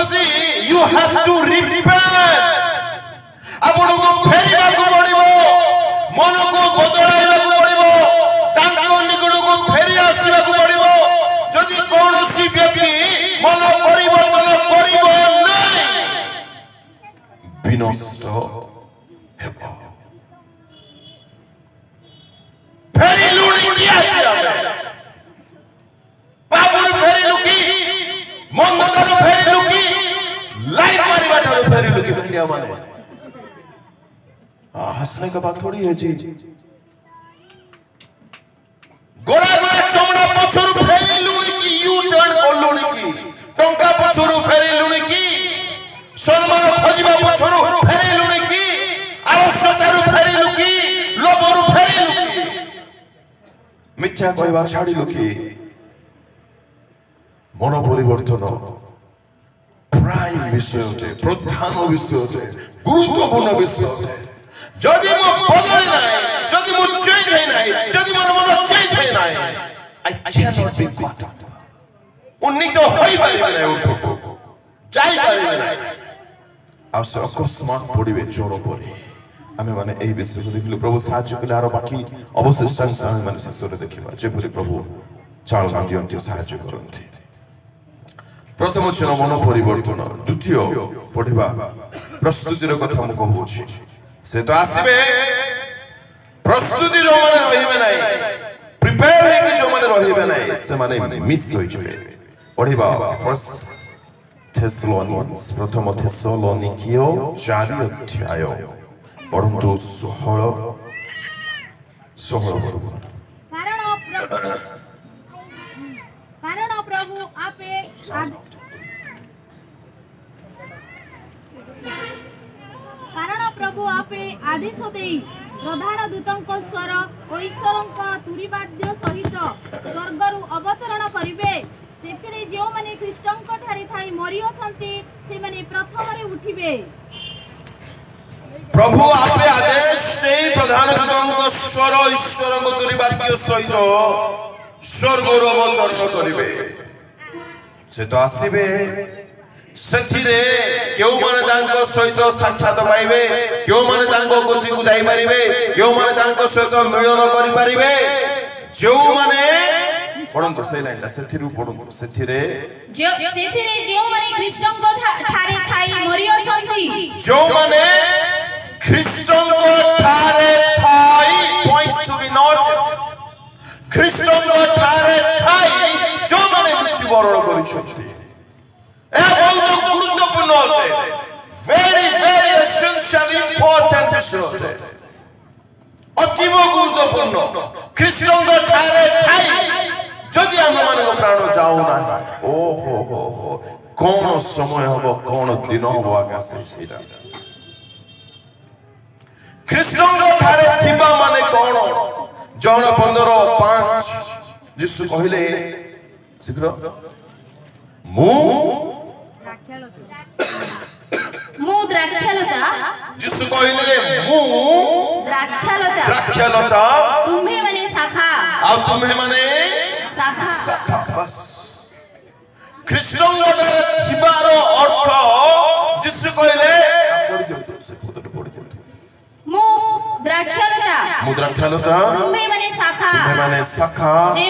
ପ୍ରସ୍ତୁତି you have to repent ଆପଣଙ୍କୁ ଫେରିବାକୁ ପଡ଼ିବ ମନକୁ ବଦଳାଇବାକୁ ପଡ଼ିବ ତାଙ୍କ ନିକଟକୁ ଫେରି ଆସିବାକୁ ପଡ଼ିବ ଯଦି କୌଣସି ବ୍ୟକ୍ତି ମନ ପରିବର୍ତ୍ତନ କରିବ ନାହିଁ ବିନଷ୍ଟ ହେବ ଫେରିଲୁଣି କି ଆଜି ଆମେ ପାପରୁ ଫେରିଲୁ କି ମନ୍ଦଠାରୁ ଫେରିଲୁ କି ଲାଇନ ମାରିବା ଠାରୁ ଫେରିଲୁ କି ଭେଣ୍ଡିଆ ମାନେ हंसने का बात थोड़ी है जी गोरा गोरा चमड़ा पछुरु फेरिलुनी की यू टर्न करलुनी की टंका पछुरु फेरिलुनी की सम्मान खोजिबा पछुरु फेरिलुनी की आवश्यकतारु फेरिलु की लोभरु फेरिलु की मिथ्या कहवा छाडिलु की मन परिवर्तन प्राइम विषय होते प्रधान विषय होते गुरुत्वपूर्ण विषय होते যদি মো বদলি নাই যদি মো চেঞ্জ হই নাই যদি মোর মন চেঞ্জ হই নাই আই ক্যানট বি কট উন্নীত হই পারিবে না উঠো যাই পারিবে না আর সে অকস্মাৎ পড়িবে জোর পড়ে আমি মানে এই বিষয়କୁ ଦେଖିଲୁ ପ୍ରଭୁ ସାହାଯ୍ୟ କଲେ ଆର ବାକି ଅବଶିଷ୍ଟାଂଶ ଆମେ ମାନେ ଶେଷରେ ଦେଖିବା ଯେପରି ପ୍ରଭୁ ଚାଳନା ଦିଅନ୍ତି ସାହାଯ୍ୟ କରନ୍ତି ପ୍ରଥମ ছিল ମନ ପରିବର୍ତ୍ତନ ଦ୍ୱିତୀୟ ପଢିବା ପ୍ରସ୍ତୁତିର କଥା ମୁଁ କହୁଛି से तो आसीबे प्रस्तुति जो माने रहिबे नाही प्रिपेयर है कि जो माने रहिबे नाही से माने मिस होई जबे पढिबा फर्स्ट थेसलोनियंस प्रथम थेसलोनिकियो 4 अध्याय पढन्तु 16 कारण प्रभु आपे कारण प्रभु आपे आदेश देई प्रधान दूतंक स्वर ओ ईश्वरंक तुरीवाद्य सहित स्वर्गरु अवतरण करिवे सेतिरे जो माने ख्रीष्टंक ठारे थाई मरि अछंती से माने प्रथम रे उठिबे प्रभु आपे आदेश देई प्रधान दूतंक स्वर ईश्वरंक तुरीवाद्य सहित स्वर्गरु अवतरण करिवे से तो आसीबे ସେଥିରେ କେଉଁମାନେ ତାଙ୍କ ସହିତ ସାକ୍ଷାତ ପାଇବେ କେଉଁମାନେ ତାଙ୍କ ଗତିକୁ ଯାଇପାରିବେ କେଉଁମାନେ ତାଙ୍କ ସହିତ ମିଳନ କରିପାରିବେ ଯେଉଁମାନେ ପଢନ୍ତୁ ସେଇ ଲାଇନଟା ସେଥିରୁ ପଢନ୍ତୁ ସେଥିରେ ଯେଉଁମାନେ ଖ୍ରୀଷ୍ଟଙ୍କ ଠାରେ ଥାଇ ମରି ଅଛନ୍ତି ଯେଉଁମାନେ ଖ୍ରୀଷ୍ଟଙ୍କ ଠାରେ ଥାଇ points to be noted ଖ୍ରୀଷ୍ଟଙ୍କ ଠାରେ ଥାଇ ଯେଉଁମାନେ ମୃତ୍ୟୁବରଣ କରିଛନ୍ତି बहुत गुरुत्वपूर्ण होते very very essential important होते अतीव गुरुत्वपूर्ण ख्रीष्टଙ୍କ ଠାରେ ଥାଇ ଯଦି ଆମମାନଙ୍କ ପ୍ରାଣ ଯାଉ ନାହିଁ ଓ ହୋ ହୋ ହୋ କଣ ସମୟ ହବ କଣ ଦିନ ହବ ଆକାଶ ସେଇଟା ଖ୍ରୀଷ୍ଟଙ୍କ ଠାରେ ଥିବା ମାନେ କଣ ଜହନ 15:5 ଯୀଶୁ କହିଲେ ଶୀଘ୍ର ମୁଁ द्राक्षालता जिसु कहले मु द्राक्षालता तुम्हे माने शाखा आ तुम्हे माने शाखा बस ख्रीष्टଙ୍କ ଠାରେ ଥିବାର ଅର୍ଥ जिसु कहले मु द्राक्षालता तुम्हे माने शाखा जे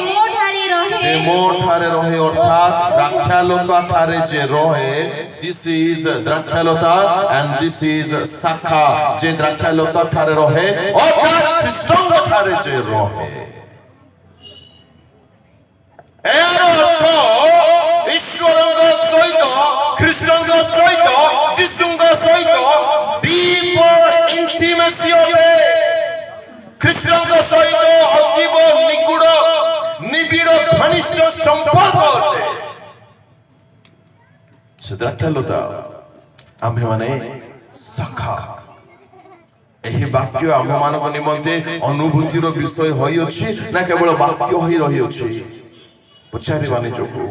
मो ठारे रहे अर्थात द्राक्षालता ठारे जे रहे this is drakshalata and this is shakha जे द्राक्षालता ठारे रहे अर्थात ख्रीष्टଙ୍କ ठारे जे रहे एयर अर्थ ईश्वरଙ୍କ सहित ଖ୍ରୀଷ୍ଟଙ୍କ ସହିତ ଯୀଶୁଙ୍କ ସହିତ ଡିପର ଇଣ୍ଟିମେସି ଅଟେ ଖ୍ରୀଷ୍ଟଙ୍କ ସହିତ ଅତୀବ ନିଗୁଡ निबिड़ घनिष्ठ संपर्क होते से द्राक्षालता आम्भे माने शाखा एही वाक्य आम्भे मानक निमंते अनुभूतिर विषय होई अछि ना केवल वाक्य होई रही अछि पछारी माने जोको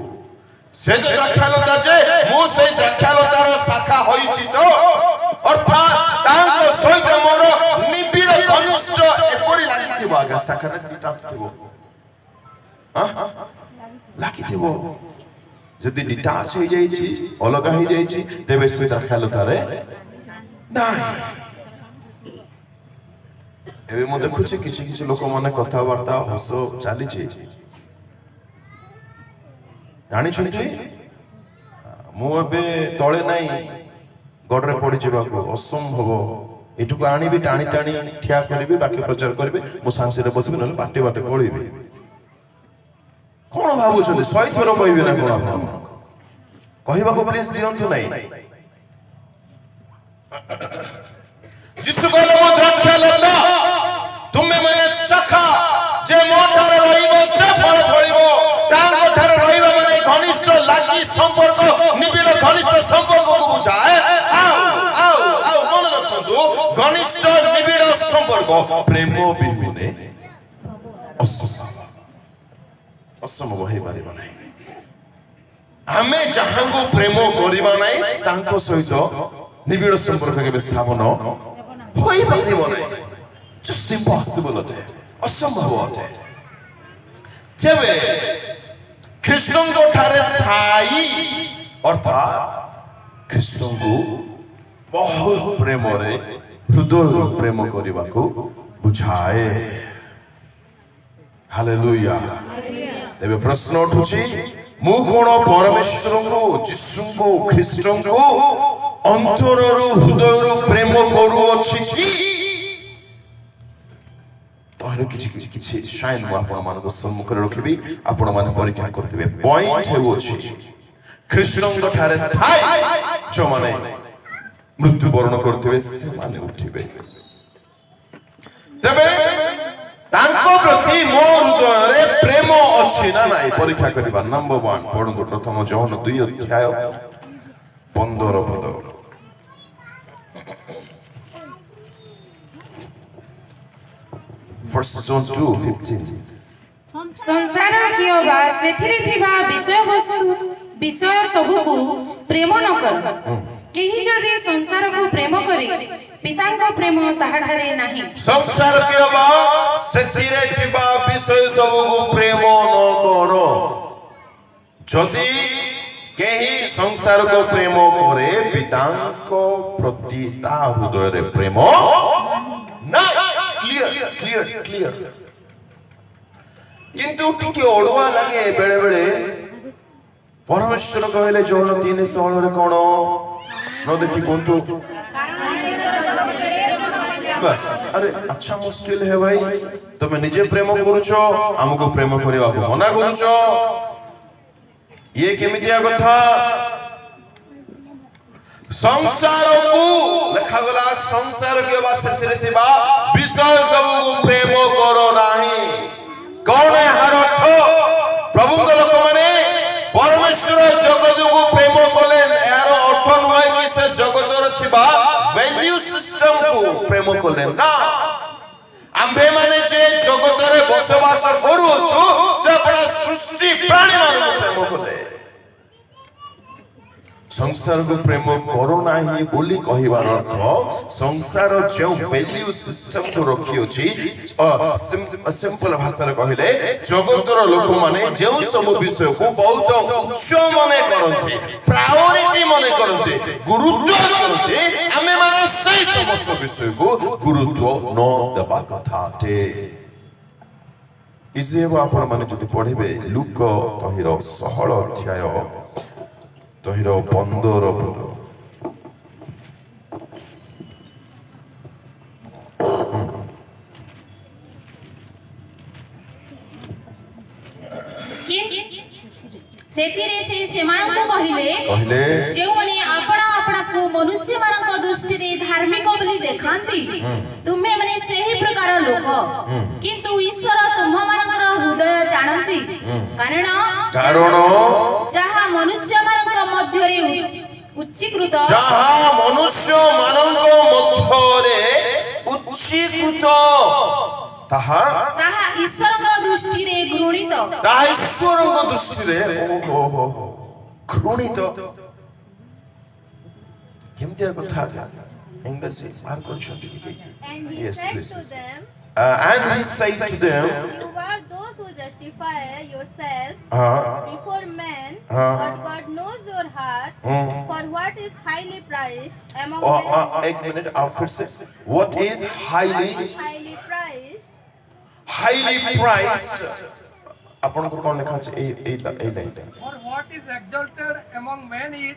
से द्राक्षालता जे मु से द्राक्षालतार शाखा होईछि तो अर्थात तांको सहित मोर निबिड़ घनिष्ठ एपरि लागिथिबो आगा शाखा टाकथिबो लागिथिबो ଯଦି ଡିଟାଚ ହେଇଯାଇଛି ଅଲଗା ହେଇଯାଇଛି ତେବେ ସେ ତା ଖେଲତାରେ ନାହିଁ। ଏବେ ମୁଁ ଦେଖୁଛି କିଛି କିଛି ଲୋକମାନେ କଥାବାର୍ତ୍ତା ହସ ଚାଲିଛି ଜାଣିଛନ୍ତି ମୁଁ ଏବେ ତଳେ ନାହିଁ ଗଡ଼ରେ ପଡ଼ିଯିବାକୁ ଅସମ୍ଭବ ଏଠୁକୁ ଆଣିବି ଟାଣି ଟାଣି ଠିଆ କରିବି ବାକି ପ୍ରଚାର କରିବି ମୁଁ ଶାନ୍ତିରେ ବସିବି ନହେଲେ ବାଟେ ବାଟେ ପଳେଇବି। କଣ ଭାବୁଛନ୍ତି 100 ଥର କହିବି ନା କଣ ଆପଣ କହିବାକୁ ପ୍ଲିଜ ଦିଅନ୍ତୁ ନାହିଁ। ଯୀଶୁ କହିଲେ ମୁଁ ଦ୍ରାକ୍ଷାଲତା ତୁମେ ମାନେ ଶାଖା ଯେ ମୋ ଠାରେ ରହିବ ସେ ଫଳ ଫଳିବ ତାଙ୍କ ଠାରେ ରହିବା ମାନେ ଘନିଷ୍ଠ ଲାଗି ସମ୍ପର୍କ ନିବିଡ଼ ଘନିଷ୍ଠ ସମ୍ପର୍କକୁ ବୁଝାଏ। ଆଉ ମନେ ରଖନ୍ତୁ ଘନିଷ୍ଠ ନିବିଡ଼ ସମ୍ପର୍କ ପ୍ରେମ ବିହୁନେ ଅସମ୍ଭବ ହେଇପାରିବ ନାହିଁ। ଆମେ ଯାହାଙ୍କୁ ପ୍ରେମ କରିବା ନାହିଁ ତାଙ୍କ ସହିତ ନିବିଡ଼ ସମ୍ପର୍କ କେବେ ସ୍ଥାପନ ହୋଇପାରିବ ନାହିଁ। Just impossible ଅଟେ ଅସମ୍ଭବ ଅଟେ। ତେବେ ଖ୍ରୀଷ୍ଟଙ୍କ ଠାରେ ଥାଇ ଅର୍ଥାତ୍ ଖ୍ରୀଷ୍ଟଙ୍କୁ ବହୁତ ପ୍ରେମରେ ହୃଦୟରୁ ପ୍ରେମ କରିବାକୁ ବୁଝାଏ। ହାଲେଲୁୟା। ତେବେ ପ୍ରଶ୍ନ ଉଠୁଛି ମୁଁ କଣ ପରମେଶ୍ୱରଙ୍କୁ ଯୀଶୁଙ୍କୁ ଖ୍ରୀଷ୍ଟଙ୍କୁ ଅନ୍ତରରୁ ହୃଦୟରୁ ପ୍ରେମ କରୁଅଛି କି? ତାହେଲେ କିଛି ସାଇନ୍ ମୁଁ ଆପଣମାନଙ୍କ ସମ୍ମୁଖରେ ରଖିବି ଆପଣମାନେ ପରୀକ୍ଷା କରୁଥିବେ। ପଏଣ୍ଟ ହେଉଅଛି ଖ୍ରୀଷ୍ଟଙ୍କ ଠାରେ ଥାଇ ଯେଉଁମାନେ ମୃତ୍ୟୁବରଣ କରୁଥିବେ ସେମାନେ ଉଠିବେ। ତେବେ ତାଙ୍କ ପ୍ରତି ମୋ ହୃଦୟରେ ପ୍ରେମ ଅଛି ନା ନାହିଁ ପରୀକ୍ଷା କରିବା। ନମ୍ବର 1 ପଢନ୍ତୁ ପ୍ରଥମ ଯୋହନ 2 ଅଧ୍ୟାୟ 15 ପଦ। First John 2:15 ସଂସାର କିଅ ବା ସେଥିରେ ଥିବା ବିଷୟ ସବୁକୁ ପ୍ରେମ ନ କର। କେହି ଯଦି ସଂସାରକୁ ପ୍ରେମ କରେ ପିତାଙ୍କ ପ୍ରେମ ତାହାଠାରେ ନାହିଁ। ସଂସାର କିଅ ବା ସେଥିରେ ଥିବା ବିଷୟ ସବୁକୁ ପ୍ରେମ ନ କର। ଯଦି କେହି ସଂସାରକୁ ପ୍ରେମ କରେ ପିତାଙ୍କ ପ୍ରତି ତା ହୃଦୟରେ ପ୍ରେମ ନାହିଁ। କ୍ଲିୟର। କିନ୍ତୁ ଟିକେ ଅଡୁଆ ଲାଗେ ବେଳେ ବେଳେ। ପରମେଶ୍ୱର କହିଲେ ଯୋହନ 3:16 କଣ ନ ଦେଖି କୁହନ୍ତୁ। बस अरे अच्छा मुश्किल है भाई तुम निजे प्रेम करुछ हमको प्रेम करने मना करुछ ये केमितिया कथा। संसार को लिखा गला संसार के विषय सब को प्रेम करो नाही। कौन है हर अर्थ प्रभु को लोक माने परमेश्वर जगत को प्रेम कले यार अर्थ नुहे कि से जगत थिबा वैल्यू सिस्टम को प्रेम कले ना। आंबे माने जे जगत रे बसवास करूछु से अपना सृष्टि प्राणी मान प्रेम कले। संसार को प्रेम करो नाही बोली कहिबार अर्थ संसार जो वैल्यू सिस्टम को रखी अछि सिंपल भाषा रे कहिले जगतर लोक माने जे सब विषय को बहुत उच्च माने करथि प्रायोरिटी माने करथि गुरुत्व करथि हमें माने सही समस्त विषय को गुरुत्व न देबा कथा थे। इसे आपण माने जति पढिबे लूक तहिर 16 अध्याय तहिर 15 पद। ସେଥିରେ ସେ ସେମାନଙ୍କୁ କହିଲେ ଯେଉଁମାନେ ଆପଣା ଆପଣାକୁ ମନୁଷ୍ୟମାନଙ୍କ ଦୃଷ୍ଟିରେ ଧାର୍ମିକ ବୋଲି ଦେଖାନ୍ତି ତୁମେ ମାନେ ସେହି ପ୍ରକାର ଲୋକ କିନ୍ତୁ ଈଶ୍ୱର ତୁମମାନଙ୍କର ହୃଦୟ ଜାଣନ୍ତି। କାରଣ ଯାହା ମନୁଷ୍ୟମାନଙ୍କ ମଧ୍ୟରେ ଉଚ୍ଚୀକୃତ ତାହା ଈଶ୍ୱରଙ୍କ ଦୃଷ୍ଟିରେ ଘୃଣିତ। ତାହା ଈଶ୍ୱରଙ୍କ ଦୃଷ୍ଟିରେ ଘୃଣିତ। କେମିତିଆ କଥା ଇଂଲିଶ ବାହାର କରିଛନ୍ତି? Yes, please. And he said to them, You are those also justify yourself हाँ before men, हाँ। but God knows your heart. For what is highly prized among men एक मिनट आप फिर से what is highly highly priced ଆପଣଙ୍କୁ କଣ ଲେଖା ଅଛି ଏଇ line For what is exalted among men is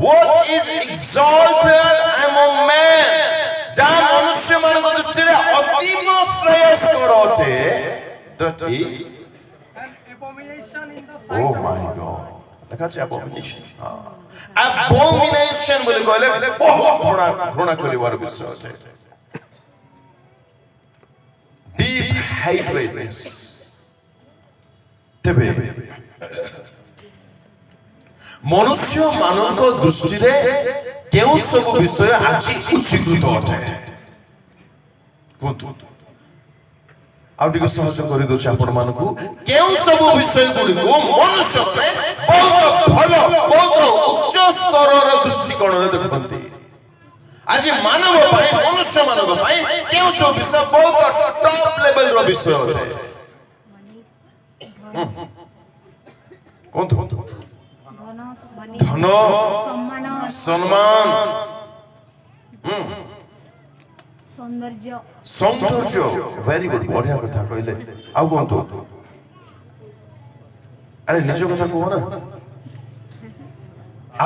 what is exalted among men ଯାହା ମନୁଷ୍ୟମାନଙ୍କ ଦୃଷ୍ଟିରେ ଅତିମ ଶ୍ରେୟସ୍କର ଅଟେ that is an abomination in the sight oh of my God. god ଲେଖା ଅଛି abomination abomination ବୋଲି କହିଲେ ବହୁତ ଘୃଣା କରିବାର ବିଷୟ ଅଟେ deep hatredness ତେବେ ମନୁଷ୍ୟ ମାନଙ୍କ ଦୃଷ୍ଟିରେ କେଉଁ ସବୁ ବିଷୟ ଆଜି ଉଚ୍ଚୀକୃତ ଅଟେ କୁହନ୍ତୁ ଆଉ ଟିକେ ସହଜ କରିଦେଉଛି ଆପଣମାନଙ୍କୁ କେଉଁ ସବୁ ବିଷୟ ଗୁଡ଼ିକୁ ମନୁଷ୍ୟମାନେ ବହୁତ ଭଲ ବହୁତ ଉଚ୍ଚ ସ୍ତରର ଦୃଷ୍ଟିକୋଣରେ ଦେଖନ୍ତି ଆଜି ମାନବ ପାଇଁ ମନୁଷ୍ୟ ମାନଙ୍କ ପାଇଁ କେଉଁ ସବୁ ବିଷୟ ବହୁତ ଟପ୍ ଲେଭେଲର ବିଷୟ ଅଟେ କୁହନ୍ତୁ ଧନ ସମ୍ମାନ ସୌନ୍ଦର୍ଯ୍ୟ ଭେରି ଗୁଡ୍ ବଢିଆ କଥା କହିଲେ ଆଉ କୁହନ୍ତୁ ଆରେ ନିଜ କଥା କୁହ ନା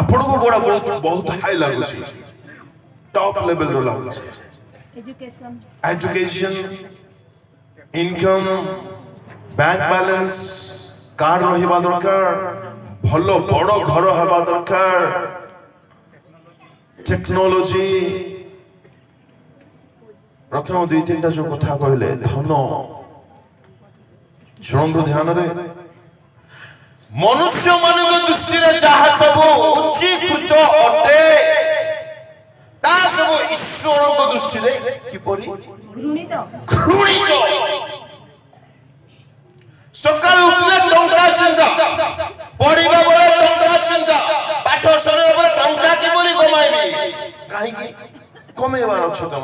ଆପଣଙ୍କୁ କୋଉଟା ବହୁତ ହାଇ ଲାଗୁଛି ଟପ୍ ଲେଭେଲର ଲାଗୁଛି education income bank balance card ରହିବା ଦରକାର ଭଲ ବଡ଼ ଘର ହେବା ଦରକାର ଟେକ୍ନୋଲୋଜି ପ୍ରଥମ ଦୁଇ ତିନିଟା ଯୋଉ କଥା କହିଲେ ଧନ ଶୁଣନ୍ତୁ ଧ୍ୟାନରେ ମନୁଷ୍ୟମାନଙ୍କ ଦୃଷ୍ଟିରେ ଯାହା ସବୁ ଉଚ୍ଚୀକୃତ ଅଟେ ତା ସବୁ ଈଶ୍ୱରଙ୍କ ଦୃଷ୍ଟିରେ କିପରି ଘୃଣିତ ସକାଳୁ ଉଠିଲେ ଟଙ୍କା ଚିନ୍ତା ପଢିବା ବେଳେ ଟଙ୍କା ଚିନ୍ତା ପାଠ ସରିବା ବେଳେ ଟଙ୍କା କିପରି କମାଇବି କାହିଁକି କମେଇବାର ଅଛି ତ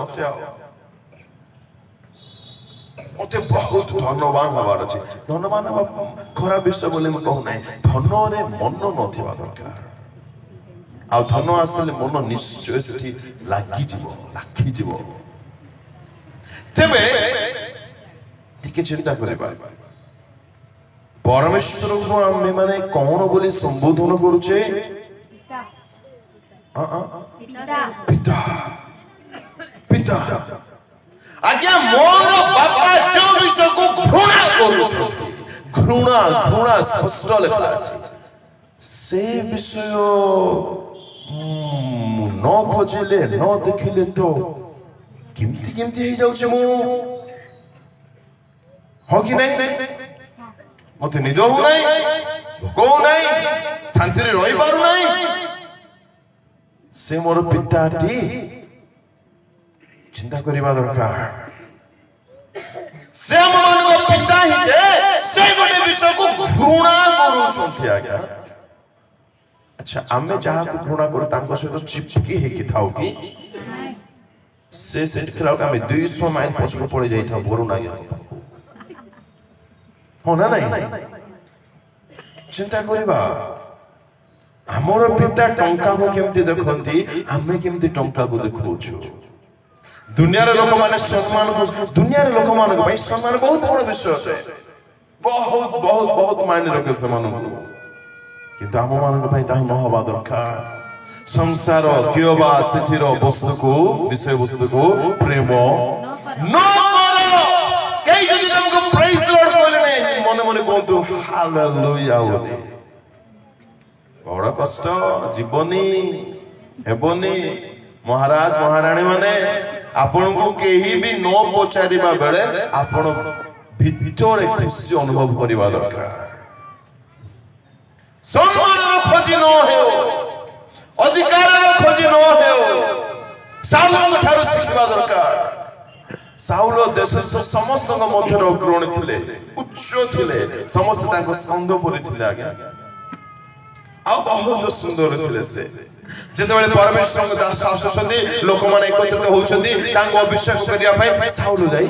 ମତେ ବହୁତ ଧନବାନ ହବାର ଅଛି ଧନବାନ ହବା ଖରାପ ବିଷୟ ବୋଲି ମୁଁ କହୁନାହିଁ ଧନରେ ମନ ନଥିବା ଦରକାର ଆଉ ଧନ ଆସିଲେ ମନ ନିଶ୍ଚୟ ସେଠି ଲାଖିଯିବ ତେବେ ଟିକେ ଚିନ୍ତା କରିବା ପରମେଶ୍ୱରଙ୍କୁ ଆମେ ମାନେ କଣ ବୋଲି ସମ୍ବୋଧନ କରୁଛେ ପିତା ଆଜ୍ଞା ମୋର ବାପା ଯୋଉ ବିଷୟକୁ ଘୃଣା କରୁଛନ୍ତି ଘୃଣା ସ୍ପଷ୍ଟ ଲେଖା ଅଛି ସେ ବିଷୟ ନ ଖୋଜିଲେ ନ ଦେଖିଲେ ତ କେମିତି ହେଇଯାଉଛି ମୁଁ ହଁ କି ନାହିଁ ମତେ ନିଦ ହଉନାହିଁ ଭୋକ ହଉନାହିଁ ଶାନ୍ତିରେ ରହିପାରୁନାହିଁ ସେ ମୋର ପିତାଟି ଚିନ୍ତା କରିବା ଦରକାର ସେ ଆମମାନଙ୍କ ପିତା ହିଁ ଯେ ସେ ଗୋଟେ ବିଷୟକୁ ଘୃଣା କରୁଛନ୍ତି ଆଜ୍ଞା ଆଚ୍ଛା ଆମେ ଯାହାକୁ ଘୃଣା କରୁ ତାଙ୍କ ସହିତ ଚିପକି ହେଇକି ଥାଉ କି ସେ ସେଠି ଥିଲା ଆମେ 200 ମାଇଲ ପଛକୁ ପଳେଇ ଯାଇଥାଉ ବରୁଣ ଆଜ୍ଞା ହଁ ନା ନାଇଁ ଚିନ୍ତା କରିବା ଆମର ପିତା ଟଙ୍କାକୁ କେମିତି ଦେଖନ୍ତି ଆମେ କେମିତି ଟଙ୍କାକୁ ଦେଖୁଛୁ ଦୁନିଆର ଲୋକମାନେ ଦୁନିଆର ଲୋକମାନଙ୍କ ପାଇଁ ସମ୍ମାନ ବହୁତ ବଡ଼ ବିଷୟ ଅଟେ ବହୁତ ମାଇନେ ରଖେ ସେମାନଙ୍କୁ କିନ୍ତୁ ଆମମାନଙ୍କ ପାଇଁ ତାହା ନ ହବା ଦରକାର ସଂସାର କିଏ ବା ସେଥିର ବିଷୟବସ୍ତୁକୁ ପ୍ରେମ ନ କର କେହି ଯଦି ତମକୁ ପ୍ରେଜ୍ ଲର୍ଡ କହିଲେ ନାହିଁ ମନେ କୁହନ୍ତୁ ହାଲେଲୁୟା ବୋଲି ବଡ଼ କଷ୍ଟ ଯିବନି ହେବନି ମହାରାଜ ମହାରାଣୀ ମାନେ ଆପଣଙ୍କୁ କେହି ବି ନ ପଚାରିବା ବେଳେ ଆପଣ ଭିତରେ ଖୁସି ଅନୁଭବ କରିବା ଦରକାର ସମ୍ମାନର ଖୋଜି ନ ହେଉ ଅଧିକାରର ଖୋଜି ନ ହେଉ ସାଉଲଙ୍କ ଠାରୁ ଶିଖିବା ଦରକାର ସାଉଲ ଦେଶସ୍ଥ ସମସ୍ତଙ୍କ ମଧ୍ୟରେ ଅଗ୍ରଣୀ ଥିଲେ ଉଚ୍ଚ ଥିଲେ ସମସ୍ତେ ତାଙ୍କ ସଙ୍ଗ ପରି ଥିଲେ ଆଜ୍ଞା ଆଉ ବହୁତ ସୁନ୍ଦର ଥିଲେ ସେ ଯେତେବେଳେ ପରମେଶ୍ୱରଙ୍କ ଦାସ ଆସୁଛନ୍ତି ଲୋକମାନେ ଏକତ୍ରିତ ହଉଛନ୍ତି ତାଙ୍କୁ ଅଭିଷେକ କରିବା ପାଇଁ ସାଉଲ ଯାଇ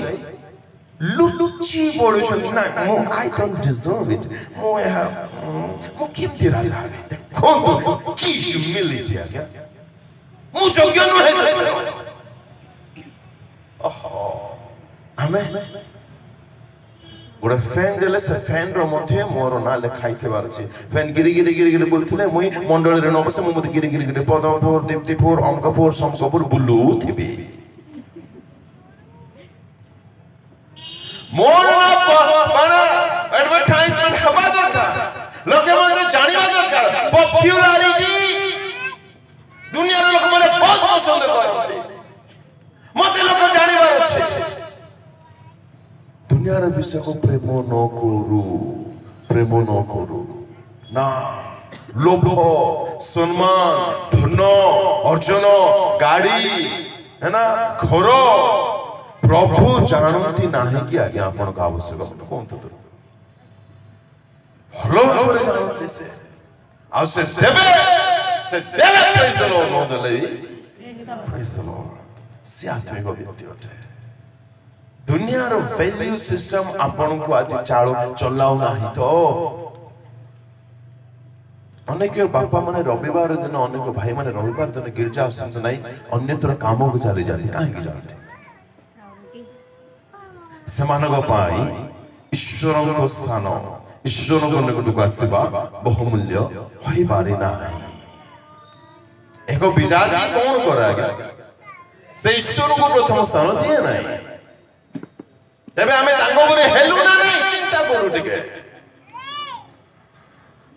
ଲୁଚି ପଡୁଛନ୍ତି ନା ମୁଁ ଆଇ ଡୋଣ୍ଟ ଡିଜର୍ଭ ଇଟ୍ ମୁଁ ଏହା ମୁଁ କେମିତି ରାଜା ହେବି ଦେଖନ୍ତୁ କି ହ୍ୟୁମିଲିଟି ଆଜ୍ଞା ମୁଁ ଯୋଗ୍ୟ ନୁହେଁ ଆମେ ଗୋଟେ ଫ୍ୟାନ୍ ଦେଲେ ସେ ଫ୍ୟାନ୍ ର ମଧ୍ୟ ମୋର ନାଁ ଲେଖା ହେଇଥିବାର ଅଛି ଫ୍ୟାନ୍ ଗିରି ଗିରି ଗିରି ଗିରି ବୁଲୁଥିଲେ ମୁଇଁ ମଣ୍ଡଳୀରେ ନ ବସେ ମୁଁ ମତେ ଗିରି ଗିରି ଗିରି ପଦମପୁର ଦୀପ୍ତିପୁର ଅଙ୍କପୁର ଶମକପୁର ବୁଲୁଥିବି ମୋର ନା ଆଡଭର୍ଟାଇଜମେଣ୍ଟ ହେବା ଦରକାର ଲୋକେ ମାନେ ଜାଣିବା ଦରକାର ପପୁଲାରିଟି ଦୁନିଆର ଲୋକମାନେ ବହୁତ ପସନ୍ଦ କରନ୍ତି ମତେ ଲୋକ ଜାଣିବାର ଅଛି ଦୁନିଆର ବିଷୟକୁ ପ୍ରେମ ନ କରୁ ନା ଲୋଭ ସମ୍ମାନ ଧନ ଅର୍ଜନ ଗାଡି ନା ଘର ପ୍ରଭୁ ଜାଣନ୍ତି ନାହିଁ କି ଆଜ୍ଞା ଆପଣଙ୍କ ଆବଶ୍ୟକ କୁହନ୍ତୁ ତ ଭଲ ଭାବରେ ଜାଣନ୍ତି ସେ ଆଉ ସେ ଦେବେ ସେ ଦେଲେ praise the Lord ନ ଦେଲେ praise the Lord ସେ ଆତ୍ମିକ ବ୍ୟକ୍ତି ଅଟେ ଦୁନିଆର ଭ୍ୟାଲ୍ୟୁ ସିଷ୍ଟମ ଆପଣଙ୍କୁ ଆଜି ଚଲାଉ ନାହିଁ ତ ଅନେକ ବାପା ମାନେ ରବିବାର ଦିନ ଅନେକ ଭାଇ ମାନେ ରବିବାର ଦିନ ଗିର୍ଜା ଆସନ୍ତି ନାହିଁ ଅନ୍ୟତ୍ର କାମକୁ ଚାଲି ଯାଆନ୍ତି କାହିଁକି ଯାଆନ୍ତି ସେମାନଙ୍କ ପାଇଁ ଈଶ୍ୱରଙ୍କ ସ୍ଥାନ ଈଶ୍ୱରଙ୍କ ନିକଟକୁ ଆସିବା ବହୁମୂଲ୍ୟ ହୋଇପାରେ ନାହିଁ ଏକ ବିଜାତି କଣ କରେ ଆଜ୍ଞା ସେ ଈଶ୍ୱରଙ୍କୁ ପ୍ରଥମ ସ୍ଥାନ ଦିଏ ନାହିଁ ତେବେ ଆମେ ତାଙ୍କ ଉପରେ ହେଲୁ ନା ନାହିଁ ଚିନ୍ତା କରୁ ଟିକେ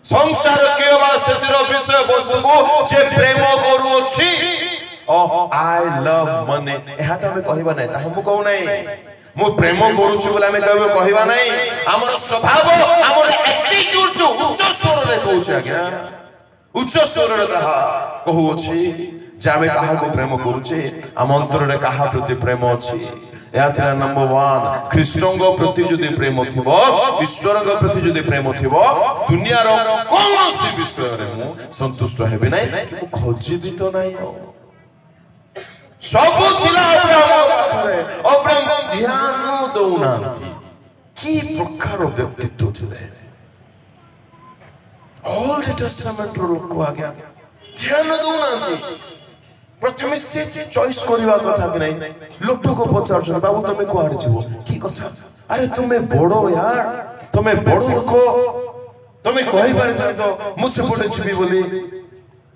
ସଂସାର କିଏ ବା ସେଥିର ବିଷୟ ବସ୍ତୁକୁ ଯେ ପ୍ରେମ କରୁଅଛି ଆଇ ଲଭ ମନି ଏହା ତ ଆମେ କହିବା ନାହିଁ ତାହା ମୁଁ କହୁ ନାହିଁ ମୁଁ ପ୍ରେମ କରୁଛି ବୋଲି ଆମେ କହିବା ନାହିଁ ଆମର ସ୍ୱଭାବ ଆମର ଆଟିଟ୍ୟୁଡ ଉଚ୍ଚ ସ୍ୱରରେ କହୁଛି ଆଜ୍ଞା ଉଚ୍ଚ ସ୍ୱରରେ ତାହା କହୁଅଛି ଯେ ଆମେ କାହାକୁ ପ୍ରେମ କରୁଛେ ଆମ ଅନ୍ତରରେ କାହା ପ୍ରତି ପ୍ରେମ ଅଛି ଏହା ଥିଲା ନମ୍ବର 1 ଖ୍ରୀଷ୍ଟଙ୍କ ପ୍ରତି ଯଦି ପ୍ରେମ ଥିବ ଈଶ୍ୱରଙ୍କ ପ୍ରତି ଯଦି ପ୍ରେମ ଥିବ ଦୁନିଆର କୌଣସି ବିଷୟରେ ମୁଁ ସନ୍ତୁଷ୍ଟ ହେବି ନାହିଁ ମୁଁ ଖୋଜିବି ତ ନାହିଁ ସବୁ ଥିଲା ଅବ୍ରାହ୍ମଙ୍କ ପାଖରେ ଅବ୍ରାହ୍ମ ଧ୍ୟାନ ଦଉନାହାନ୍ତି କି ପ୍ରକାର ବ୍ୟକ୍ତିତ୍ୱ ଥିଲେ ଓଲ୍ଡ ଟେଷ୍ଟାମେଣ୍ଟର ଲୋକ ଆଜ୍ଞା ଧ୍ୟାନ ଦଉନାହାନ୍ତି ପ୍ରଥମେ ସେ ଚଏସ୍ କରିବା କଥା କି ନାହିଁ ଲୋକକୁ ପଚାରୁଛନ୍ତି ବାବୁ ତମେ କୁଆଡେ ଯିବ କି କଥା ଆରେ ତୁମେ ବଡ ୟାର ତମେ ବଡ ଲୋକ ତମେ କହିପାରିଥାନ୍ତ ମୁଁ ସେପଟେ ଯିବି ବୋଲି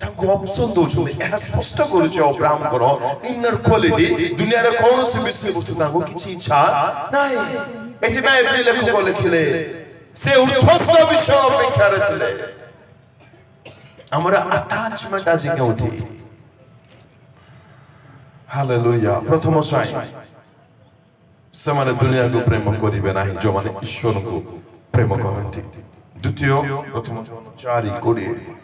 ତାଙ୍କୁ ଅପସନ ଦଉଛନ୍ତି ଏହା ସ୍ପଷ୍ଟ କରୁଛି ଅବ୍ରାହ୍ମଙ୍କର ଇନର କ୍ୱାଲିଟି ଦୁନିଆର କୌଣସି ବିଷୟବସ୍ତୁ ତାଙ୍କୁ କିଛି ଇଚ୍ଛା ନାହିଁ ଏଥିପାଇଁ ଏପ୍ରିଲ ଲେଖକ ଲେଖିଲେ ସେ ଉର୍ଦ୍ଧ୍ୱସ୍ଥ ବିଷୟ ଅପେକ୍ଷାରେ ଥିଲେ ଆମର ଆଟାଚମେଣ୍ଟ ଆଜି କେଉଁଠି ହାଲେଲୁୟା ପ୍ରଥମ ସ୍ୱାଇଁ ସେମାନେ ଦୁନିଆକୁ ପ୍ରେମ କରିବେ ନାହିଁ ଯେଉଁମାନେ ଈଶ୍ୱରଙ୍କୁ ପ୍ରେମ କରନ୍ତି ଦ୍ୱିତୀୟ ପ୍ରଥମ 4:20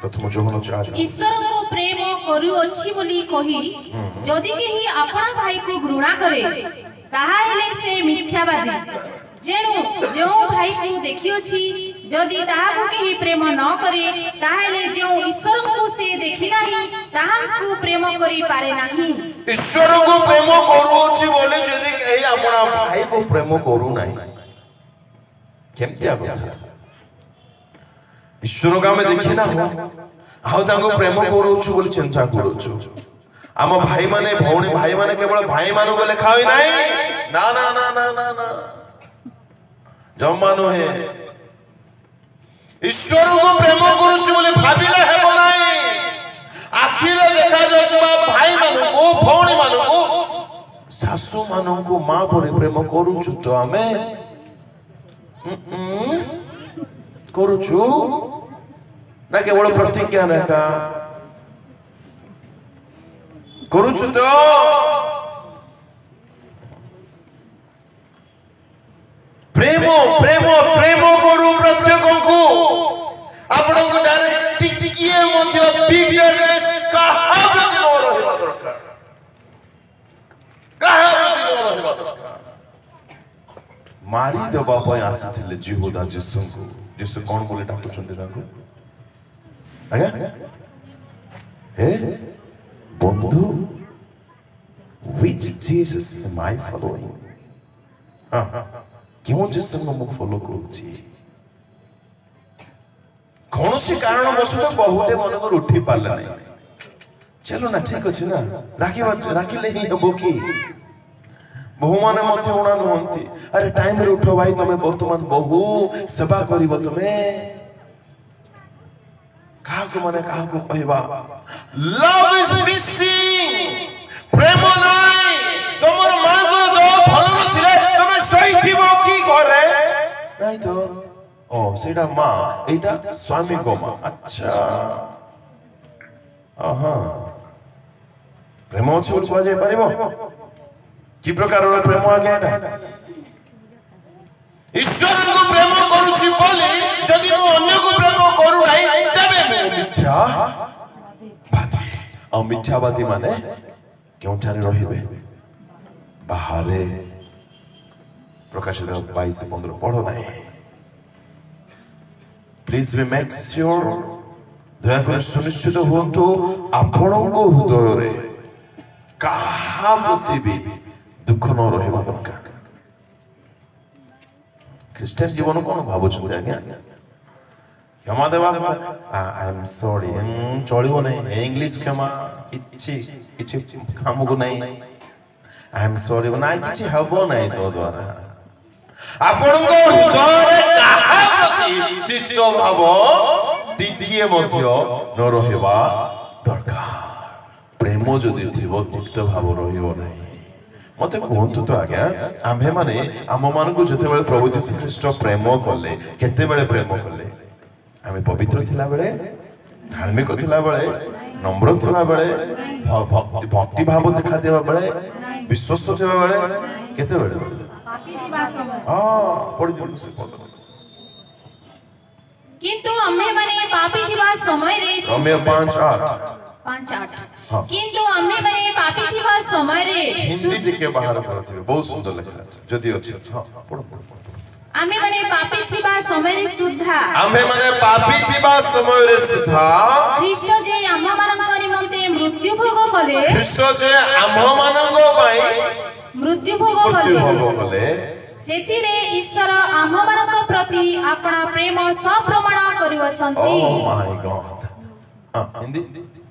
ପ୍ରଥମ ଯୋହନ 4 ଈଶ୍ୱରଙ୍କୁ ପ୍ରେମ କରୁଅଛି ବୋଲି କହି ଯଦି କେହି ଆପଣା ଭାଇକୁ ଘୃଣା କରେ ତାହାହେଲେ ସେ ମିଥ୍ୟାବାଦୀ ଯେଣୁ ଯେଉଁ ଭାଇକୁ ଦେଖିଅଛି ଯଦି ତାହାକୁ କେହି ପ୍ରେମ ନ କରେ ତାହେଲେ ଯେଉଁ ଈଶ୍ୱରଙ୍କୁ ସେ ଦେଖି ନାହିଁ ତାହାଙ୍କୁ ପ୍ରେମ କରିପାରେ ନାହିଁ ଈଶ୍ୱରଙ୍କୁ ପ୍ରେମ କରୁଅଛି ବୋଲି ଯଦି କେହି ଆପଣା ଭାଇକୁ ପ୍ରେମ କରୁନାହିଁ କେମିତିଆ କଥା ଈଶ୍ୱରଙ୍କୁ ଆମେ ଦେଖି ନା ଆଉ ତାଙ୍କୁ ପ୍ରେମ କରୁଛୁ ବୋଲି ଚିନ୍ତା କରୁଛୁ ଆମ ଭାଇମାନେ ଭଉଣୀ ଭାଇମାନେ କେବଳ ଭାଇମାନଙ୍କୁ ଲେଖା ହୋଇ ନାହିଁ ନା ନା ନା ନା ନା ନା ଜମା ନୁହେଁ ଈଶ୍ୱରଙ୍କୁ ପ୍ରେମ କରୁଛୁ ବୋଲି ଭାବିଲେ ହେବ ନାହିଁ ଆଖିରେ ଦେଖାଯାଉଥିବା ଭାଇମାନଙ୍କୁ ଭଉଣୀମାନଙ୍କୁ ଶାଶୁମାନଙ୍କୁ ମା ପରି ପ୍ରେମ କରୁଛୁ ତ ଆମେ କରୁଛୁ ନା କେବଳ ପ୍ରତିଜ୍ଞା ରେଖା କରୁଛୁ ତ ପ୍ରେମ ପ୍ରେମ ପ୍ରେମ କରୁ ପ୍ରତ୍ୟେକଙ୍କୁ ଆପଣଙ୍କୁ ଟିକିଏ ମଧ୍ୟ ବିବିୟରନେସ୍ କାହା ପ୍ରତି ନ ରହିବା ଦରକାର କାହା ପ୍ରତି ନ ରହିବା ଦରକାର ମାରିଦେବା ପାଇଁ ଆସିଥିଲେ ଜିହୁଦା ଯୀଶୁଙ୍କୁ ଯୀଶୁ କଣ ବୋଲି ଡାକୁଛନ୍ତି ତାଙ୍କୁ ଆଜ୍ଞା ହେ বন্ধু, which Jesus am I following? କେଉଁ ଯୀଶୁଙ୍କୁ ମୁଁ ଫଲୋ କରୁଛି? କୌଣସି କାରଣବଶତଃ ବହୁଟେ ମନକୁ ଉଠି ପାରିଲେ ନାହିଁ। ଚାଲ ନା, ଠିକ ଅଛି ନା, ରାଖିଲେ ହିଁ ହବ କି? ବହୁମାନେ ମଧ୍ୟ ଉଣା ନୁହନ୍ତି। ଆରେ ଟାଇମରେ ଉଠ ଭାଇ, ତମେ ବର୍ତ୍ତମାନ ବହୁ ସେବା କରିବ। ତମେ କାହାକୁ କହିବା ଲଭ୍ ଇଜ ମିସିଂ, ପ୍ରେମ ନାହିଁ। ତମର ମାଙ୍କର ଦେହ ଭଲ ନଥିଲେ ତମେ ଶୋଇଥିବ କି ଘରେ? ନାଇଁ ତ। ଓ ସେଇଟା ମା, ଏଇଟା ସ୍ୱାମୀଙ୍କ ମା। ଆଚ୍ଛା, ପ୍ରେମ ଅଛି ବୋଲି କୁହାଯାଇ ପାରିବ? କି ପ୍ରକାରର ପ୍ରେମ ଆଜ୍ଞା ଏଟା? ଈଶ୍ୱରଙ୍କୁ ପ୍ରେମ କରୁଛି ବୋଲି ଯଦି ମୁଁ ଅନ୍ୟକୁ ପ୍ରେମ କରୁନାହିଁ, ତେବେ ମୁଁ ମିଥ୍ୟାବାଦୀ। ଆଉ ମିଥ୍ୟାବାଦୀ ମାନେ କେଉଁଠାରେ ରହିବେ? ବାହାରେ। ପ୍ରକାଶିତ 22:15 ପଢ ନାହିଁ। ପ୍ଲିଜ ବି ମେକ୍ ସିଓର, ଦୟାକରି ସୁନିଶ୍ଚିତ ହୁଅନ୍ତୁ ଆପଣଙ୍କ ହୃଦୟରେ କାହା ପ୍ରତି ବି ଦୁଃଖ ନ ରହିବା ଦରକାର। ଖ୍ରୀଷ୍ଟିଆନ ଜୀବନ କଣ ଭାବୁଛନ୍ତି ଆଜ୍ଞା? କ୍ଷମା ଦେବା କଥା, ଆଇ ଏମ୍ ସରି, ଚଳିବ ନାହିଁ, ଇଂଲିଶ କ୍ଷମା କିଛି କାମକୁ ନାହିଁ। ଆଇ ଏମ୍ ସରି ନାଇଁ, କିଛି ହେବ ନାହିଁ ତୋ ଦ୍ୱାରା। ଆପଣଙ୍କ ହୃଦୟରେ କାହା ପ୍ରତି ତିକ୍ତ ଭାବ ଟିକିଏ ମଧ୍ୟ ନ ରହିବା ଦରକାର। ପ୍ରେମ ଯଦି ଥିବ, ତିକ୍ତ ଭାବ ରହିବ ନାହିଁ। ମତେ କୁହନ୍ତୁ ତ ଆଜ୍ଞା, ଆମ୍ଭେମାନେ ଆମମାନଙ୍କୁ ଯେତେବେଳେ ପ୍ରଭୁ ଯୀଶୁ ଖ୍ରୀଷ୍ଟ ପ୍ରେମ କଲେ, କେତେବେଳେ ପ୍ରେମ କଲେ? ଆମେ ପବିତ୍ର ଥିଲାବେଳେ, ଧାର୍ମିକ ଥିଲାବେଳେ, ନମ୍ର ଥିଲାବେଳେ, ଭକ୍ତି ଭାବ ଦେଖାଦେବା ବେଳେ, ବିଶ୍ୱସ୍ତ ଥିବାବେଳେ, କେତେବେଳେ? ପଢିଦିଅନ୍ତୁ ସେ ପଦ। କିନ୍ତୁ ଆମେମାନେ ପାପୀ ଥିବା ସମୟରେ ରୋମିଓ 5:8 କିନ୍ତୁ ଆମେମାନେ ପାପୀ ଥିବା ସମୟରେ ହିନ୍ଦୀ ଟିକେ ବାହାର କରୁଥିବେ, ବହୁତ ସୁନ୍ଦର ଲେଖା ଅଛି ଯଦି ଅଛି। ଆମେମାନେ ପାପୀ ଥିବା ସମୟରେ ସୁଦ୍ଧା ଖ୍ରୀଷ୍ଟ ଯେ ଆମମାନଙ୍କ ନିମନ୍ତେ ମୃତ୍ୟୁ ଭୋଗ କଲେ, ମୃତ୍ୟୁ ଭୋଗ କଲେ, ସେଥିରେ ଈଶ୍ୱର ଆମମାନଙ୍କ ପ୍ରତି ଆପଣା ପ୍ରେମ ସପ୍ରମାଣ କରୁଅଛନ୍ତି।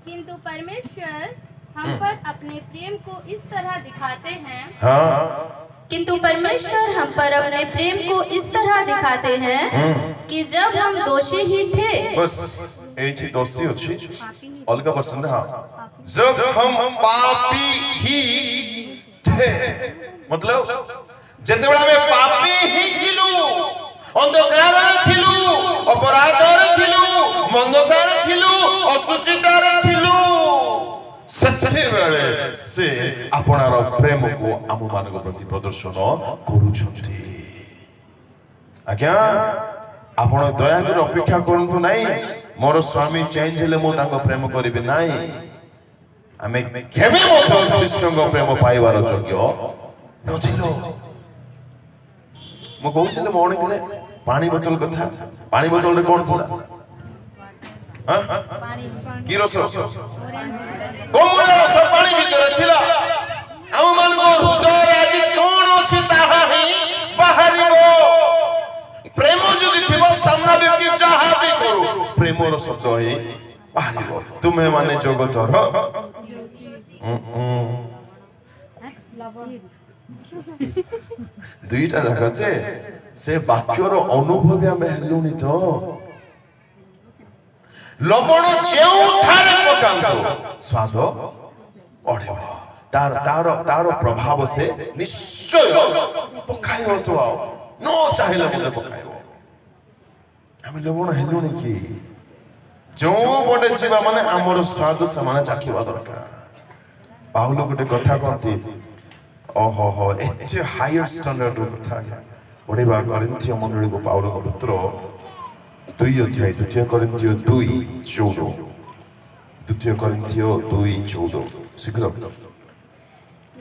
किंतु परमेश्वर हम पर अपने प्रेम को इस तरह दिखाते हैं किंतु परमेश्वर हम पर अपने प्रेम को इस तरह दिखाते हैं कि जब हम दोषी ही थे, बस एठी दोषी अछि, अलगा पर्सन हां, जब हम पापी ही थे, मतलब जेतेबेला ଆମେ ପାପୀ ହିଁ ଥିଲୁ, ଅନ୍ଧକାରରେ ଥିଲୁ, ଅପରାଧରେ ଥିଲୁ, ମନ୍ଦତାରେ ଥିଲୁ, ଅସୁଚିତାରେ ଥିଲୁ, ସେତେବେଳେ ସେ ଆପଣାର ପ୍ରେମକୁ ଆମମାନଙ୍କ ପ୍ରତି ପ୍ରଦର୍ଶନ କରୁଛନ୍ତି। ଆଜ୍ଞା, ଆପଣ ଦୟାକରି ଅପେକ୍ଷା କରନ୍ତୁ ନାହିଁ, ମୋର ସ୍ୱାମୀ ଚେଞ୍ଜ ହେଲେ ମୁଁ ତାଙ୍କ ପ୍ରେମ କରିବି ନାହିଁ। ଆମେ କେବେ ମଧ୍ୟ ଖ୍ରୀଷ୍ଟଙ୍କ ପ୍ରେମ ପାଇବାର ଯୋଗ୍ୟ ନଥିଲୁ। ମୁଁ କହୁଥିଲି ମର୍ଣ୍ଣିଂରେ ପାଣି ବୋତଲ କଥା। ପାଣି ବୋତଲରେ କଣ ଥିଲା? କି ରସ? କମଳା ରସ ପାଣି ଭିତରେ ଥିଲା। ଆମମାନଙ୍କ ହୃଦୟରେ ଆଜି କଣ ଅଛି ତାହା ହିଁ ବାହାରିବ। ପ୍ରେମ ଯଦି ଥିବ, ସାମ୍ନା ବ୍ୟକ୍ତି ଯାହା ବି କରୁ, ପ୍ରେମର ଶବ୍ଦ ହିଁ ବାହାରିବ। ତୁମେ ମାନେ ଜଗତର ଦୁଇଟା ଯାକ ଯେ ସେ ବାକ୍ୟର ଅନୁଭବୀ ଆମେ ହେଲୁଣି ତ। ଲବଣ ଯେଉଁଠାରେ ପକାନ୍ତୁ ସ୍ୱାଦ ବଢିବ, ତାର ପ୍ରଭାବ ସେ ନିଶ୍ଚୟ ପକାଇବ। ତ ନ ଚାହିଁଲେ ମଧ୍ୟ ପକାଇବ। ଆମେ ଲବଣ ହେଲୁଣି କି? ଯେଉଁ ପଟେ ଯିବା ମାନେ ଆମର ସ୍ୱାଦ ସେମାନେ ଚାଖିବା ଦରକାର। ପାଉଲ ଗୋଟେ କଥା କହନ୍ତି, ଏତେ ହାୟର ଷ୍ଟାଣ୍ଡାର୍ଡର କଥା ପଢିବା। କରିନ୍ଥିୟ ମଣ୍ଡଳୀକୁ ପାଉଲଙ୍କ ପତ୍ର 2 ଅଧ୍ୟାୟ, 2 କରିନ୍ଥିୟ 2:14, 2 କରିନ୍ଥିୟ 2:14, ଶୀଘ୍ର।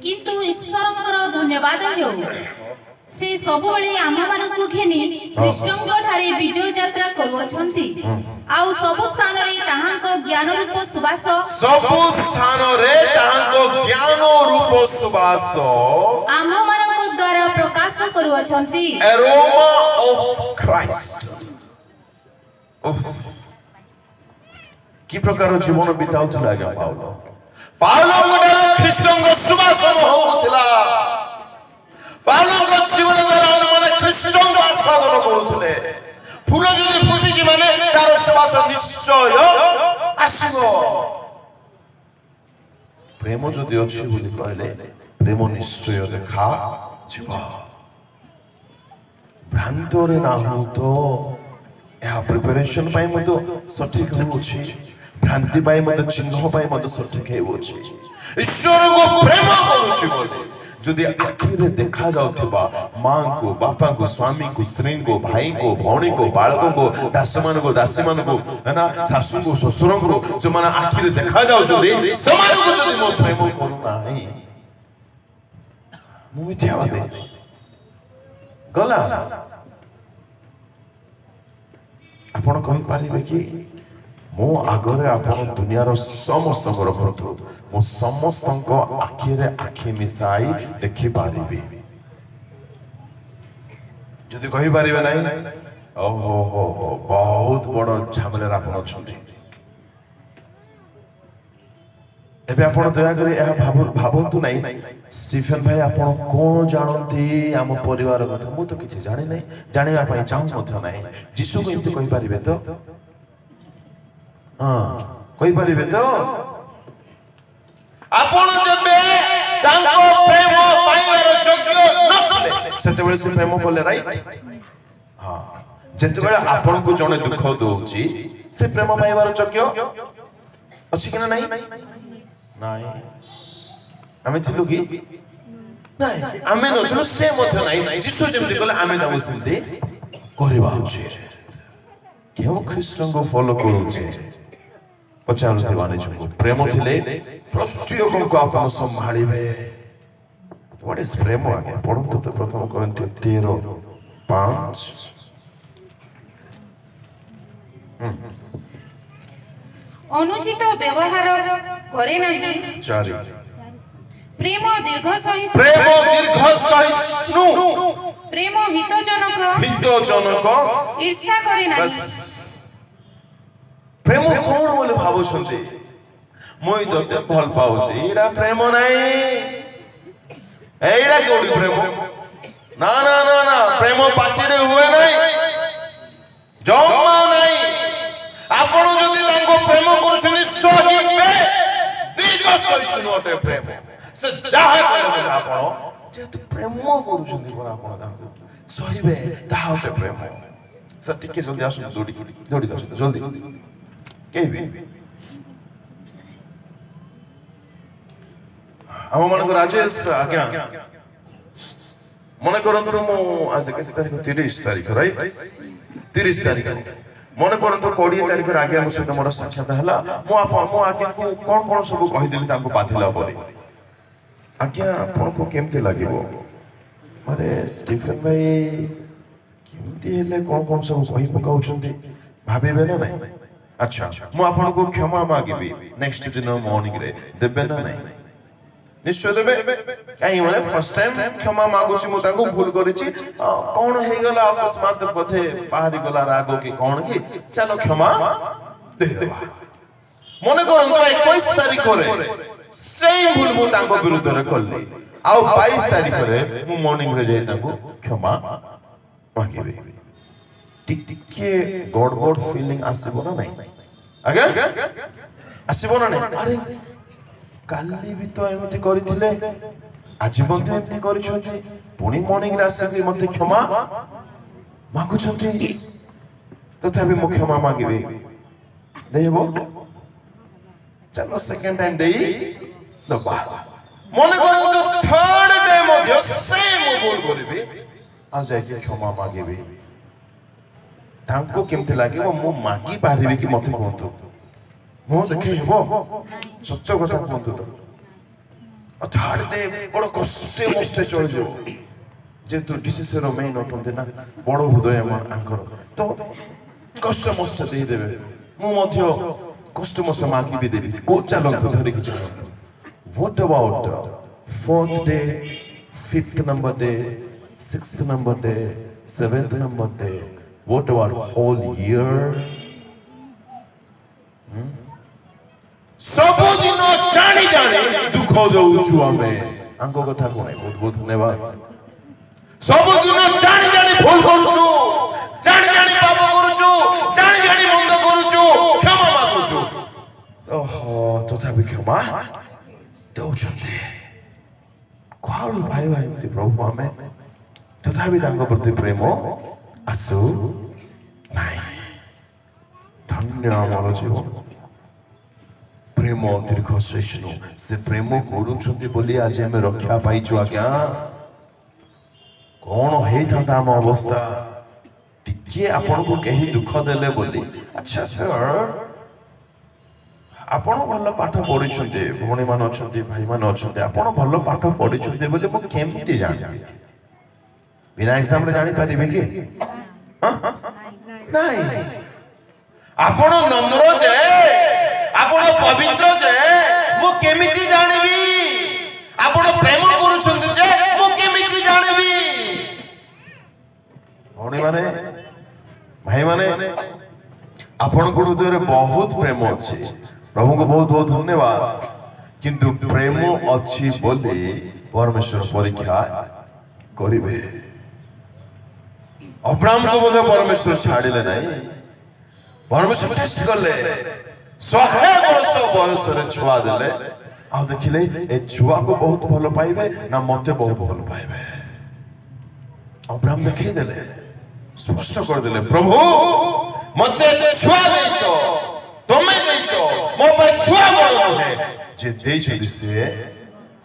କିନ୍ତୁ ଈଶ୍ୱରଙ୍କର ଧନ୍ୟବାଦ ହେଉ, ସେ ସବୁବେଳେ ଆମମାନଙ୍କୁ ଘେନି ଖ୍ରୀଷ୍ଟଙ୍କ ଠାରେ ବିଜୟ ଯାତ୍ରା କରୁଅଛନ୍ତି ଆଉ ସବୁ ସ୍ଥାନରେ ତାହାଙ୍କ ଜ୍ଞାନ ରୂପ ସୁବାସ ସବୁ ସ୍ଥାନରେ ତାହାଙ୍କ ଜ୍ଞାନ ରୂପ ସୁବାସ ଆମ୍ଭମାନଙ୍କ ଦ୍ୱାରା ପ୍ରକାଶ କରୁଅଛନ୍ତି। aroma of Christ କି ପ୍ରକାର ଜୀବନ ବିତାଉଥିଲା ଆଜ୍ଞା ପାଉଲଙ୍କର ଖ୍ରୀଷ୍ଟଙ୍କ ସୁବାସ ହଉଥିଲା। ପାଉଲଙ୍କ ଜୀବନ ଦ୍ୱାରା ଅନ୍ୟମାନେ ଖ୍ରୀଷ୍ଟଙ୍କ ଆସ୍ୱାଦନ କରୁଥିଲେ। ଫୁଲ ଯଦି ଫୁଟିଛି ମାନେ ତାର ସୁବାସ ନିଶ୍ଚୟ ଆସିବ। ପ୍ରେମ ଯଦି ଅଛି ବୋଲି କହିଲେ ପ୍ରେମ ନିଶ୍ଚୟ ଦେଖାଯିବ। ଭ୍ରାନ୍ତରେ ନା ହଉ ତ ଏହା ପ୍ରିପାରେସନ ପାଇଁ ମଧ୍ୟ ସଠିକ ହେଉଅଛି। ଭ୍ରାନ୍ତି ପାଇଁ ମଧ୍ୟ ଚିହ୍ନ ପାଇଁ ମଧ୍ୟ ସଠିକ ହେଉଅଛି। ଈଶ୍ୱରଙ୍କୁ ପ୍ରେମ କରୁଛି ବୋଲି ଯଦି ଆଖିରେ ଦେଖାଯାଉଥିବା ମାଙ୍କୁ ବାପାଙ୍କୁ ସ୍ୱାମୀଙ୍କୁ ସ୍ତ୍ରୀଙ୍କୁ ଭାଇଙ୍କୁ ଭଉଣୀଙ୍କୁ ବାଳକଙ୍କୁ ଦାସମାନଙ୍କୁ ଦାସୀମାନଙ୍କୁ ନା ଶାଶୁଙ୍କୁ ଶ୍ୱଶୁରଙ୍କୁ ଯେଉଁମାନେ ଆଖିରେ ଦେଖାଯାଉଛନ୍ତି ସେମାନଙ୍କୁ ଯଦି ମୁଁ ପ୍ରେମ କରୁନାହିଁ ମୁଁ ମିଥ୍ୟାବାଦୀ ଗଲା। ଆପଣ କହିପାରିବେ କି ମୁଁ ଆଗରେ ଆପଣ ଦୁନିଆର ସମସ୍ତଙ୍କର ବନ୍ଧୁ ମୁଁ ସମସ୍ତଙ୍କ ଆଖିରେ ଆଖି ମିଶାଇ ଦେଖିପାରିବି। ଯଦି କହିପାରିବେ ନାହିଁ ଓହୋ ହୋ ହୋ ବହୁତ ବଡ଼ ଝାମେଲାରେ ଆପଣ ଅଛନ୍ତି। ଏବେ ଆପଣ ଦୟାକରି ଏହା ଭାବନ୍ତୁ ନାହିଁ ଷ୍ଟିଫେନ୍ ଭାଇ ଆପଣ କଣ ଜାଣନ୍ତି ଆମ ପରିବାର କଥା। ମୁଁ ତ କିଛି ଜାଣି ନାହିଁ, ଜାଣିବା ପାଇଁ ଚାହୁଁ ମଧ୍ୟ ନାହିଁ। ଯୀଶୁକୁ ଏମିତି କହିପାରିବେ ତ? କହିପାରିବେ ତ? ଆପଣ ଯେବେ ତାଙ୍କ ପ୍ରେମ ପାଇବାର ଯୋଗ୍ୟ ନଥିଲେ ସେତେବେଳେ ସେ ପ୍ରେମ କଲେ ରାଇଟ୍। ଯେତେବେଳେ ଆପଣଙ୍କୁ ଜଣେ ଦୁଃଖ ଦଉଛି ସେ ପ୍ରେମ ପାଇବାର ଯୋଗ୍ୟ ଅଛି କି ନା ନାହିଁ? ନାଇଁ ଆମେ ଥିଲୁ କି? ନାଇଁ ଆମେ ନଥିଲୁ, ସେ ମଧ୍ୟ ନାହିଁ। ଯୀଶୁ ଯେମିତି କଲେ ଆମେ ତାଙ୍କୁ ସେମିତି କରିବା ଉଚିତ। କେଉଁ ଖ୍ରୀଷ୍ଟଙ୍କୁ ଫଲୋ କରୁଛେ ପଚାରୁଥିବା ନିଜକୁ। ପ୍ରେମ ଥିଲେ ପ୍ରତ୍ୟେକଙ୍କୁ ଆପଣ ସମ୍ଭାଳିବେ। What is ପ୍ରେମ ଆଜ୍ଞା? ପଢନ୍ତୁ ତ ପ୍ରଥମ କରନ୍ତି 13:5। ଅନୁଚିତ ବ୍ୟବହାର କରେ ନାହିଁ। 4 ପ୍ରେମ ଦୀର୍ଘ ସହିଷ୍ଣୁ। ପ୍ରେମ ଦୀର୍ଘ ସହିଷ୍ଣୁ। ପ୍ରେମ ହିତଜନକ। ହିତଜନକ। ଈର୍ଷା କରେ ନାହିଁ। ପ୍ରେମ କଣ ବୋଲି ଭାବୁଛନ୍ତି? ମୁଇଁ ତତେ ଭଲ ପାଉଛି ଏଇଟା ପ୍ରେମ ନାହିଁ। ଏଇଟା କୋଉଠି ପ୍ରେମ? ନା ନା ନା ନା ପ୍ରେମ ପାଟିରେ ହୁଏ ନାହିଁ, ଜମା ନାହିଁ। ଆପଣ ଯଦି ତାଙ୍କୁ ପ୍ରେମ କରୁଛନ୍ତି ସହିବେ। ଦୀର୍ଘ ସହିଷ୍ଣୁ ଅଟେ ପ୍ରେମ। ସେ ଯାହା କଲେ ଆପଣ ଯେହେତୁ ପ୍ରେମ କରୁଛନ୍ତି ପରା ଆପଣ ତାଙ୍କୁ ସହିବେ, ତାହା ଅଟେ ପ୍ରେମ। ସାର୍ ଟିକେ ଜଲ୍ଦି ଆସନ୍ତୁ, ଦୌଡ଼ିକି ଆସନ୍ତୁ ଜଲ୍ଦି। କେହି ଆମ ମାନଙ୍କ ରାଜେଶ ଆଜ୍ଞା ମନେ କରନ୍ତୁ ମୁଁ ଆଜି କେତେ ତାରିଖ? 30 ତାରିଖ ରାଇଟ୍। 30 ତାରିଖ ମନେ କରନ୍ତୁ 20 ତାରିଖରେ ଆଜ୍ଞାଙ୍କ ସହିତ ମୋର ସାକ୍ଷାତ ହେଲା। ମୁଁ ଆଜ୍ଞାଙ୍କୁ କଣ କଣ ସବୁ କହିଦେଲି ତାଙ୍କୁ ବାଧିଲା ପରେ। ଆଜ୍ଞା ଆପଣଙ୍କୁ କେମିତି ଲାଗିବ? ମାନେ ଷ୍ଟିଫେନ୍ ଭାଇ କେମିତି ହେଲେ କଣ କଣ ସବୁ କହି ପକାଉଛନ୍ତି ଭାବିବେ ନା ନାହିଁ? ଆଚ୍ଛା ମୁଁ ଆପଣଙ୍କୁ କ୍ଷମା ମାଗିବି ନେକ୍ସଟ ଦିନ ମର୍ଣ୍ଣିଂରେ, ଦେବେ ନା ନାହିଁ? ନିଶ୍ଚୟ ଦେବେ। କାହିଁକି ମାନେ ଫାର୍ଷ୍ଟ ଟାଇମ୍ କ୍ଷମା ମାଗୁଛି ମୁଁ ତାଙ୍କୁ, ଭୁଲ କରିଛି, କଣ ହେଇଗଲା ଅକସ୍ମାତ ବୋଧେ ବାହାରି ଗଲା ରାଗ କି କଣ କି, ଚାଲ କ୍ଷମା ଦେଇଦେବା। ମନେ କରନ୍ତୁ 21 ତାରିଖରେ ସେଇ ଭୁଲ ମୁଁ ତାଙ୍କ ବିରୁଦ୍ଧରେ କଲି, ଆଉ 22 ତାରିଖରେ ମୁଁ ମର୍ଣ୍ଣିଂରେ ଯାଇ ତାଙ୍କୁ କ୍ଷମା ମାଗିବି। ଟିକେ ଗଡବଡ ଫିଲିଂ ଆସିବ ନା ନାହିଁ? ଆଜ୍ଞା ଆସିବ ନା ନାହିଁ? ଆରେ କାଲି ବି ତ ଏମିତି କରିଥିଲେ, ଆଜି ମଧ୍ୟ ଏମିତି କରିଛନ୍ତି, ପୁଣି ମର୍ଣ୍ଣିଂରେ ଆସିକି ମତେ କ୍ଷମା ମାଗୁଛନ୍ତି, ତଥାପି ମୁଁ କ୍ଷମା ମାଗିବି। ଦେଇହବ? ଚାଲ ସେକେଣ୍ଡ ଟାଇମ୍ ଦେଇ ଦବା। ମନେ କରନ୍ତୁ ଥର୍ଡ ଡେ ମଧ୍ୟ ସେମ୍ ଭୁଲ କରିବି, ଆଉ ଯାଇକି କ୍ଷମା ମାଗିବି। ତାଙ୍କୁ କେମିତି ଲାଗିବ? ମୁଁ ମାଗି ପାରିବି କି? ମତେ କୁହନ୍ତୁ। ମୁଁ ଦେଖେଇ ହେବ? ସତ୍ୟ କଥା କୁହନ୍ତୁ ତ। ଥାର୍ଡ ଡେ ବଡ଼ କଷ୍ଟେ ମଷ୍ଟେ ଚଳିଯିବ, ଯେହେତୁ ଡିସିସର ମେନ୍ ଅଟନ୍ତି ନା, ବଡ଼ ହୃଦୟ ଆଙ୍କର। ତ କଷ୍ଟ ମଷ୍ଟ ଦେଇଦେବେ, ମୁଁ ମଧ୍ୟ କଷ୍ଟ ମଷ୍ଟ ମାଗିବି ଦେବି। ଚାଲନ୍ତୁ ଧରିକି ଚାଲନ୍ତୁ। What about fourth day, fifth number day, sixth number day, seventh number day? What about whole year? ସବୁଦିନ ଜାଣି ଜାଣି ଦୁଃଖ ଦଉଛୁ ଆମେ। ଆଙ୍କ କଥା କଣ? ବହୁତ ବହୁତ ଧନ୍ୟବାଦ। ସବୁଦିନ ଜାଣି ଜାଣି ଭୁଲ କରୁଛୁ, ଜାଣି ଜାଣି ପାପ କରୁଛୁ, ଜାଣି ଜାଣି ମନ୍ଦ କରୁଛୁ, କ୍ଷମା ମାଗୁଛୁ। ଓହୋ, ତଥାପି କ୍ଷମା ଦଉଛନ୍ତି। କୁଆଡୁ ପାଇବା ଏମିତି ପ୍ରଭୁ ଆମେ? ତଥାପି ତାଙ୍କ ପ୍ରତି ପ୍ରେମ ଆସୁ ନାହିଁ। ଧନ୍ୟ ଆମର ଜୀବନ। ପ୍ରେମ ଦୀର୍ଘ ସହିଷ୍ଣୁ। ସେ ପ୍ରେମ କରୁଛନ୍ତି ବୋଲି ଆଜି ଆମେ ରକ୍ଷା ପାଇଛୁ। ଆଜ୍ଞା, କଣ ହେଇଥାନ୍ତା ଆମ ଅବସ୍ଥା? ଟିକେ ଆପଣଙ୍କୁ କେହି ଦୁଃଖ ଦେଲେ ବୋଲି। ଆଚ୍ଛା ସାର୍, ଆପଣ ଭଲ ପାଠ ପଢିଛନ୍ତି, ଭଉଣୀମାନେ ଅଛନ୍ତି, ଭାଇମାନେ ଅଛନ୍ତି, ଆପଣ ଭଲ ପାଠ ପଢିଛନ୍ତି ବୋଲି ମୁଁ କେମିତି ଜାଣିବି? ବିନା ଏକ୍ସାମରେ ଜାଣିପାରିବେ କି? ନାଇଁ। ଆପଣ ନମ୍ର ଯେ, ଆପଣ ପବିତ୍ର ଯେ, ମୁଁ କେମିତି ଜାଣିବି? ଆପଣ ପ୍ରେମ କରୁଛନ୍ତି ଯେ, ମୁଁ କେମିତି ଜାଣିବି? ଭଉଣୀମାନେ, ଭାଇମାନେ, ଆପଣଙ୍କ ହୃଦୟରେ ବହୁତ ପ୍ରେମ ଅଛି। ପ୍ରଭୁଙ୍କୁ ବହୁତ ବହୁତ ଧନ୍ୟବାଦ। କିନ୍ତୁ ପ୍ରେମ ଅଛି ବୋଲି ପରମେଶ୍ୱର ପରୀକ୍ଷା କରିବେ। ଅବ୍ରାହ୍ମଙ୍କୁ ମଧ୍ୟ ପରମେଶ୍ୱର ଛାଡ଼ିଲେ ନାହିଁ। ପରମେଶ୍ୱର ଟେଷ୍ଟ କଲେ। 100 ବର୍ଷ ବୟସରେ ଛୁଆ ଦେଲେ, ଆଉ ଦେଖିଲେ ଏ ଛୁଆକୁ ବହୁତ ଭଲ ପାଇବେ ନା ମତେ ବହୁତ ଭଲ ପାଇବେ? ଅବ୍ରାହ୍ମ ଦେଖେଇ ଦେଲେ, ସ୍ପଷ୍ଟ କରିଦେଲେ, ପ୍ରଭୁ ମତେ ଛୁଆ ଦେଇଛ, ତମେ ଦେଇଛ, ମୋ ପାଇଁ ଛୁଆ ବଡ ନୁହେଁ, ଯେ ଦେଇଛନ୍ତି ସିଏ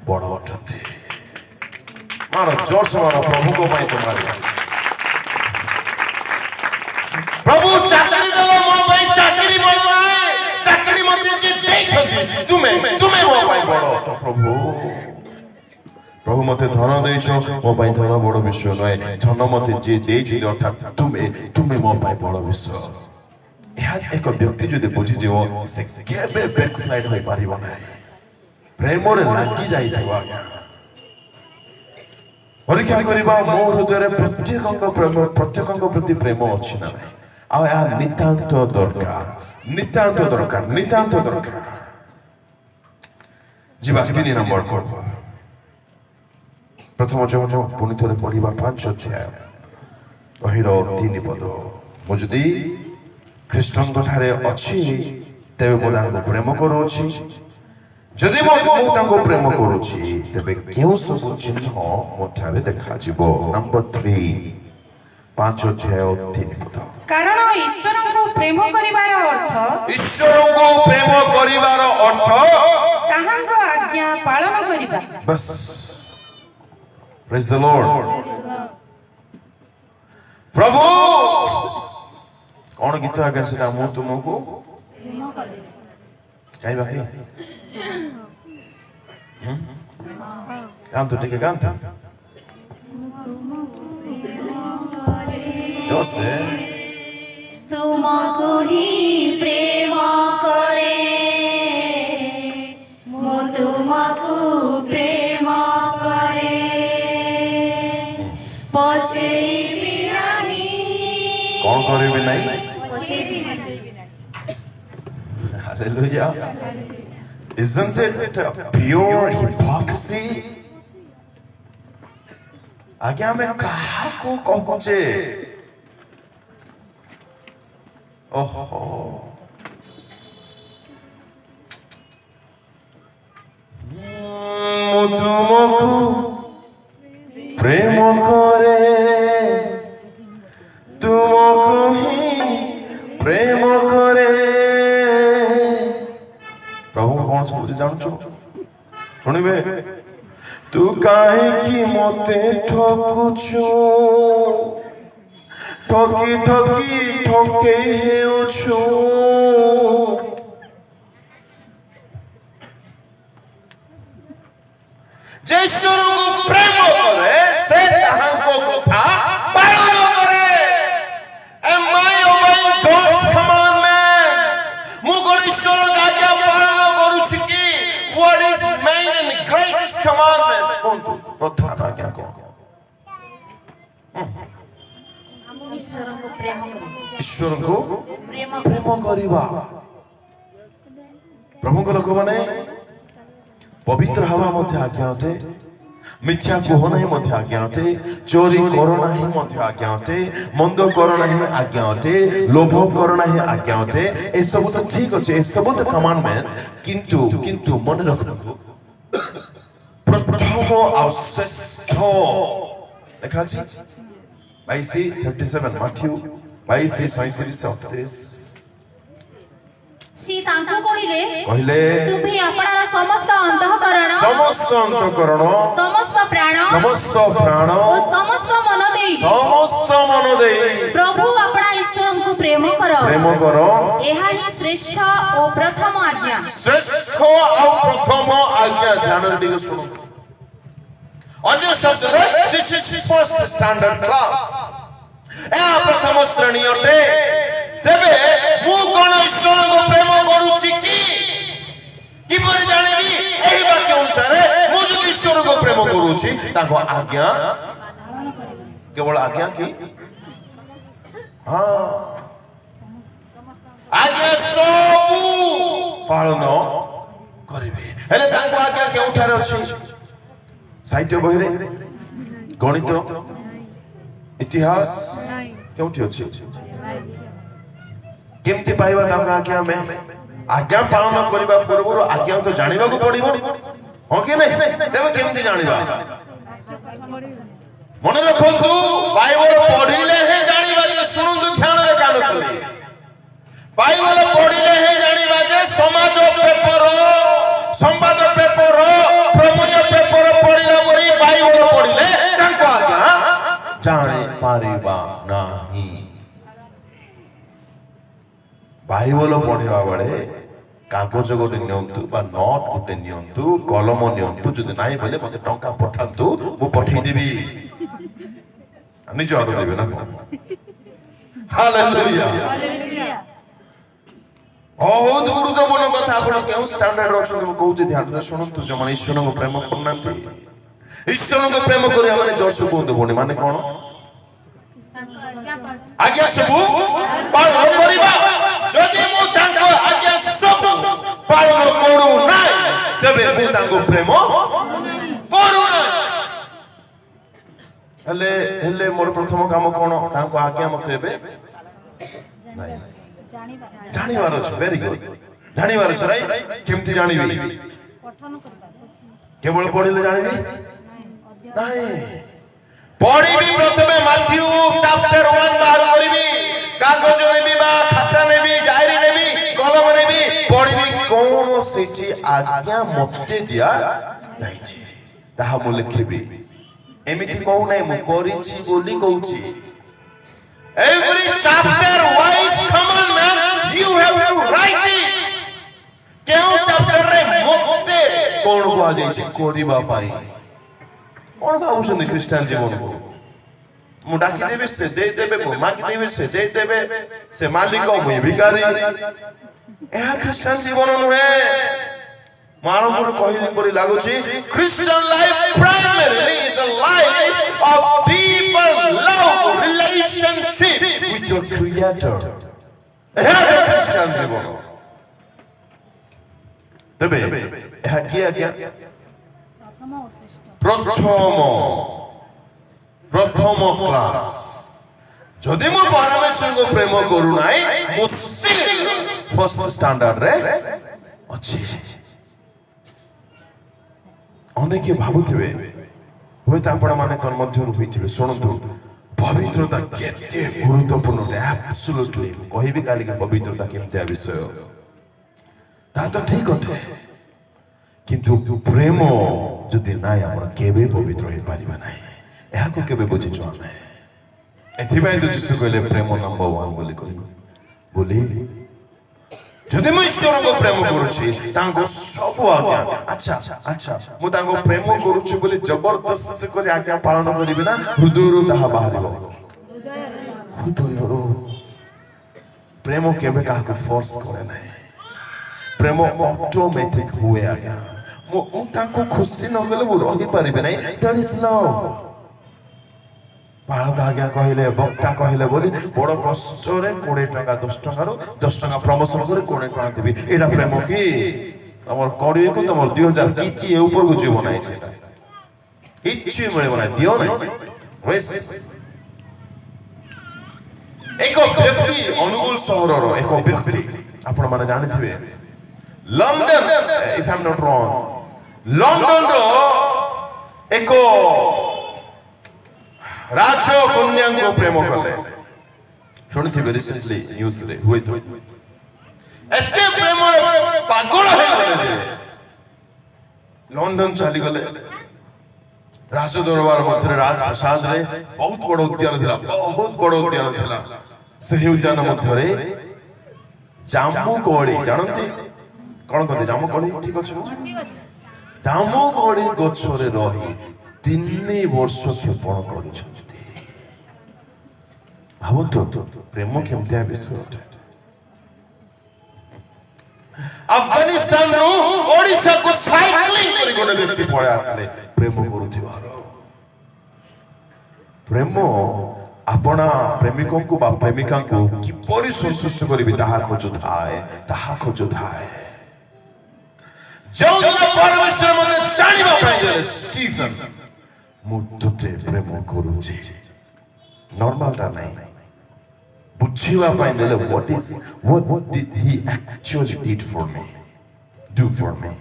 ବଡ ଅଟନ୍ତି। ମାର ଜୋର ସେ ମାର, ପ୍ରଭୁଙ୍କ ପାଇଁ ତୁମାର। ପ୍ରଭୁ ଚାକିରି ଦେଲ, ମୋ ପାଇଁ ଚାକିରି ବଡ ନାହିଁ, ଚାକିରି ମତେ ଯେ ଦେଇଛନ୍ତି, ତୁମେ ତୁମେ ମୋ ପାଇଁ ବଡ ଅଟ। ପ୍ରଭୁ ପ୍ରଭୁ ମତେ ଧନ ଦେଇଛ, ମୋ ପାଇଁ ଧନ ବଡ ବିଷୟ ନୁହେଁ, ଧନ ମତେ ଯିଏ ଦେଇଛି ଅର୍ଥାତ୍ ତୁମେ ତୁମେ ମୋ ପାଇଁ ବଡ ବିଷୟ। ଏହା ଏକ ବ୍ୟକ୍ତି ଯଦି ବୁଝିଯିବ, ସେ କେବେ ବ୍ୟାକସ୍ଲାଇଡ୍ ହୋଇପାରିବ ନାହିଁ। ପ୍ରେମରେ ଲାଗି ଯାଇଥିବ। ଆଜ୍ଞା, ପରୀକ୍ଷା କରିବା ମୋ ହୃଦୟରେ ପ୍ରତ୍ୟେକଙ୍କ ପ୍ରତି ପ୍ରେମ ଅଛି ନା ନାହିଁ। ଆଉ ଏହା ନିତାନ୍ତ ଦରକାର, ନିତାନ୍ତ ଦରକାର, ନିତାନ୍ତ ଦରକାର। ଯିବା 3 ନମ୍ବର କୋଡ଼। ପ୍ରଥମ ଯୋହନ ପୁଣି ଥରେ ପଢିବା 5 ଅଧ୍ୟାୟ ବହିର 3 ପଦ। ମୁଁ ଯଦି ଖ୍ରୀଷ୍ଟଙ୍କ ଠାରେ ଅଛି, ତେବେ ମୁଁ ତାଙ୍କୁ ପ୍ରେମ କରୁଅଛି। ଯଦି ମୁଁ ତାଙ୍କୁ ପ୍ରେମ କରୁଛି, ତେବେ କେଉଁ ସବୁ ଚିହ୍ନ ମୋ ଠାରେ ଦେଖାଯିବ? ନମ୍ବର 3, 5 ଅଧ୍ୟାୟ 3 ପଦ। କାରଣ ଈଶ୍ୱରଙ୍କୁ ପ୍ରେମ କରିବାର ଅର୍ଥ, ଈଶ୍ୱରଙ୍କୁ ପ୍ରେମ କରିବାର ଅର୍ଥ ତାହାଙ୍କ ଆଜ୍ଞା ପାଳନ କରିବା। ବସ୍। ପ୍ରେଜ୍ ଦ ଲର୍ଡ। ପ୍ରଭୁ କଣ ଗୀତ ଆଜ୍ଞା ସେଟା? ମୁଁ ତୁମକୁ ଗାଇବା କି? ଗାଆନ୍ତୁ ଟିକେ, ଗାଆନ୍ତୁ ଜୋରସେ। ତୁମକୁ ହିଁ ପ୍ରେମ କରେ, ମୁଁ ତୁମକୁ ପ୍ରେମ କରେ, ପଛେଇବି ନାହିଁ। କଣ କରିବି ନାହିଁ? ପଛେଇବି ନାହିଁ। Hallelujah. Isn't it pure hypocrisy? ଆଜ୍ଞା ଆମେ କାହାକୁ କହୁଛେ? ଓହୋ, ମୁଁ ତୁମକୁ ପ୍ରେମ କରେ, ତୁମକୁ ହିଁ ପ୍ରେମ କରେ। ପ୍ରଭୁ କଣ ଶୁଣୁଛି ଜାଣୁଛୁ? ଶୁଣିବେ। ତୁ କାହିଁକି ମତେ ଠକୁଛୁ, ଠକି ଠକି ଠକେଇ ହେଉଛୁ। ଯେ ଈଶ୍ୱରଙ୍କୁ ପ୍ରେମ କରେ, ସେ ତାହାଙ୍କ କଥା ପାଳନ କରେ। Am I obeying God ଈଶ୍ୱରଙ୍କୁ ପ୍ରେମ କରିବା ଈଶ୍ୱରଙ୍କୁ ପ୍ରେମ ପ୍ରେମ କରିବା। ପ୍ରଭୁଙ୍କ ଲୋକମାନେ ପବିତ୍ର ହେବା ମଧ୍ୟ ଆଜ୍ଞା ଅଟେ, ମିଥ୍ୟା କୁହ ନାହିଁ ମଧ୍ୟ ଆଜ୍ଞା ଅଟେ, ଚୋରି କର ନାହିଁ ମଧ୍ୟ ଆଜ୍ଞା ଅଟେ, ମନ୍ଦ କର ନାହିଁ ଆଜ୍ଞା ଅଟେ, ଲୋଭ କର ନାହିଁ ଆଜ୍ଞା ଅଟେ। ଏସବୁ ତ ଠିକ ଅଛି, ଏସବୁ ତ କମାଣ୍ଡମେଣ୍ଟ, କିନ୍ତୁ ମନେ ରଖନ୍ତୁ ପ୍ରଥମ ଆଉ ଶ୍ରେଷ୍ଠ ଲେଖା ଅଛି 22:37 ମାଥ୍ୟୁ 22:37-38। ସେ ତାଙ୍କୁ କହିଲେ କହିଲେ ତୁମେ ଆପଣାର ସମସ୍ତ ଅନ୍ତଃକରଣ ସମସ୍ତ ଅନ୍ତଃକରଣ ସମସ୍ତ ପ୍ରାଣ ଓ ସମସ୍ତ ମନ ଦେଇ ପ୍ରଭୁ ଆପଣା ଈଶ୍ୱରଙ୍କୁ ପ୍ରେମ କର ଏହା ହିଁ ଶ୍ରେଷ୍ଠ ଓ ପ୍ରଥମ ଆଜ୍ଞା। ଶ୍ରେଷ୍ଠ ଆଉ ପ୍ରଥମ ଆଜ୍ଞା। ଧ୍ୟାନରେ ଟିକେ ଶୁଣନ୍ତୁ। ଅନ୍ୟ ଶବ୍ଦରେ this is first standard class, ଏହା ପ୍ରଥମ ଶ୍ରେଣୀ ଅଟେ। ତେବେ ମୁଁ କଣ ଈଶ୍ୱରଙ୍କୁ ପ୍ରେମ କରୁଛି କିପରି ଜାଣିବି? ଏହି ବାକ୍ୟ ଅନୁସାରେ ମୁଁ ଯଦି ଈଶ୍ୱରଙ୍କୁ ପ୍ରେମ କରୁଛି ତାଙ୍କ ଆଜ୍ଞା, କେବଳ ଆଜ୍ଞା କି ଆଜ୍ଞା ସବୁ ପାଳନ କରିବେ। ହେଲେ ତାଙ୍କ ଆଜ୍ଞା କେଉଁଠାରେ ଅଛି? ସାହିତ୍ୟ ବହିରେ, ଗଣିତ, ଇତିହାସ କେଉଁଠି ଅଛି? କେମିତି ପାଇବା ତାଙ୍କ ଆଜ୍ଞା? ଆମେ ଆଜ୍ଞା ପାଳନ କରିବା ପୂର୍ବରୁ ଆଜ୍ଞା ତ ଜାଣିବାକୁ ପଡିବ, ହଁ କି ନାହିଁ? ତେବେ କେମିତି ଜାଣିବା? ମନେ ରଖନ୍ତୁ, ବାଇବଲ ପଢିଲେ ହିଁ ଜାଣିବା ଯେ, ଶୁଣନ୍ତୁ ଧ୍ୟାନରେ କାନ ଖୋଲି, ବାଇବଲ ପଢିଲେ ହିଁ ଜାଣିବା ଯେ ସମାଜ ପେପର, ସମ୍ବାଦ ପେପର, ପ୍ରମେୟ ପେପର ପଢିଲା ପରି ବାଇବଲ ପଢିଲେ ତାଙ୍କ ଆଜ୍ଞା ଜାଣିପାରିବା ନାହିଁ। ବାଇବଲ ପଢିବା ବେଳେ କାଗଜ ଗୋଟେ ନିଅନ୍ତୁ ବା ନୋଟ ଗୋଟେ ନିଅନ୍ତୁ, କଲମ ନିଅନ୍ତୁ, ଯଦି ନାହିଁ ବୋଲେ ମତେ ଟଙ୍କା ପଠାନ୍ତୁ, ମୁଁ ପଠେଇଦେବି। ନିଜ ଆଡୁ ଦେବେ ନା? ହାଲେଲୁୟା। ବହୁତ ଗୁରୁତ୍ୱପୂର୍ଣ୍ଣ କଥା। ଆପଣ କେଉଁ ଷ୍ଟାଣ୍ଡାର୍ଡରେ ଅଛନ୍ତି ମୁଁ କହୁଛି, ଧ୍ୟାନରେ ଶୁଣନ୍ତୁ। ଯୋଉମାନେ ଈଶ୍ୱରଙ୍କୁ ପ୍ରେମ କରୁନାହାନ୍ତି, ଈଶ୍ୱରଙ୍କୁ ପ୍ରେମ କରିବା ମାନେ ଜୋରସେ କୁହନ୍ତୁ ଭଉଣୀ, ମାନେ କଣ? ଆଜ୍ଞା ସବୁ ପାଳନ କରିବା। ଯଦି ମୁଁ ତାଙ୍କ ଆଜ୍ଞା ସବୁ ପାଳନ କରୁନାହିଁ, ତେବେ ମୁଁ ତାଙ୍କୁ ପ୍ରେମ କରୁନାହିଁ। ହେଲେ ମୋର ପ୍ରଥମ କାମ କଣ? ତାଙ୍କ ଆଜ୍ଞା ମତେ ଏବେ ନାହିଁ ଜାଣିବାର ଅଛି। ଭେରି ଗୁଡ୍, ଜାଣିବାର ଅଛି। ରାଇଟ୍? କେମିତି ଜାଣିବି? କେବଳ ପଢିଲେ ଜାଣିବି ନାହିଁ। ପଢିବି ପ୍ରଥମେ ମାଥ୍ୟୁ ଚାପ୍ଟର 1 ବାହାର କରିବି, କାଗଜ ନେବି ବା ଖାତା ନେବି, ଡାଏରୀ ନେବି, କଲମ ନେବି, ପଢିବି କଣ ସେଠି ଆଜ୍ଞା ମତେ ଦିଆ ଯାଇଛି, ତାହା ମୁଁ ଲେଖିବି। ଏମିତି କହୁନାହିଁ ମୁଁ କରିଛି ବୋଲି କହୁଛି। Every chapter wise commandment you have to write it. କେଉଁ ଚାପ୍ଟରରେ ମତେ କଣ କୁହାଯାଇଛି କରିବା ପାଇଁ? କଣ ଭାବୁଛନ୍ତି ଖ୍ରୀଷ୍ଟିଆନ ଜୀବନକୁ? ମୁଁ ଡାକିଦେବି ସେ ଦେଇଦେବେ, ମୁଁ ମାଗିଦେବି ସେ ଦେଇଦେବେ, ସେ ମାଲିକ ମୁଁ ଭିକାରୀ। ଏହା ଖ୍ରୀଷ୍ଟିଆନ ଜୀବନ ନୁହେଁ। ମୁଁ ଆରମ୍ଭରୁ କହିଲି ପରି ଲାଗୁଛି, Christian life primarily is a life of deeper love relationship with your creator. ଏହା ଖ୍ରୀଷ୍ଟିଆନ ଜୀବନ। ତେବେ ଏହା କି ଆଜ୍ଞା? ପ୍ରଥମ କ୍ଲାସ। ଯଦି ମୁଁ ପରମେଶ୍ୱରଙ୍କୁ ପ୍ରେମ କରୁନାହିଁ, ମୁଁ ଫାର୍ଷ୍ଟ ଷ୍ଟାଣ୍ଡାର୍ଡରେ ଅଛି। ଅନେକ ଭାବୁଥିବେ, ହୁଏତ ଆପଣ ମାନେ ତନ୍ ମଧ୍ୟରୁ ହୋଇଥିବେ, ଶୁଣନ୍ତୁ ପବିତ୍ରତା କେତେ ଗୁରୁତ୍ୱପୂର୍ଣ୍ଣ। ଆବସଲ୍ୟୁଟଲି ମୁଁ କହିବି କାଲିକି ପବିତ୍ରତା କେମିତିଆ ବିଷୟ, ତାହା ତ ଠିକ ଅଟେ, କିନ୍ତୁ ପ୍ରେମ ଯଦି ନାହିଁ ଆମର କେବେ ପବିତ୍ର ହେଇପାରିବା ନାହିଁ। ଏହାକୁ କେବେ ବୁଝିଛୁ ଆମେ? ଏଥିପାଇଁ ତ ଯୀଶୁ କହିଲେ ପ୍ରେମ ନମ୍ବର 1 ବୋଲି କହିଲେ। ବୋଲି ଯଦି ମୁଁ ଈଶ୍ୱରଙ୍କୁ ପ୍ରେମ କରୁଛି, ତାଙ୍କ ସବୁ ଆଜ୍ଞା, ଆଚ୍ଛା ମୁଁ ତାଙ୍କୁ ପ୍ରେମ କରୁଛି ବୋଲି ଜବରଦସ୍ତି କରି ଆଜ୍ଞା ପାଳନ କରିବି ନା ହୃଦୟରୁ ତାହା ବାହାରିବ? ହୃଦୟରୁ। ପ୍ରେମ କେବେ କାହାକୁ ଫୋର୍ସ କରେ ନାହିଁ। ପ୍ରେମ ଅଟୋମେଟିକ ହୁଏ ଆଜ୍ଞା। ମୁଁ ତାଙ୍କୁ ଖୁସି ନ କଲେ ମୁଁ ରହିପାରିବି ନାହିଁ। That is love. ବାଳକ ଆଜ୍ଞା କହିଲେ ବକ୍ତା କହିଲେ ବୋଲି ବଡ କଷ୍ଟରେ 20 ଟଙ୍କା 10 ଟଙ୍କାରୁ 10 ଟଙ୍କା ପ୍ରମୋଶନ କରି 20 ଟଙ୍କା ଦେବି ଏଇଟା ପ୍ରେମ କି ତମର 20 କୁ ତମର 2000 କିଛି ଏ ଉପରକୁ ଯିବ ନାହିଁ ସେଟା କିଛି ମିଳିବ ନାହିଁ ଦିଅ ନାହିଁ ଏକ ବ୍ୟକ୍ତି ଅନୁଗୁଳ ସହରର ଏକ ବ୍ୟକ୍ତି ଆପଣ ମାନେ ଜାଣିଥିବେ London if I M not ରଙ୍ଗ ଲଣ୍ଡନର ଏକ ରାଜକନ୍ୟାଙ୍କୁ ପ୍ରେମ କଲେ ଶୁଣିଥିବେ ରିସେଣ୍ଟଲି ନ୍ୟୁଜରେ ହୁଏତ ଏତେ ପ୍ରେମରେ ପାଗଳ ହେଇଗଲେ ଲଣ୍ଡନ ଚାଲିଗଲେ ରାଜଦରବାର ମଧ୍ୟରେ ରାଜପ୍ରାସାଦରେ ବହୁତ ବଡ ଉଦ୍ୟାନ ଥିଲା ସେହି ଉଦ୍ୟାନ ମଧ୍ୟରେ ଜାମୁକୋଳି ଜାଣନ୍ତି କଣ କହନ୍ତି ଜାମୁକୋଳି ଠିକ ଅଛି ଜାମୁକୋଳି ଗଛରେ ରହି 3 ବର୍ଷ କ୍ଷେପଣ କରିଛନ୍ତି ଭାବନ୍ତୁ ପ୍ରେମ କେମିତିଆ ବିଷୟ ଅଟେ ଆଫଗାନିସ୍ତାନରୁ ଓଡ଼ିଶାକୁ ସାଇକ୍ଲିଂ କରି ଗୋଟେ ବ୍ୟକ୍ତି ପଳେଇ ଆସିଲେ ପ୍ରେମ କରୁଥିବାର ପ୍ରେମ ଆପଣା ପ୍ରେମିକଙ୍କୁ ବା ପ୍ରେମିକାଙ୍କୁ କିପରି ସନ୍ତୁଷ୍ଟ କରିବି ତାହା ଖୋଜୁଥାଏ ଯେଉଁଦିନ ପରମେଶ୍ୱର ମୋତେ ଜାଣିବା ପାଇଁ ଦେଲେ ଷ୍ଟିଫେନ ମୁଁ ତୋତେ ପ୍ରେମ କରୁଛି ନର୍ମାଲଟା ନାହିଁ ବୁଝିବା ପାଇଁ ଦେଲେ what did he actually did for me do for me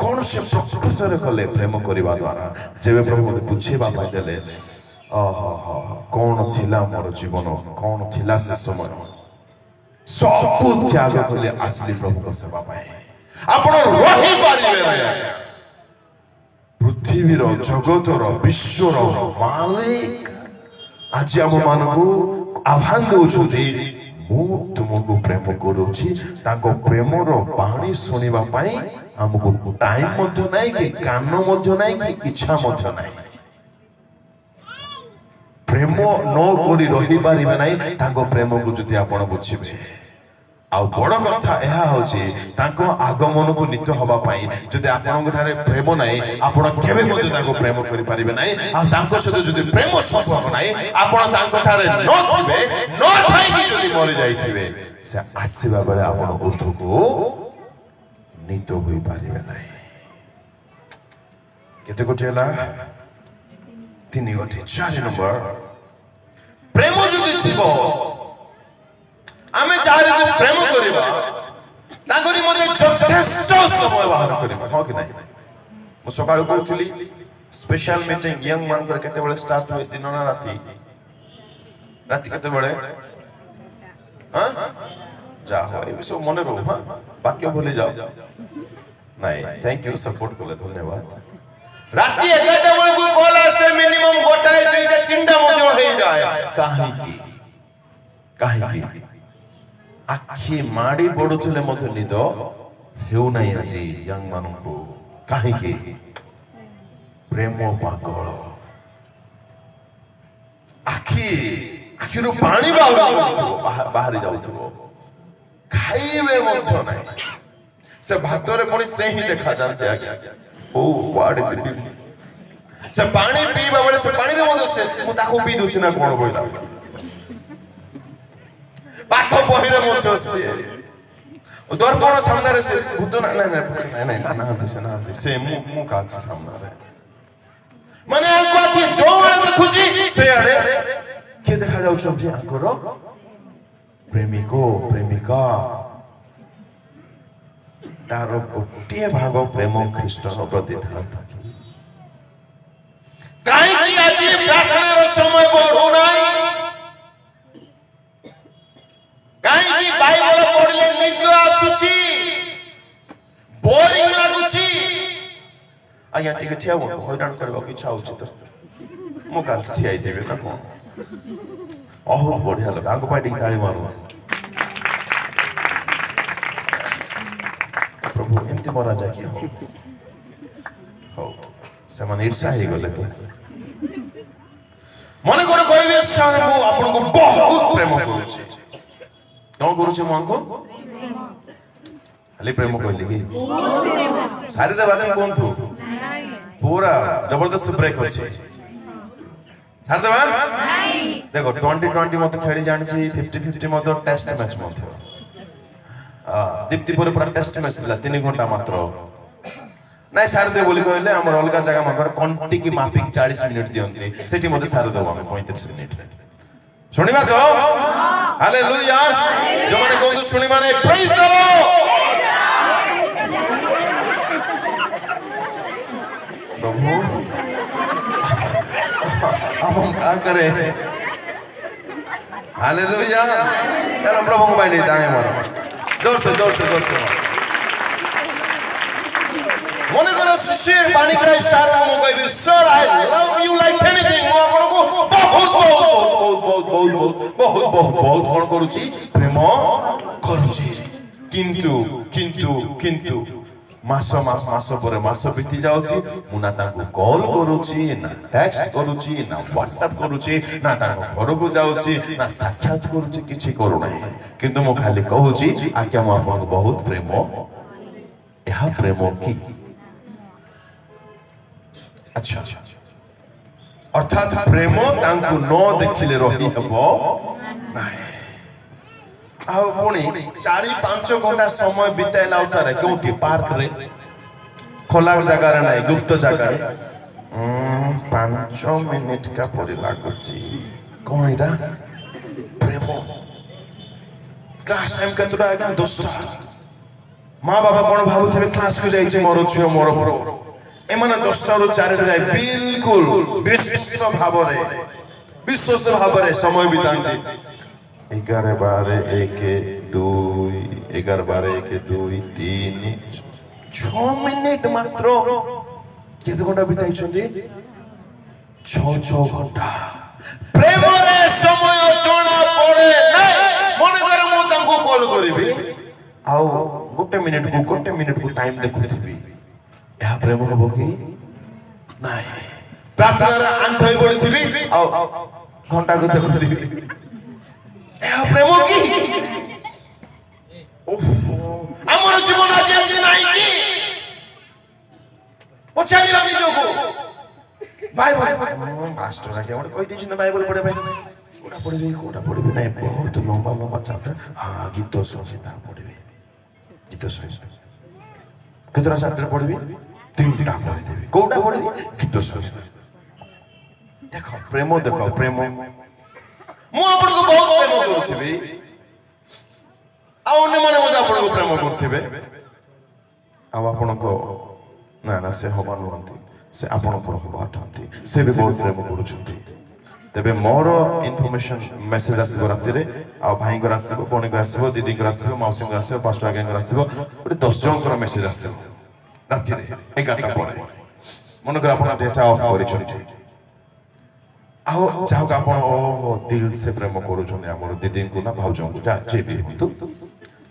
କଣ ସେ ପ୍ରକୃତରେ କଲେ ପ୍ରେମ କରିବା ଦ୍ୱାରା ଯେବେ ପ୍ରଭୁ ମୋତେ ବୁଝିବା ପାଇଁ ଦେଲେ କଣ ଥିଲା ମୋର ଜୀବନ କଣ ଥିଲା ସେ ସମୟ ସବୁ ତ୍ୟାଗ କଲେ ଆସିଲି ପ୍ରଭୁଙ୍କ ସେବା ପାଇଁ ଆପଣ ରହିପାରିବେ ପୃଥିବୀର ଜଗତର ବିଶ୍ୱର ମାଲିକ ଆଜି ଆମମାନଙ୍କୁ ଆହ୍ୱାନ ଦଉଛନ୍ତି ମୁଁ ତୁମକୁ ପ୍ରେମ କରୁଛି ତାଙ୍କ ପ୍ରେମର ବାଣୀ ଶୁଣିବା ପାଇଁ ଆମକୁ ଟାଇମ ମଧ୍ୟ ନାହିଁ କି କାନ ମଧ୍ୟ ନାହିଁ କି ଇଚ୍ଛା ମଧ୍ୟ ନାହିଁ ପ୍ରେମ ନ କରି ରହିପାରିବେ ନାହିଁ ତାଙ୍କ ପ୍ରେମକୁ ଯଦି ଆପଣ ବୁଝିବେ ଆଉ ବଡ କଥା ଏହା ହଉଛି ତାଙ୍କ ଆଗମନକୁ ନିତ୍ୟ ହବା ପାଇଁ ଯଦି ଆପଣଙ୍କ ଠାରେ ପ୍ରେମ ନାହିଁ ଆପଣ କେବେ ମଧ୍ୟ ତାଙ୍କୁ ପ୍ରେମ କରିପାରିବେ ନାହିଁ ଆଉ ତାଙ୍କ ସହିତ ଯଦି ପ୍ରେମ ସମ୍ଭବ ନାହିଁ ଆପଣ ତାଙ୍କ ଠାରେ ନଥିବେ ନଥାଇକି ଯଦି ମରି ଯାଇଥିବେ ସେ ଆସିବା ବେଳେ ଆପଣ ଉଠକୁ ନିତ୍ୟ ହୋଇପାରିବେ ନାହିଁ କେତେ ଗୋଟି ହେଲା 3 ଗୋଟି 4 ନମ୍ବର ପ୍ରେମ ଯଦି ଥିବ ଆମେ ଯାହାକୁ ପ୍ରେମ କରିବା ତାଙ୍କ ନିମନ୍ତେ ଯଥେଷ୍ଟ ସମୟ ବାହାର କରିବା ହଁ କି ନାହିଁ ମୁଁ ସକାଳୁ କହୁଥିଲି ସ୍ପେଶାଲ ମିଟିଂ ୟଙ୍ଗ ମାନଙ୍କର କେତେବେଳେ ଷ୍ଟାର୍ଟ ହୁଏ ଦିନ ନା ରାତି କେତେବେଳେ ଯା ହଉ ଏ ସବୁ ମନେ ରହୁ ହଁ ବାକ୍ୟ ଭୁଲି ଯାଅ ନାଇଁ ଥ୍ୟାଙ୍କ ୟୁ ସପୋର୍ଟ କଲେ ଧନ୍ୟବାଦ ରାତି 11ଟା ବେଳକୁ କଲ୍ ଆସେ ମିନିମମ୍ 1 2 3ଟା ମଧ୍ୟ ହେଇଯାଏ କାହିଁକି ଆଖି ମାଡ଼ି ପଡୁଥିଲେ ମଧ୍ୟ ନିଦ ହେଉନାହିଁ ଆଜି ୟଙ୍ଗ ମାନଙ୍କୁ କାହିଁକି ପ୍ରେମ ପାଗଳ ଆଖିରୁ ପାଣି ବାହାରି ଯାଉଥିବ ଖାଇବେ ମଧ୍ୟ ନାହିଁ ସେ ଭାତରେ ପୁଣି ସେ ହିଁ ଦେଖାଯାଆନ୍ତି ଆଜ୍ଞା ଓ କୁଆଡେ ଯିବି ସେ ପାଣି ପିଇବା ବେଳେ ସେ ପାଣିରେ ମଧ୍ୟ ମୁଁ ତାକୁ ପିଇ ଦଉଛି ନା କଣ କହିଲା ପାଠ ବହିରେ ମଧ୍ୟ ସିଏ ଦର୍ପଣ ସାମ୍ନାରେ ସେ ନାହାନ୍ତି ସେ ମୁଁ କାଛି ସାମ୍ନାରେ ମାନେ ଆଖି ଯୋଉଆଡେ ଦେଖୁଛି ସେଆଡେ କିଏ ଦେଖା ଯାଉଛନ୍ତି ଆଙ୍କର ପ୍ରେମିକା ତାର ଗୋଟିଏ ଭାଗ ପ୍ରେମ ଖ୍ରୀଷ୍ଟଙ୍କ ପ୍ରତି ଥାନ୍ତା କାହିଁକି ଆଜି ପ୍ରାର୍ଥନାର ସମୟ ବଢୁନାହିଁ କାହିଁକି ବାଇବଲ ପଢିଲେ ନିଦ ଆସୁଛି ବୋରିଂ ଲାଗୁଛି ଆଜ୍ଞା ଟିକେ ଠିଆ ହୁଅନ୍ତୁ ହଇରାଣ କରିବାକୁ ଇଚ୍ଛା ହଉଛି ତ ମୁଁ କାଲି ଠିଆ ହେଇଯିବି ନା କଣ ବହୁତ ବଢିଆ ଲୋକ ଆଗ ପାଇଁ ଟିକେ ତାଳି ମାରୁ ପ୍ରଭୁ ଏମିତି ମରାଯାଏ କି ହଉ ସେମାନେ ଈର୍ଷା ହେଇଗଲେ ତ ମନେ করে କହିବେ ମୁଁ ଆପଣଙ୍କୁ ବହୁତ ପ୍ରେମ କରୁଛି କଣ କରୁଛି ମୁଁ ଆଙ୍କୁ ଖାଲି ପ୍ରେମ କହିଲି କି ସାରିଦେବା ପାଇଁ କୁହନ୍ତୁ ପୁରା ଜବରଦସ୍ତ ବ୍ରେକ୍ ଅଛି ଛାଡ଼ିଦେବା ଦେଖ 2020 ମତେ ଖେଳି ଜାଣିଛି 50-50 ମଧ୍ୟ ଟେଷ୍ଟ ମ୍ୟାଚ୍ ମଧ୍ୟ ଦୀପ୍ତି ପରେ ପୁରା ଟେଷ୍ଟ ମ୍ୟାଚ୍ ଥିଲା 3 ଘଣ୍ଟା ମାତ୍ର ନାଇଁ ସାରିଦେବ ବୋଲି କହିଲେ ଆମର ଅଲଗା ଜାଗା ମାନଙ୍କରେ କଣ୍ଟିକି ମାପିକି 40 ମିନିଟ୍ ଦିଅନ୍ତି ସେଠି ମତେ ସାରିଦେବ ଆମେ 35 ମିନିଟ୍ ଶୁଣିବା ତ ହାଲେଲୁୟା ଯୋଉମାନେ କହନ୍ତୁ ଶୁଣିବା ନାହିଁ ପ୍ରେଜ୍ ଦ ଲର୍ଡ प्रभु अब हम क्या करें हालेलुया चलो प्रभु को बैठ दाएं मारो जोर से मने करो शिष्य पानी कराई सारा मो कहबी sir I love you like anything मो आपन को बहुत कोन करूची प्रेम करूची किंतु मास पर मास बीती जाउची मुना ताको कॉल करूची ना टेक्स्ट करूची ना व्हाट्सएप करूची ना ताको घर को जाउची ना साक्षात करूची किछि करू नाही किंतु मो खाली कहूची आज्ञा मो आपन बहुत प्रेम यह प्रेम की अच्छा अर्थात प्रेम तांको न देखिले रही हबो नाही आ पुणी 4-5 घंटा समय बिताइला उतारे क्योंकि पार्क रे खोला जगह रे नहीं गुप्त जगह रे 5 मिनिट का पड़ी लागुची कौन इरा प्रेम क्लास टाइम केतुरा आगा 10टा मां बाबा कोन भाबुथिबे क्लास को जाई छै मोर छियो मोर एमाने 10टा रो 4 जाय बिल्कुल विश्वास भावरे समय बितांती 11-12-1-2 मिनिट मात्र केते घंटा बिताई छथि 6 घंटा प्रेम रे समय जणा पड़े नै मने कर मु तांको कॉल करिबी आउ गोटे मिनिट को टाइम देखुथिबी यह प्रेम हबो कि नै प्रार्थना रे आंत होई पड़िथिबी आउ घंटा को देखुथिबी यह प्रेम की আমার জীবন আজ এমনি নাই কি ও চাইলা নিজকে বাইবেল পাস্টর আগে আমরা কই দিছিনা বাইবেল পড়ে ভাই কোটা পড়বে নাই বহুত লম্বা চ্যাপ্টার হ্যাঁ গীত সংহিতা পড়বে গীত সংহিতা কতটা চ্যাপ্টার পড়বি 3টা পড়ে দেবে কোটা পড়বি গীত সংহিতা দেখো প্রেম ମୁଁ ଆପଣଙ୍କୁ ବହୁତ ପ୍ରେମ କରୁଥିବି ଆଉ ଅନ୍ୟମାନେ ମଧ୍ୟ ଆପଣଙ୍କୁ ପ୍ରେମ କରୁଥିବେ ଆଉ ଆପଣଙ୍କ ନା ସେ ହବା ନୁହନ୍ତି ସେ ଆପଣଙ୍କର ହବା ଅଟନ୍ତି ସେ ବି ବହୁତ ପ୍ରେମ କରୁଛନ୍ତି ତେବେ ମୋର ଇନଫର୍ମେସନ ମେସେଜ ଆସିବ ରାତିରେ ଆଉ ଭାଇଙ୍କର ଆସିବ ଭଉଣୀଙ୍କର ଆସିବ ଦିଦିଙ୍କର ଆସିବ ମାଉସୀଙ୍କର ଆସିବ ପାଷ୍ଟର ଆଜ୍ଞାଙ୍କର ଆସିବ ଗୋଟେ 10 ଜଣଙ୍କର ମେସେଜ ଆସିବ ରାତିରେ 11ଟା ପରେ ମନେକର ଆପଣ ଡେଟା ଅଫ୍ କରିଛନ୍ତି आओ जाओ आपण दिल से प्रेम करूछन हमर दीदी को ना भाउजन को जा जे भी होतु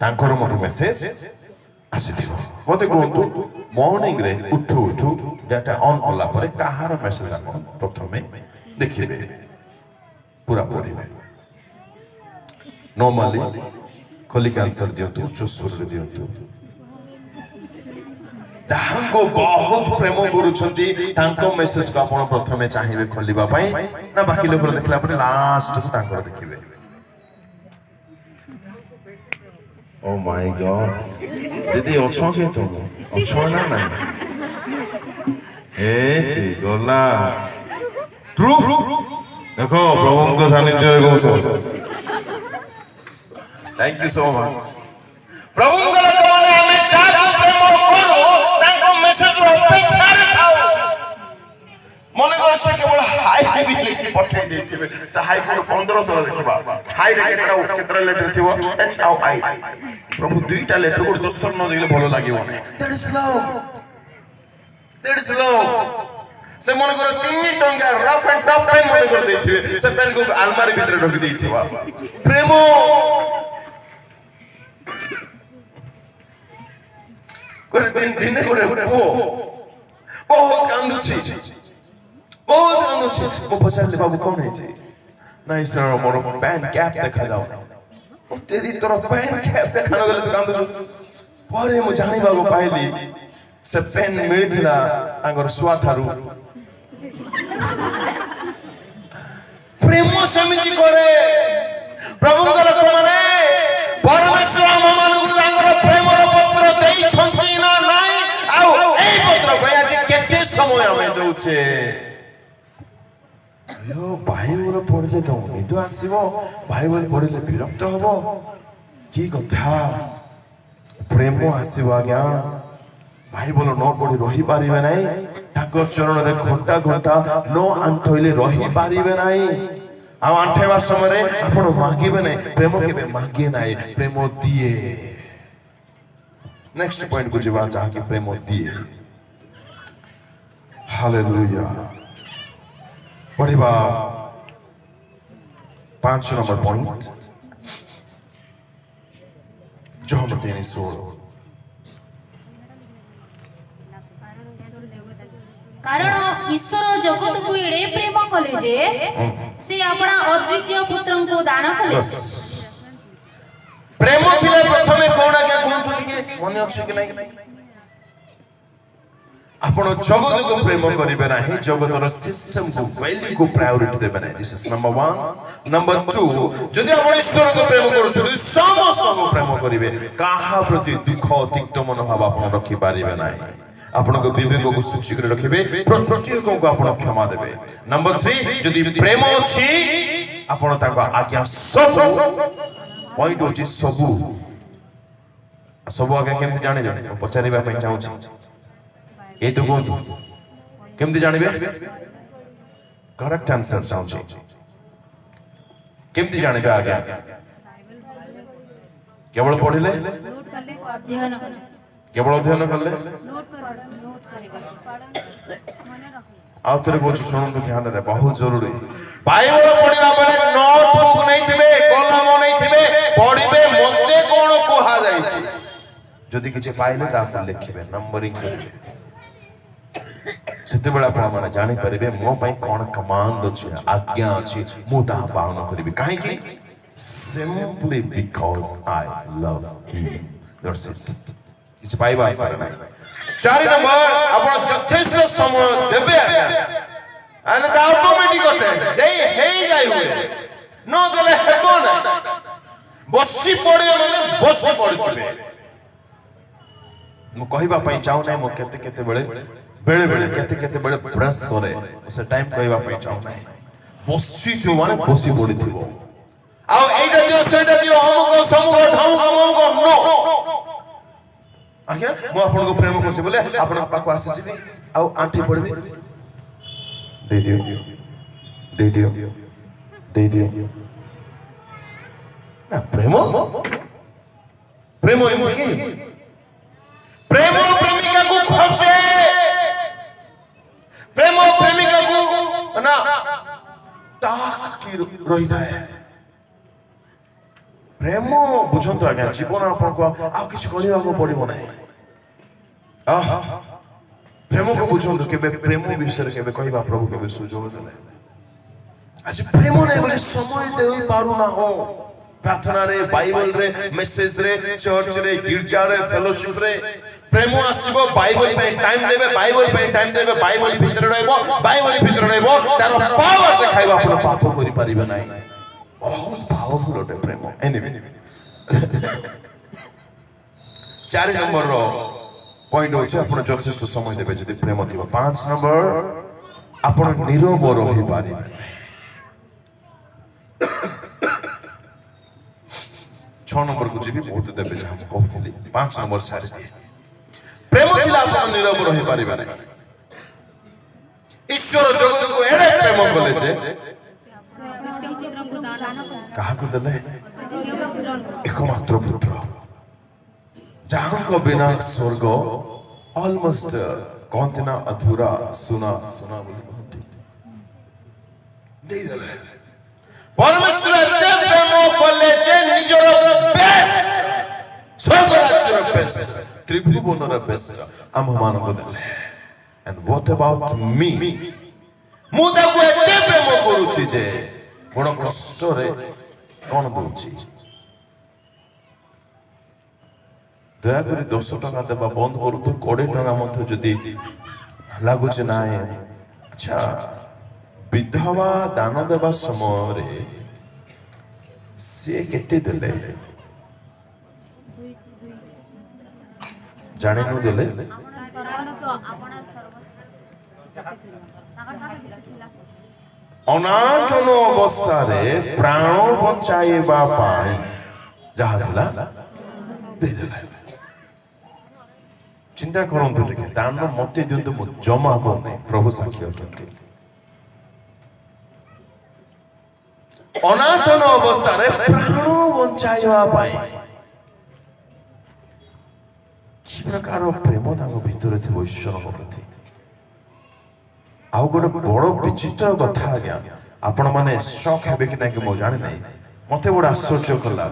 तांकर मते मेसेज आसीथिबो मते कोंतु मॉर्निंग रे उठू डाटा ऑन होला परे काहार मेसेज आपण प्रथमे देखिबे पूरा पढिबे नॉर्मली खोली के आंसर दियंतु चुस्पुर दियंतु तांको बहुत प्रेम करूछंती तांको मेसेज को आपण प्रथमे चाहिबे खोलिबा पई ना बाकी लोक देखला परे लास्ट को तांको देखिबे ओ माय गॉड दीदी ओछो के तो ओछो ना ना ए ती गोला ट्रू देखो प्रभु को सानिध्य रे कहू थैंक यू सो मच प्रभु को माने हमें चाह प्रेम करो मने कर से केवल हाई भी लिखि पठै देथिबे से हाई को 15 थरा देखबा हाई रे केतरा लेटर थिबो एच आउ आई प्रभु दुईटा लेटर को 10 थर न देखले भलो लागिबो नै दैट इज लव से मने कर 3 टंगा रफ एंड टफ पे मने कर देथिबे से पेन को अलमारी भीतर रखि देथिबा प्रेम कोरे दिन कोरे बहुत कांदुची मो पछाले बाबू कौन है नहीं सर मोर पैन कैप देखा जाओ ओ तेरी तोर पैन कैप देखा न गले तो कांदुची परे मो जानि बाबू पाइली से पेन मिलिथिला तांगर सुआ थारु ପ୍ରେମ ସେମିତି କରେ। ପ୍ରଭୁଙ୍କ ଲୋକମାନେ ପରମେଶ୍ୱର ଆମମାନଙ୍କୁ ତାଙ୍କର ପ୍ରେମର ପତ୍ର ଦେଇଛନ୍ତି ନା ନାହିଁ? ଆଉ ଏଇ ପତ୍ର ପାଇଁ ଆଜି କେତେ ସମୟ ଆମେ ଦଉଛେ? ବାଇବଲ ପଢିଲେ ତ ନିଦ ଆସିବ, ବାଇବଲ ପଢିଲେ ବିରକ୍ତ ହବ, କି କଥା? ପ୍ରେମ ଆସିବ ଆଜ୍ଞା। ବାଇବଲ ନ ପଢି ରହିପାରିବେ ନାହିଁ, ତାଙ୍କ ଚରଣରେ ଘଣ୍ଟା ଘଣ୍ଟା ନ ଆଣ୍ଠେଇଲେ ରହିପାରିବେ ନାହିଁ। ଆଉ ଆଣ୍ଠେଇବା ସମୟରେ ଆପଣ ମାଗିବେ ନାହିଁ, ପ୍ରେମ କେବେ ମାଗେ ନାହିଁ, ପ୍ରେମ ଦିଏ। ନେକ୍ସଟ ପଏଣ୍ଟ କୁ ଯିବା, ଯାହାକି ପ୍ରେମ ଦିଏ। ହାଲେଲୁୟା। ପଢିବା 5 ନମ୍ବର ପଏଣ୍ଟ, ଜହନ 3:16। କାରଣ ଈଶ୍ୱର ଜଗତକୁ ଏଡ଼େ ପ୍ରେମ କଲେ ଯେ ସେ ଆପଣା ଅଦ୍ୱିତୀୟ ପୁତ୍ରଙ୍କୁ ଦାନ କଲେ। ପ୍ରେମ ଥିଲେ ପ୍ରଥମେ କଣ ଆଜ୍ଞା କୁହନ୍ତୁ ଟିକେ, ମନେ ଅଛି କି ନାହିଁ? ଆପଣ ଜଗତକୁ ପ୍ରେମ କରିବେ ନାହିଁ, ଜଗତର ସିଷ୍ଟମକୁ, ଭ୍ୟାଲ୍ୟୁକୁ ପ୍ରାୟୋରିଟି ଦେବେ ନାହିଁ। This is number 1। ନମ୍ବର 2, ଯଦି ଆପଣ ଈଶ୍ୱରକୁ ପ୍ରେମ କରୁଛନ୍ତି, ସମସ୍ତଙ୍କୁ ପ୍ରେମ କରିବେ, କାହା ପ୍ରତି ଦୁଃଖ ତିକ୍ତ ମନୋଭାବ ଆପଣ ରଖିପାରିବେ ନାହିଁ। ଆପଣଙ୍କ ବିବେକକୁ ସୂଚୀ କରି ରଖିବେ, ପ୍ରତ୍ୟେକଙ୍କୁ ଆପଣ କ୍ଷମା ଦେବେ। ନମ୍ବର 3, ଯଦି ପ୍ରେମ ଅଛି ଆପଣ ତାଙ୍କ ଆଜ୍ଞା ସବୁ, ପଏଣ୍ଟ ହଉଛି ସବୁ। ସବୁ ଆଜ୍ଞା କେମିତି ଜାଣିବେ? ମୁଁ ପଚାରିବା ପାଇଁ ଚାହୁଁଛି, এই তো কুহতু কেমতি জানিবে? Correct answer চাହୁଁଛି। কেমতি জানিবে আজ্ঞা? কেবল পড়িলে, কেবল অধ্যয়ন করলে? ଆଉ ଥରେ କହୁଛି ଶୁଣନ୍ତୁ ଧ୍ୟାନରେ, ବହୁତ ଜରୁରୀ। ବାଇବଲ ପଢିବା ବେଳେ ନୋଟବୁକ୍ ନେଇଥିବେ, କଲମ ନେଇଥିବେ, ପଢିବେ ମତେ କଣ କୁହାଯାଇଛି। ଯଦି କିଛି ପାଇଲେ ତାକୁ ଲେଖିବେ, ନମ୍ବରିଂ କରିବେ। ସେତେବେଳେ ଆପଣମାନେ ଜାଣିପାରିବେ ମୋ ପାଇଁ କଣ କମାଣ୍ଡ ଅଛି, ଆଜ୍ଞା ଅଛି, ମୁଁ ତାହା ପାଳନ କରିବି। କାହିଁକି? Simply because I love him. That's it. କିଛି ପାଇବା ଆଶା ନାହିଁ। 4 ନମ୍ବର, ଆପଣ ଯଥେଷ୍ଟ ସମୟ ଦେବେ ଆଜ୍ଞା, ତା ଅଟୋମେଟିକ ଅଟେ ଦେଇ ହେଇଯାଇ ହୁଏ, ନ ଦେଲେ ହେବ ନା। ବସି ପଡ଼ିବେ ମାନେ ବସି ପଡ଼ିଥିବେ। ମୁଁ କହିବା ପାଇଁ ଚାହୁଁନାହିଁ ମୁଁ କେତେବେଳେ ବେଳେ କେତେବେଳେ ପ୍ରେସ୍ କରେ, ସେ ଟାଇମ୍ କହିବା ପାଇଁ ଚାହୁଁନାହିଁ। ବସିଥିବ ମାନେ ବସି ପଡ଼ିଥିବ। ଆଉ ଏଇଟା ଦିଅ ସେଇଟା ଦିଅ, ଅମୁକ ସମୁକ ଢମୁକ ମମୁକ ନ। ଆଜ୍ଞା ମୁଁ ଆପଣଙ୍କୁ ପ୍ରେମ କରୁଛି ବୋଲେ ଆପଣଙ୍କ ପାଖକୁ ଆସିଯିବି ଆଉ ଆଣ୍ଠି ପଡ଼ିବି, ଦେଇଦିଅ ଦେଇଦିଅ ଦେଇଦିଅ। ନା ପ୍ରେମ, ପ୍ରେମ ଏମିତି। ପ୍ରେମ ପ୍ରେମିକାକୁ ଖୋଜେ, ପ୍ରେମ ପ୍ରେମିକାକୁ ନା ତାକି ରହିଥାଏ। ପ୍ରେମ ବୁଝନ୍ତୁ ଆଜ୍ଞା, ଜୀବନ ଆପଣଙ୍କୁ ଆଉ କିଛି କରିବାକୁ ପଡିବ ନାହିଁ। ପ୍ରେମକୁ ବୁଝନ୍ତୁ। କେବେ ପ୍ରେମ ବିଷୟରେ କେବେ କହିବା ପ୍ରଭୁ କେବେ ସୁଯୋଗ ଦେଲେ। ଆଜି ପ୍ରେମ ନାହିଁ ବୋଲି ସମୟ ଦେଇ ପାରୁନାହୁଁ। ପ୍ରାର୍ଥନାରେ, ବାଇବଲରେ, ମେସେଜରେ, ଚର୍ଚ୍ଚରେ, ଗିର୍ଜାରେ, ଫେଲୋशिपରେ ପ୍ରେମ ଆସିବ। ବାଇବଲ ପାଇଁ ଟାଇମ୍ ଦେବେ, ବାଇବଲ ପାଇଁ ଟାଇମ୍ ଦେବେ, ବାଇବଲ ଭିତରେ ରହିବ, ବାଇବଲ ଭିତରେ ରହିବ, ତାର ପାୱାର ଦେଖାଇବ, ଆପଣ ପାପ କରିପାରିବେ ନାହିଁ। ବହୁତ ପାୱାରଫୁଲ ଅଟେ ପ୍ରେମ। ଏନିୱେ 4 ନମ୍ବରର ପଏଣ୍ଟ ହଉଛି ଆପଣ ଯଥେଷ୍ଟ ସମୟ ଦେବେ ଯଦି ପ୍ରେମ ଥିବ। 5 ନମ୍ବର, ଆପଣ ନିରବ ରହିପାରିବେ। 6 ନମ୍ବରକୁ ଯିବି, ବହୁତ ଦେବେ ଯାହା ମୁଁ କହୁଥିଲି। 5 ନମ୍ବର ସାରିଦିଏ। ପ୍ରେମ ଥିଲା ଆପଣ ନିରବ ରହିପାରିବେ ନାହିଁ। ଈଶ୍ୱର ଜଗତକୁ ଏଡ଼େ ପ୍ରେମ କଲେ ଯେ କାହାକୁ ଦେଲେ? ଏକମାତ୍ର ପୁତ୍ର, ଯାହାଙ୍କ ବିନା ସ୍ୱର୍ଗ ଅଲମୋଷ୍ଟ କହନ୍ତି ନା ଅଧୁରା, ସୁନା ସୁନା ବୋଲି କହନ୍ତି, ଦେଇଦେଲେ। ପରମେଶ୍ୱର ଏତେ ପ୍ରେମ କଲେ ଯେ ନିଜର ବେଷ୍ଟ, ସ୍ୱର୍ଗ ରାଜ୍ୟର ବେଷ୍ଟ, ତ୍ରିଭୁବନର ବେଷ୍ଟ ଆମମାନଙ୍କୁ ଦେଲେ। And what about me? ମୁଁ ତାକୁ ଏତେ ପ୍ରେମ କରୁଛି ଯେ ବଡ଼ କଷ୍ଟରେ କଣ ଦଉଛି? ଦୟାକରି 10 ଟଙ୍କା ଦେବା ବନ୍ଦ କରୁନ୍ତୁ। 20 ଟଙ୍କା ମଧ୍ୟ ଯଦି ଲାଗୁଛି ନାହିଁ, ଆଚ୍ଛା ବିଧବା ଦାନ ଦେବା ସମୟରେ ସିଏ କେତେ ଦେଲେ ଜାଣିନୁ ଦେଲେ ଅନାଟନ ଅବସ୍ଥାରେ ପ୍ରାଣ ବଞ୍ଚାଇବା ପାଇଁ ଯାହା ଥିଲା ଦେଇଦେଲେ। ଚିନ୍ତା କରନ୍ତୁ ଟିକେ, ଦାନ ମତେ ଦିଅନ୍ତୁ, ମୁଁ ଜମା କରୁନି, ପ୍ରଭୁ ସାକ୍ଷୀ ଅଛନ୍ତି। ଅନାଟନ ଅବସ୍ଥାରେ ପ୍ରାଣ ବଞ୍ଚାଇବା ପାଇଁ କି ପ୍ରକାର ପ୍ରେମ ତାଙ୍କ ଭିତରେ ଥିବ ଈଶ୍ୱରଙ୍କ ପ୍ରତି। ଆଉ ଗୋଟେ ବଡ ବିଚିତ୍ର କଥା ଆଜ୍ଞା, ଆପଣ ମାନେ ସକ୍ ହେବେ କି ନାଇଁ ମୁଁ ଜାଣି ନାହିଁ, ମତେ ବଡ ଆଶ୍ଚର୍ଯ୍ୟ କଲା।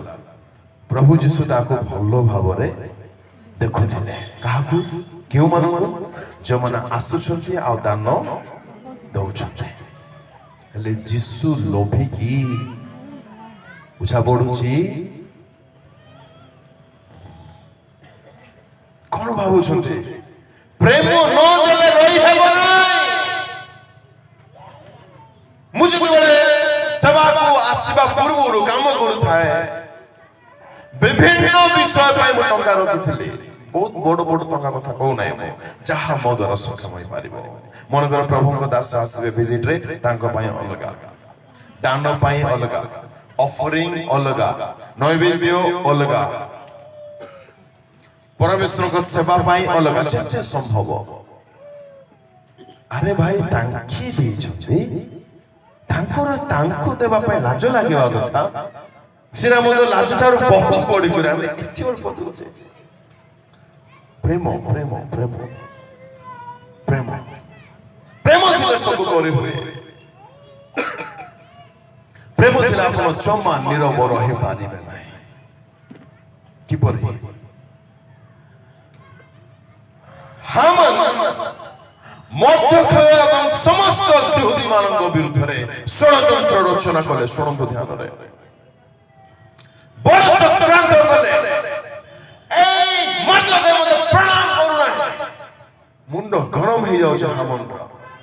ପ୍ରଭୁ ଯୀଶୁ ତାକୁ ଭଲ ଭାବରେ ଦେଖୁଥିଲେ। କାହାକୁ? କେଉଁମାନଙ୍କୁ? ଯେଉଁମାନେ ଆସୁଛନ୍ତି ଆଉ ଦାନ ଦଉଛନ୍ତି। ହେଲେ ଯୀଶୁ ଲୋଭିକି ବୁଝା ପଡୁଛି। କଣ ଭାବୁଛନ୍ତି? ପ୍ରେମ ନ ଦେଲେ ରହିହେବ ନାହିଁ। ମୁଁ ଯେତେବେଳେ ସେବାକୁ ଆସିବା ପୂର୍ବରୁ କାମ କରୁଥାଏ, ବିଭିନ୍ନ ବିଷୟ ପାଇଁ ମୁଁ ଟଙ୍କା ରଖିଥିଲି। ବହୁତ ବଡ ବଡ ଟଙ୍କା କଥା କହୁନାହିଁ ମୁଁ, ଯାହା ମୋ ଦ୍ୱାରା ସକ୍ଷମ ହେଇପାରିବ। ମନେକର ପ୍ରଭୁଙ୍କ ଦାସ ଆସିବେ ଭିଜିଟରେ, ତାଙ୍କ ପାଇଁ ଅଲଗା, ଦାନ ପାଇଁ ଅଲଗା, ଅଫରିଂ ଅଲଗା, ନୈବେଦ୍ୟ ଅଲଗା, ପରମେଶ୍ୱରଙ୍କ ସେବା ପାଇଁ ଅଲଗା, ଯେତେ ସମ୍ଭବ। ଆରେ ଭାଇ, ତାଙ୍କେ ଦେଇଛନ୍ତି, ତାଙ୍କର ତାଙ୍କୁ ଦେବା ପାଇଁ ଲାଜ ଲାଗିବା କଥା। ସେଟା ମଧ୍ୟ ଲାଜ ଠାରୁ ବହୁତ ବଢିକରି ଆମେ ଏତେ ଅଳ୍ପ ଦଉଛେ। ପ୍ରେମ ପ୍ରେମ ପ୍ରେମ ପ୍ରେମ ପ୍ରେମ ଥିଲେ ସବୁ କରି ହୁଏ। ପ୍ରେମ ଥିଲେ ଆପଣ ଜମା ନୀରବ ରହିପାରିବେ ନାହିଁ। କିପରି? ହାମାନ ମର୍ଦ୍ଦୋଖାଇ ଏବଂ ସମସ୍ତ ଯିହୁଦୀ ମାନଙ୍କ ବିରୁଦ୍ଧରେ ଷଡ଼ଯନ୍ତ୍ର ରଚନା କଲେ। ଶୁଣନ୍ତୁ ଧ୍ୟାନରେ, ବଡ଼ ଚକ୍ରାନ୍ତ କଲେ। ଏଇ ମର୍ଦ୍ଦୋଖାଇ ମୋତେ ପ୍ରଣାମ କରୁନାହିଁ। ମୁଣ୍ଡ ଗରମ ହେଇଯାଉଛି ହାମାନର।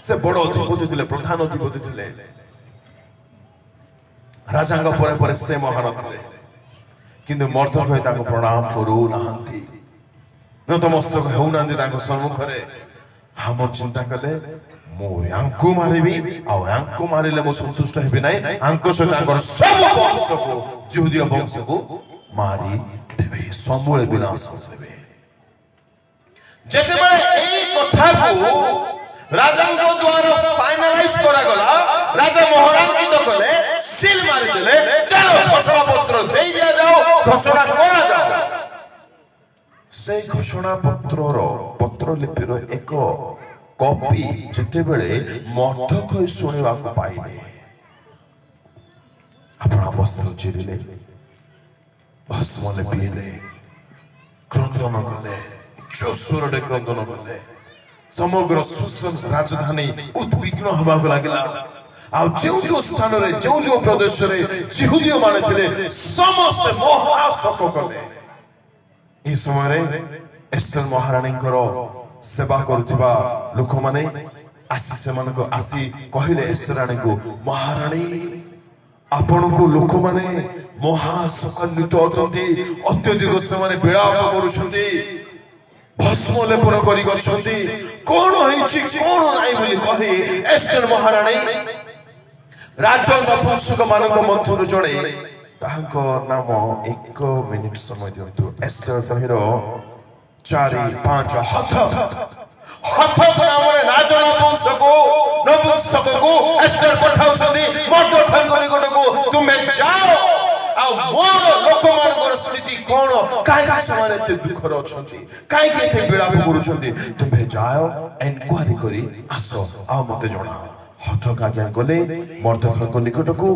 ସେ ବଡ଼ ଅଧିପତି ଥିଲେ, ପ୍ରଧାନ ଅଧିପତି ଥିଲେ, ରାଜାଙ୍କ ପରେ ପରେ ସେ ମହାନ ଥିଲେ। କିନ୍ତୁ ମର୍ଦ୍ଦୋଖାଇ ତାଙ୍କୁ ପ୍ରଣାମ କରୁନାହାନ୍ତି, ନତମସ୍ତକ ହେଉନାହାନ୍ତି ତାଙ୍କ ସମ୍ମୁଖରେ। ହାମାନ ଚିନ୍ତା କଲେ, ମୁଁ ୟାଙ୍କୁ ମାରିବି, ଆଉ ୟାଙ୍କୁ ମାରିଲେ ମୁଁ ସନ୍ତୁଷ୍ଟ ହେବି ନାହିଁ, ଆଙ୍କ ସହିତ ତାଙ୍କର ସବୁ ବଂଶକୁ, ଯିହୁଦୀ ବଂଶକୁ ମାରି ଦେବେ, ସମୂଳେ ବିନାଶ ହେବେ। ଯେତେବେଳେ ଏଇ କଥାକୁ ରାଜାଙ୍କ ଦ୍ୱାରା ଫାଇନାଲାଇଜ କରାଗଲା, ରାଜା ମହାରାଙ୍କିତ କଲେ, ସିଲ ମାରିଦେଲେ, ଚାଲ ଘୋଷଣା ପତ୍ର ଦେଇ ଦିଆଯାଉ, ଘୋଷଣା କରାଯାଉ। ସେଇ ଘୋଷଣା ପତ୍ରର ପତ୍ରଲିପିର ଏକ କପି ଯେତେବେଳେ ମର୍ଦ୍ଦୋଖାଇ ଶୁଣିବାକୁ ପାଇଲେ, ଆପଣ ବସ୍ତ୍ର ଚିରିଲେ, ଭସ୍ମ ଲେପିଲେ, କ୍ରନ୍ଦନ କଲେ, ଜୋରସୋରରେ କ୍ରନ୍ଦନ କଲେ। ସମଗ୍ର ସୁସନ ରାଜଧାନୀ ଉଦ୍ବିଗ୍ନ ହେବାକୁ ଲାଗିଲା। ଆଉ ଯେଉଁ ଯେଉଁ ସ୍ଥାନରେ, ଯେଉଁ ଯେଉଁ ପ୍ରଦେଶରେ ଯିହୁଦୀ ମାନେ ଥିଲେ, ସମସ୍ତେ ମହାଶୋକ କଲେ। এই ସମୟରେ ଏସ୍ତର ମହାରାଣୀଙ୍କର ସେବା କରୁଥିବା ଲୋକମାନେ ଆସି ସେମାନଙ୍କୁ ଆସି କହିଲେ ଏସ୍ତର ରାଣୀଙ୍କୁ, ମହାରାଣୀ, ଆପଣଙ୍କୁ ଲୋକମାନେ ମହାଶୋକାନ୍ୱିତ ଅଛନ୍ତି, ଅତ୍ୟଧିକ ସେମାନେ ବିଳାପ କରୁଛନ୍ତି, ଭସ୍ମ ଲେପନ କରି ଅଛନ୍ତି, କଣ ହେଇଛି କଣ ନାହିଁ ବୋଲି କହି ଏସ୍ତର ମହାରାଣୀ ରାଜ ନପୁଂସକ ମାନଙ୍କ ମଧ୍ୟରୁ ଜଣେ, ତାଙ୍କ ନାମ 1 ମିନିଟ ସମୟ ଦିଅନ୍ତୁ, ଏସ୍ତର ବହିର 4-5 ହଥକ ନାମରେ ରାଜ ନପୁଂସକକୁ ଏସ୍ତର ପଠାଉଛନ୍ତି ମର୍ଦ୍ଦୋଖାଇଙ୍କ ନିକଟକୁ, ତୁମେ ଯାଅ ଆଉ ମୋର ଲୋକମାନଙ୍କର ସ୍ଥିତି କଣ, କାହିଁକି ସେମାନେ ଏତେ ଦୁଃଖରେ ଅଛନ୍ତି, କାହିଁକି ଏତେ ବିଳାପ କରୁଛନ୍ତି, ତୁମେ ଯାଅ, ଏନକ୍ୱାରି କରି ଆସ, ଆଉ ମତେ ଜଣାଅ। ହଥକ ଆଜ୍ଞା ଗଲେ ମର୍ଦ୍ଦୋଖାଇଙ୍କ ନିକଟକୁ।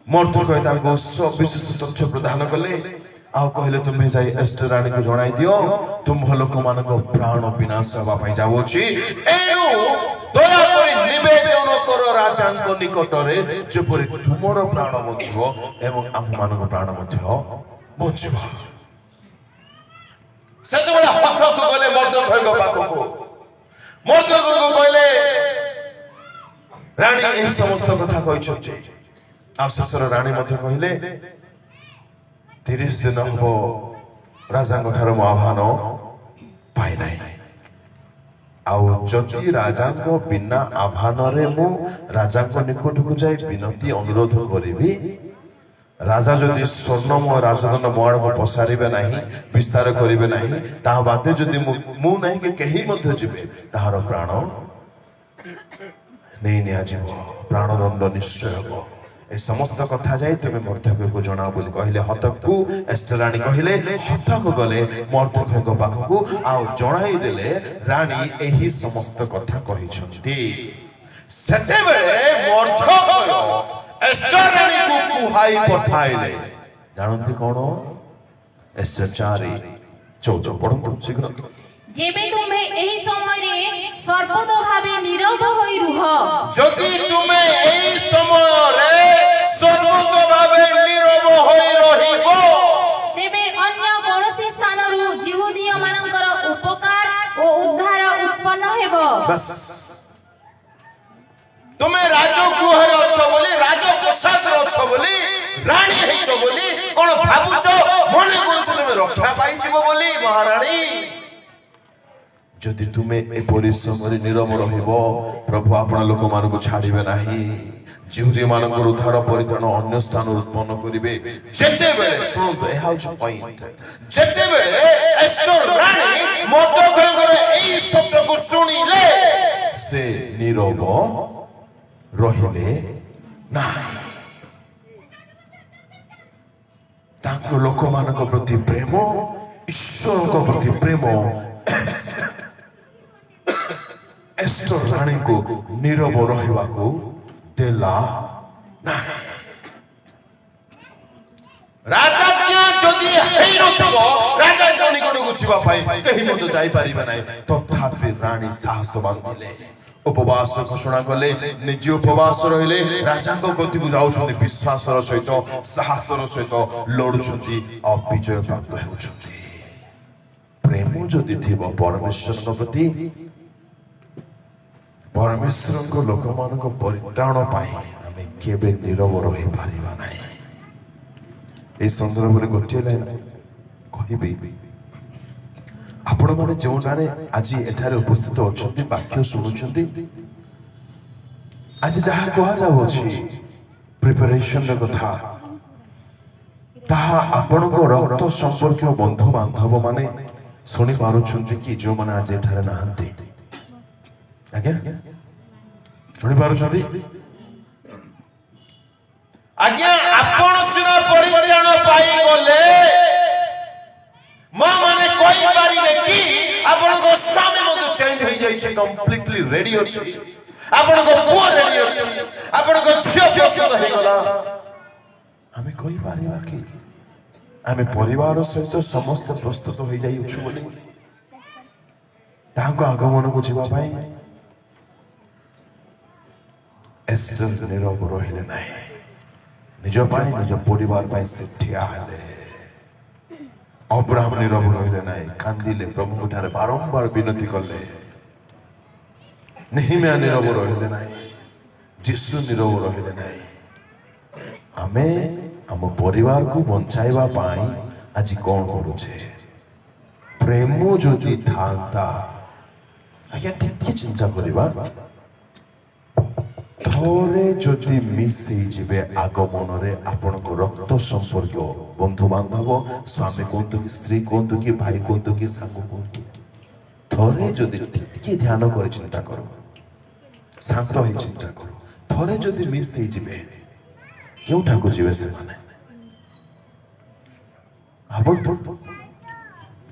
ମର୍ଦ୍ଦୋଖାଇ ତାଙ୍କୁ ସବିଶେଷ ତଥ୍ୟ ପ୍ରଦାନ କଲେ, ଆଉ କହିଲେ, ତୁମେ ଯାଇ ଏସ୍ତର ରାଣୀଙ୍କୁ ଜଣାଇ ଦିଅ, ତୁମ ଲୋକମାନଙ୍କ ପ୍ରାଣ ବିନାଶ ହେବା ପାଇଁ ଯାଉଅଛି, ଏଣୁ ଦୟାକରି ନିବେଦନ କର ରାଜାଙ୍କ ନିକଟରେ, ଯେପରି ତୁମର ପ୍ରାଣ ବଞ୍ଚିବ ଏବଂ ଆମମାନଙ୍କ ପ୍ରାଣ ମଧ୍ୟ ବଞ୍ଚିବ। ସେତେବେଳେ ହଥକ ଗଲେ ମର୍ଦ୍ଦୋଖାଇଙ୍କ ପାଖକୁ। ମର୍ଦ୍ଦୋଖାଇଙ୍କୁ କହିଲେ, ରାଣୀ ଏହି ସମସ୍ତ କଥା କହିଛନ୍ତି। ଆଉ ଶେଷରେ ରାଣୀ ମଧ୍ୟ କହିଲେ 30 ଦିନ ହବ ରାଜାଙ୍କ ଠାରୁ ମୁଁ ଆହ୍ୱାନ ପାଇନାହିଁ। ଆଉ ଯଦି ରାଜାଙ୍କ ବିନା ଆହ୍ୱାନରେ ମୁଁ ରାଜାଙ୍କ ନିକଟକୁ ଯାଇ ବିନତି ଅନୁରୋଧ କରିବି, ରାଜା ଯଦି ସ୍ୱର୍ଣ୍ଣମୟ ରାଜଦଣ୍ଡ ମୋ ଆଡ଼କୁ ପସାରିବେ ନାହିଁ, ବିସ୍ତାର କରିବେ ନାହିଁ, ତାହା ବାଦେ ଯଦି ମୁଁ ନାହିଁ କି କେହି ମଧ୍ୟ ଯିବେ, ତାହାର ପ୍ରାଣ ନେଇ ନିଆଯିବ, ପ୍ରାଣଦଣ୍ଡ ନିଶ୍ଚୟ ହେବ। ଏ ସମସ୍ତ କଥା ଯାଇ ତୁମେ ମର୍ଦ୍ଦକ୍ୟକୁ ଜଣାଅ ବୋଲି କହିଲେ ହତକୁ। ଏଷ୍ଟର ରାଣୀ କହିଲେ ହତକୁ ଗଲେ ମର୍ଦ୍ଦକ୍ୟଙ୍କ ପାଖକୁ ଆଉ ଜଣାଇ ଦେଲେ ରାଣୀ ଏହି ସମସ୍ତ କଥା କହିଛନ୍ତି। ସେତେବେଳେ ମର୍ଦ୍ଦକ୍ୟ ଏଷ୍ଟର ରାଣୀକୁ କୁହାଇ ପଠାଇଲେ। ଜାଣନ୍ତି କଣ? ଏଷ୍ଟର 4:14 ପଢନ୍ତୁ ଶୀଘ୍ର। ଯେବେ ତୁମେ ଏହି ସମୟରେ ସର୍ବଦା ଭାବେ ନୀରବ ହୋଇ ରୁହ, ଯଦି ତୁମେ ଏହି ସମୟରେ ସର୍ବଦା ଭାବେ ନୀରବ ହୋଇ ରହିବ, ତେବେ ଅନ୍ୟ କୌଣସି ସ୍ଥାନରୁ ଯିହୁଦୀୟ ମାନଙ୍କର ଉପକାର ଓ ଉଦ୍ଧାର ଉତ୍ପନ୍ନ ହେବ। ବାସ୍ ତୁମେ ରାଜଗୃହରେ ଅଛ ବୋଲି, ରାଜପ୍ରସାଦରେ ଅଛ ବୋଲି, ରାଣୀ ହେଇଛ ବୋଲି କଣ ଭାବୁଛ ମନେ କରୁଛ ତୁମେ ରକ୍ଷା ପାଇଯିବ ବୋଲି? ମହାରାଣୀ, ଯଦି ତୁମେ ଏପରି ସମୟରେ ନୀରବ ରହିବ, ପ୍ରଭୁ ଆପଣ ଲୋକମାନଙ୍କୁ ଛାଡ଼ିବେ ନାହିଁ। ଯିହୁଦୀ ମାନଙ୍କର ଉଦ୍ଧାର ପରିତ୍ରାଣ ଅନ୍ୟ ସ୍ଥାନରୁ ଉତ୍ପନ୍ନ କରିବେ। ଯେତେବେଳେ ଶୁଣନ୍ତୁ, ଏହା ହେଉଛି ପଏଣ୍ଟ, ଯେତେବେଳେ ଏଷ୍ଟର ରାଣୀ ମର୍ଦ୍ଦକ୍ୟଙ୍କର ଏହି ଶବ୍ଦକୁ ଶୁଣିଲେ ସେ ନୀରବ ରହିଲେ ନାହିଁ। ତାଙ୍କ ଲୋକମାନଙ୍କ ପ୍ରତି ପ୍ରେମ, ଈଶ୍ୱରଙ୍କ ପ୍ରତି ପ୍ରେମ ଏଷ୍ଟର ରାଣୀଙ୍କୁ ନୀରବ ରହିବାକୁ ଦେଲା ନାହିଁ। ରାଜାଜ୍ଞା ଯଦି ହେଇନଥିବ, ରାଜାଙ୍କ ନିକଟକୁ ଯିବା ପାଇଁ କେହି ମଧ୍ୟ ଯାଇପାରିବେ ନାହିଁ। ତଥାପି ରାଣୀ ସାହସ ବାନ୍ଧିଲେ, ଉପବାସ ଘୋଷଣା କଲେ, ନିଜେ ଉପବାସ ରହିଲେ, ରାଜାଙ୍କ କତିକୁ ଯାଉଛନ୍ତି, ବିଶ୍ୱାସର ସହିତ ସାହସର ସହିତ ଲଢୁଛନ୍ତି, ଆଉ ବିଜୟ ପ୍ରାପ୍ତ ହେଉଛନ୍ତି। ପ୍ରେମ ଯଦି ଥିବ ପରମେଶ୍ୱରଙ୍କ ପ୍ରତି, ପରମେଶ୍ୱରଙ୍କ ଲୋକମାନଙ୍କ ପରିତ୍ରାଣ ପାଇଁ ଆମେ କେବେ ନୀରବ ରହିପାରିବା ନାହିଁ। এই ସନ୍ଦର୍ଭରେ ଗୋଟିଏ ଲାଇନ୍ କହିବି। ଆପଣମାନେ ଯେଉଁଠାରେ ଆଜି ଏଠାରେ ଉପସ୍ଥିତ ଅଛନ୍ତି, ବାକ୍ୟ ଶୁଣୁଛନ୍ତି, ଆଜି ଯାହା କୁହାଯାଉଅଛି ପ୍ରିପାରେସନର କଥା, ତାହା ଆପଣଙ୍କ ରକ୍ତ ସମ୍ପର୍କୀୟ ବନ୍ଧୁ ବାନ୍ଧବ ମାନେ ଶୁଣି ପାରୁଛନ୍ତି କି? ଯେଉଁମାନେ ଆଜି ଏଠାରେ ନାହାନ୍ତି, ଆଜ୍ଞା ଶୁଣି ପାରୁଛନ୍ତି? ଆଜ୍ଞା, ଆପଣ ସିନା ପରିତ୍ରାଣ ପାଇଗଲେ, ମା ମାନେ କହିପାରିବେ କି ଆପଣଙ୍କ ସ୍ୱାମୀ ମଧ୍ୟ ଚେଞ୍ଜ ହେଇଯାଇଛି, କମ୍ପ୍ଲିଟଲି ରେଡି ଅଛି, ଆପଣଙ୍କ ପୁଅ ରେଡି ଅଛି, ଆପଣଙ୍କ ଝିଅ ପ୍ରସ୍ତୁତ ହେଇଗଲା? ଆମେ କହିପାରିବା କି ଆମେ ପରିବାର ସହିତ ସମସ୍ତେ ପ୍ରସ୍ତୁତ ହେଇଯାଇଛୁ ବୋଲି ତାଙ୍କ ଆଗମନକୁ ଯିବା ପାଇଁ? ଏଷ୍ଟର ନୀରବ ରହିଲେ ନାହିଁ। ନିଜ ପାଇଁ, ନିଜ ପରିବାର ପାଇଁ ସେ ଠିଆ ହେଲେ। ଅବ୍ରାହମ ନୀରବ ରହିଲେ ନାହିଁ, କାନ୍ଦିଲେ, ପ୍ରଭୁଙ୍କ ଠାରେ ବାରମ୍ବାର ବିନତି କଲେ। ନେହେମିୟା ନୀରବ ରହିଲେ ନାହିଁ, ଯୀଶୁ ନୀରବ ରହିଲେ ନାହିଁ। ଆମେ ଆମ ପରିବାରକୁ ବଞ୍ଚାଇବା ପାଇଁ ଆଜି କଣ କରୁଛେ? ପ୍ରେମ ଯଦି ଥାନ୍ତା, ଆଜ୍ଞା ଟିକେ ଚିନ୍ତା କରିବା, ଥରେ ଯଦି ମିସ୍ ହେଇଯିବେ ଆଗମନରେ ଆପଣଙ୍କ ରକ୍ତ ସମ୍ପର୍କୀୟ ବନ୍ଧୁ ବାନ୍ଧବ, ସ୍ୱାମୀ କୁହନ୍ତୁ କି ସ୍ତ୍ରୀ କୁହନ୍ତୁ କି ଭାଇ କୁହନ୍ତୁ କି ସାଙ୍ଗ କୁହନ୍ତୁ, ଥରେ ଯଦି ଟିକେ ଧ୍ୟାନ କରି ଚିନ୍ତା କର, ଶାନ୍ତ ହେଇ ଚିନ୍ତା କର, ଥରେ ଯଦି ମିସ୍ ହେଇଯିବେ, କେଉଁଠାକୁ ଯିବେ ସେମାନେ? ଭାବନ୍ତୁ,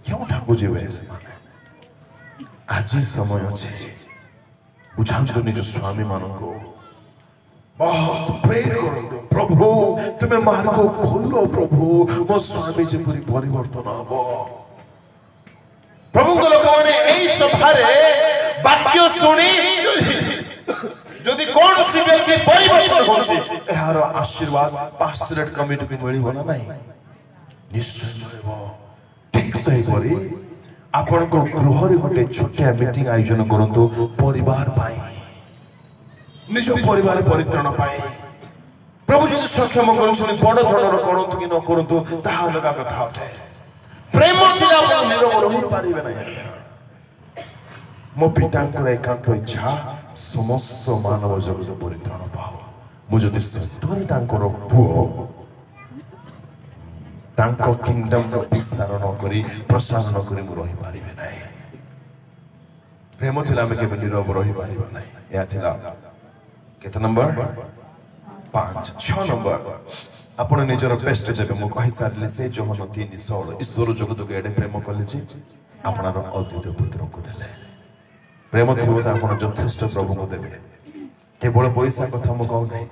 କେଉଁଠାକୁ ଯିବେ ସେମାନେ? ଆଜି ସମୟ ଅଛି, ବୁଝାନ୍ତୁ ନିଜ ସ୍ୱାମୀ ମାନଙ୍କୁ, ବହୁତ ପ୍ରେ କରନ୍ତୁ, ପ୍ରଭୁ ତୁମେ ମାର୍ଗ ଖୋଲ, ପ୍ରଭୁ ମୋ ସ୍ୱାମୀ ଯେପରି ପରିବର୍ତ୍ତନ ହବ। ପ୍ରଭୁଙ୍କ ଲୋକମାନେ ଏହି ସଭାରେ ବାକ୍ୟ ଶୁଣି ଯଦି କୌଣସି ବ୍ୟକ୍ତି ପରିବର୍ତ୍ତନ ହେଉଛି, ଏହାର ଆଶୀର୍ବାଦ ପାଷ୍ଟରେଟ୍ କମିଟିକୁ ମିଳିବ ନା ନାହିଁ? ନିଶ୍ଚୟ ମିଳିବ। ଠିକ ସେହିପରି ଆପଣଙ୍କ ଗୃହରେ ଗୋଟେ ଛୋଟିଆ ମିଟିଂ ଆୟୋଜନ କରନ୍ତୁ ପରିବାର ପାଇଁ। ନିଜ ପରିବାର ପରିତ୍ରାଣ ପାଇଁ ପ୍ରଭୁ ଯଦି ସକ୍ଷମ କରୁଛନ୍ତି ବଡ଼ ଧରଣର କରନ୍ତୁ କି ନ କରନ୍ତୁ ତାହା ଅଲଗା କଥା ଅଟେ। ପ୍ରେମ ଥିଲେ ଆପଣ ନିରବ ରହିପାରିବେ ନାହିଁ। ମୋ ପିତାଙ୍କର ଏକାନ୍ତ ଇଚ୍ଛା ସମସ୍ତ ମାନବ ଜଗତ ପରିତ୍ରାଣ ପାଉ। ମୁଁ ଯଦି ସତରେ ତାଙ୍କର ପୁଅ ତାଙ୍କ କିଙ୍ଗଡମ ବିସ୍ତାର ନ କରି ପ୍ରସାର ନ କରି ମୁଁ ରହିପାରିବେ ନାହିଁ। ପ୍ରେମ ଥିଲା ଆମେ କେବେ ନିରବ ରହିପାରିବା ନାହିଁ। ଏହା ଥିଲା କେତେ ନମ୍ବର 5 6 ନମ୍ବର ଆପଣ ନିଜର ବେଷ୍ଟ ଦେବେ। ମୁଁ କହିସାରିଲି ସେ ଯୋହନ 3:16 ଈଶ୍ୱର ଜଗତକୁ ଏଡ଼େ ପ୍ରେମ କଲେ ଯେ ଆପଣର ଅଦ୍ୱିତୀୟ ପୁତ୍ରଙ୍କୁ ଦେଲେ। ପ୍ରେମ ଥିବ ତ ଆପଣ ଯଥେଷ୍ଟ ପ୍ରଭୁଙ୍କୁ ଦେବେ। କେବଳ ପଇସା କଥା ମୁଁ କହୁନାହିଁ।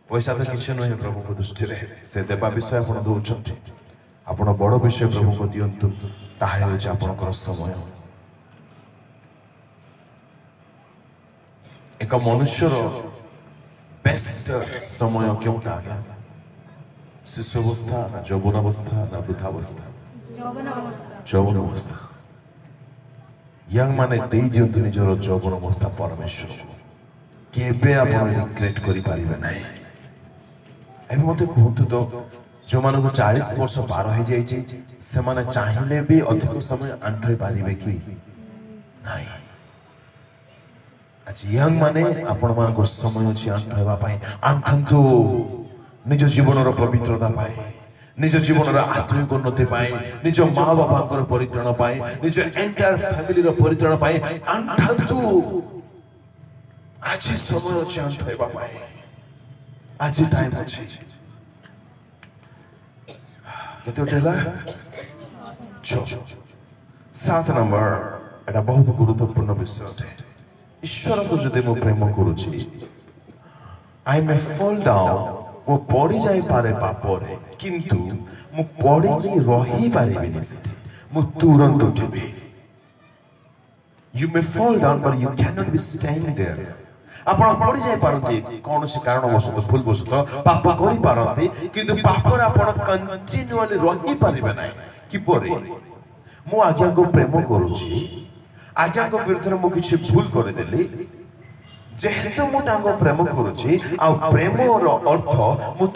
ପଇସା ତ କିଛି ନୁହେଁ ପ୍ରଭୁଙ୍କ ଦୃଷ୍ଟିରେ। ସେ ଦେବା ବିଷୟ ଆପଣ ଦଉଛନ୍ତି। ଆପଣ ବଡ଼ ବିଷୟ ପ୍ରଭୁଙ୍କୁ ଦିଅନ୍ତୁ। ତାହା ହେଉଛି ଆପଣଙ୍କର ସମୟ। ଏକ ମନୁଷ୍ୟର ବେଷ୍ଟ ସମୟ କେଉଁଟା ଆଜ୍ଞା? ଶିଶୁ ଅବସ୍ଥା ନା ଯୌବନ ଅବସ୍ଥା ନା ବୃଦ୍ଧାବସ୍ଥା? ଯୌବନ ଅବସ୍ଥା। ୟଙ୍ଗ ମାନେ ଦେଇ ଦିଅନ୍ତୁ ନିଜର ଯୌବନ ଅବସ୍ଥା ପରମେଶ୍ୱରକୁ। କେବେ ଆପଣ ରିଗ୍ରେଟ୍ କରିପାରିବେ ନାହିଁ। ଏବେ ମତେ କୁହନ୍ତୁ ତ ଯେଉଁମାନଙ୍କୁ 40 ବର୍ଷ ପାର ହେଇଯାଇଛି ସେମାନେ ଚାହିଁଲେ ବି ଅଧିକ ସମୟ ଆଣ୍ଠେଇ ପାରିବେ କି ନାହିଁ? ଆଜି ୟଙ୍ଗ ମାନେ ଆପଣମାନଙ୍କର ସମୟ ଅଛି ଆଣ୍ଠେଇବା ପାଇଁ। ଆଣ୍ଠନ୍ତୁ ନିଜ ଜୀବନର ପବିତ୍ରତା ପାଇଁ, ନିଜ ଜୀବନର ଆତ୍ମିକ ଉନ୍ନତି ପାଇଁ, ନିଜ ମା ବାପାଙ୍କର ପରିତ୍ରାଣ ପାଇଁ, ନିଜ ଏଣ୍ଟାୟାର ଫ୍ୟାମିଲିର ପରିତ୍ରାଣ ପାଇଁ ଆଣ୍ଠାନ୍ତୁ। ଆଜି ସମୟ ଅଛି ଆଣ୍ଠେଇବା ପାଇଁ। ଆଜି ଟାଇମ୍ ଅଛି। କେତେ ହେଲା? 7 ନମ୍ବର ଏଟା ବହୁତ ଗୁରୁତ୍ୱପୂର୍ଣ୍ଣ ବିଷୟ ଅଟେ। ଈଶ୍ୱରକୁ ଯଦି ମୁଁ ପ୍ରେମ କରୁଛି ଆଇ ମେ ଫଲ୍ ଡାଉନ୍, ମୁଁ ପଡ଼ି ଯାଇପାରେ ପାପରେ କିନ୍ତୁ ମୁଁ ପଡ଼ିକି ରହିପାରିବିନି ସେଠି। ମୁଁ ତୁରନ୍ତ ଉଠିବି। You may fall down but you cannot be staying there. ଆପଣ ପଡ଼ି ଯାଇପାରନ୍ତି କୌଣସି କାରଣବଶତଃ ଭୁଲବଶତଃ ପାପ କରିପାରନ୍ତି କିନ୍ତୁ ପାପରେ ଆପଣ କଣ୍ଟିନ୍ୟୁଆଲି ରହିପାରିବେ ନାହିଁ। କିପରି? ମୁଁ ଆଜ୍ଞାଙ୍କୁ ପ୍ରେମ କରୁଛି, ଆଜ୍ଞାଙ୍କ ବିରୁଦ୍ଧରେ ମୁଁ କିଛି ଭୁଲ କରିଦେଲି, ଯେହେତୁ ମୁଁ ତାଙ୍କୁ ପ୍ରେମ କରୁଛି ଆଉ ପ୍ରେମର ଅର୍ଥ ମୁଁ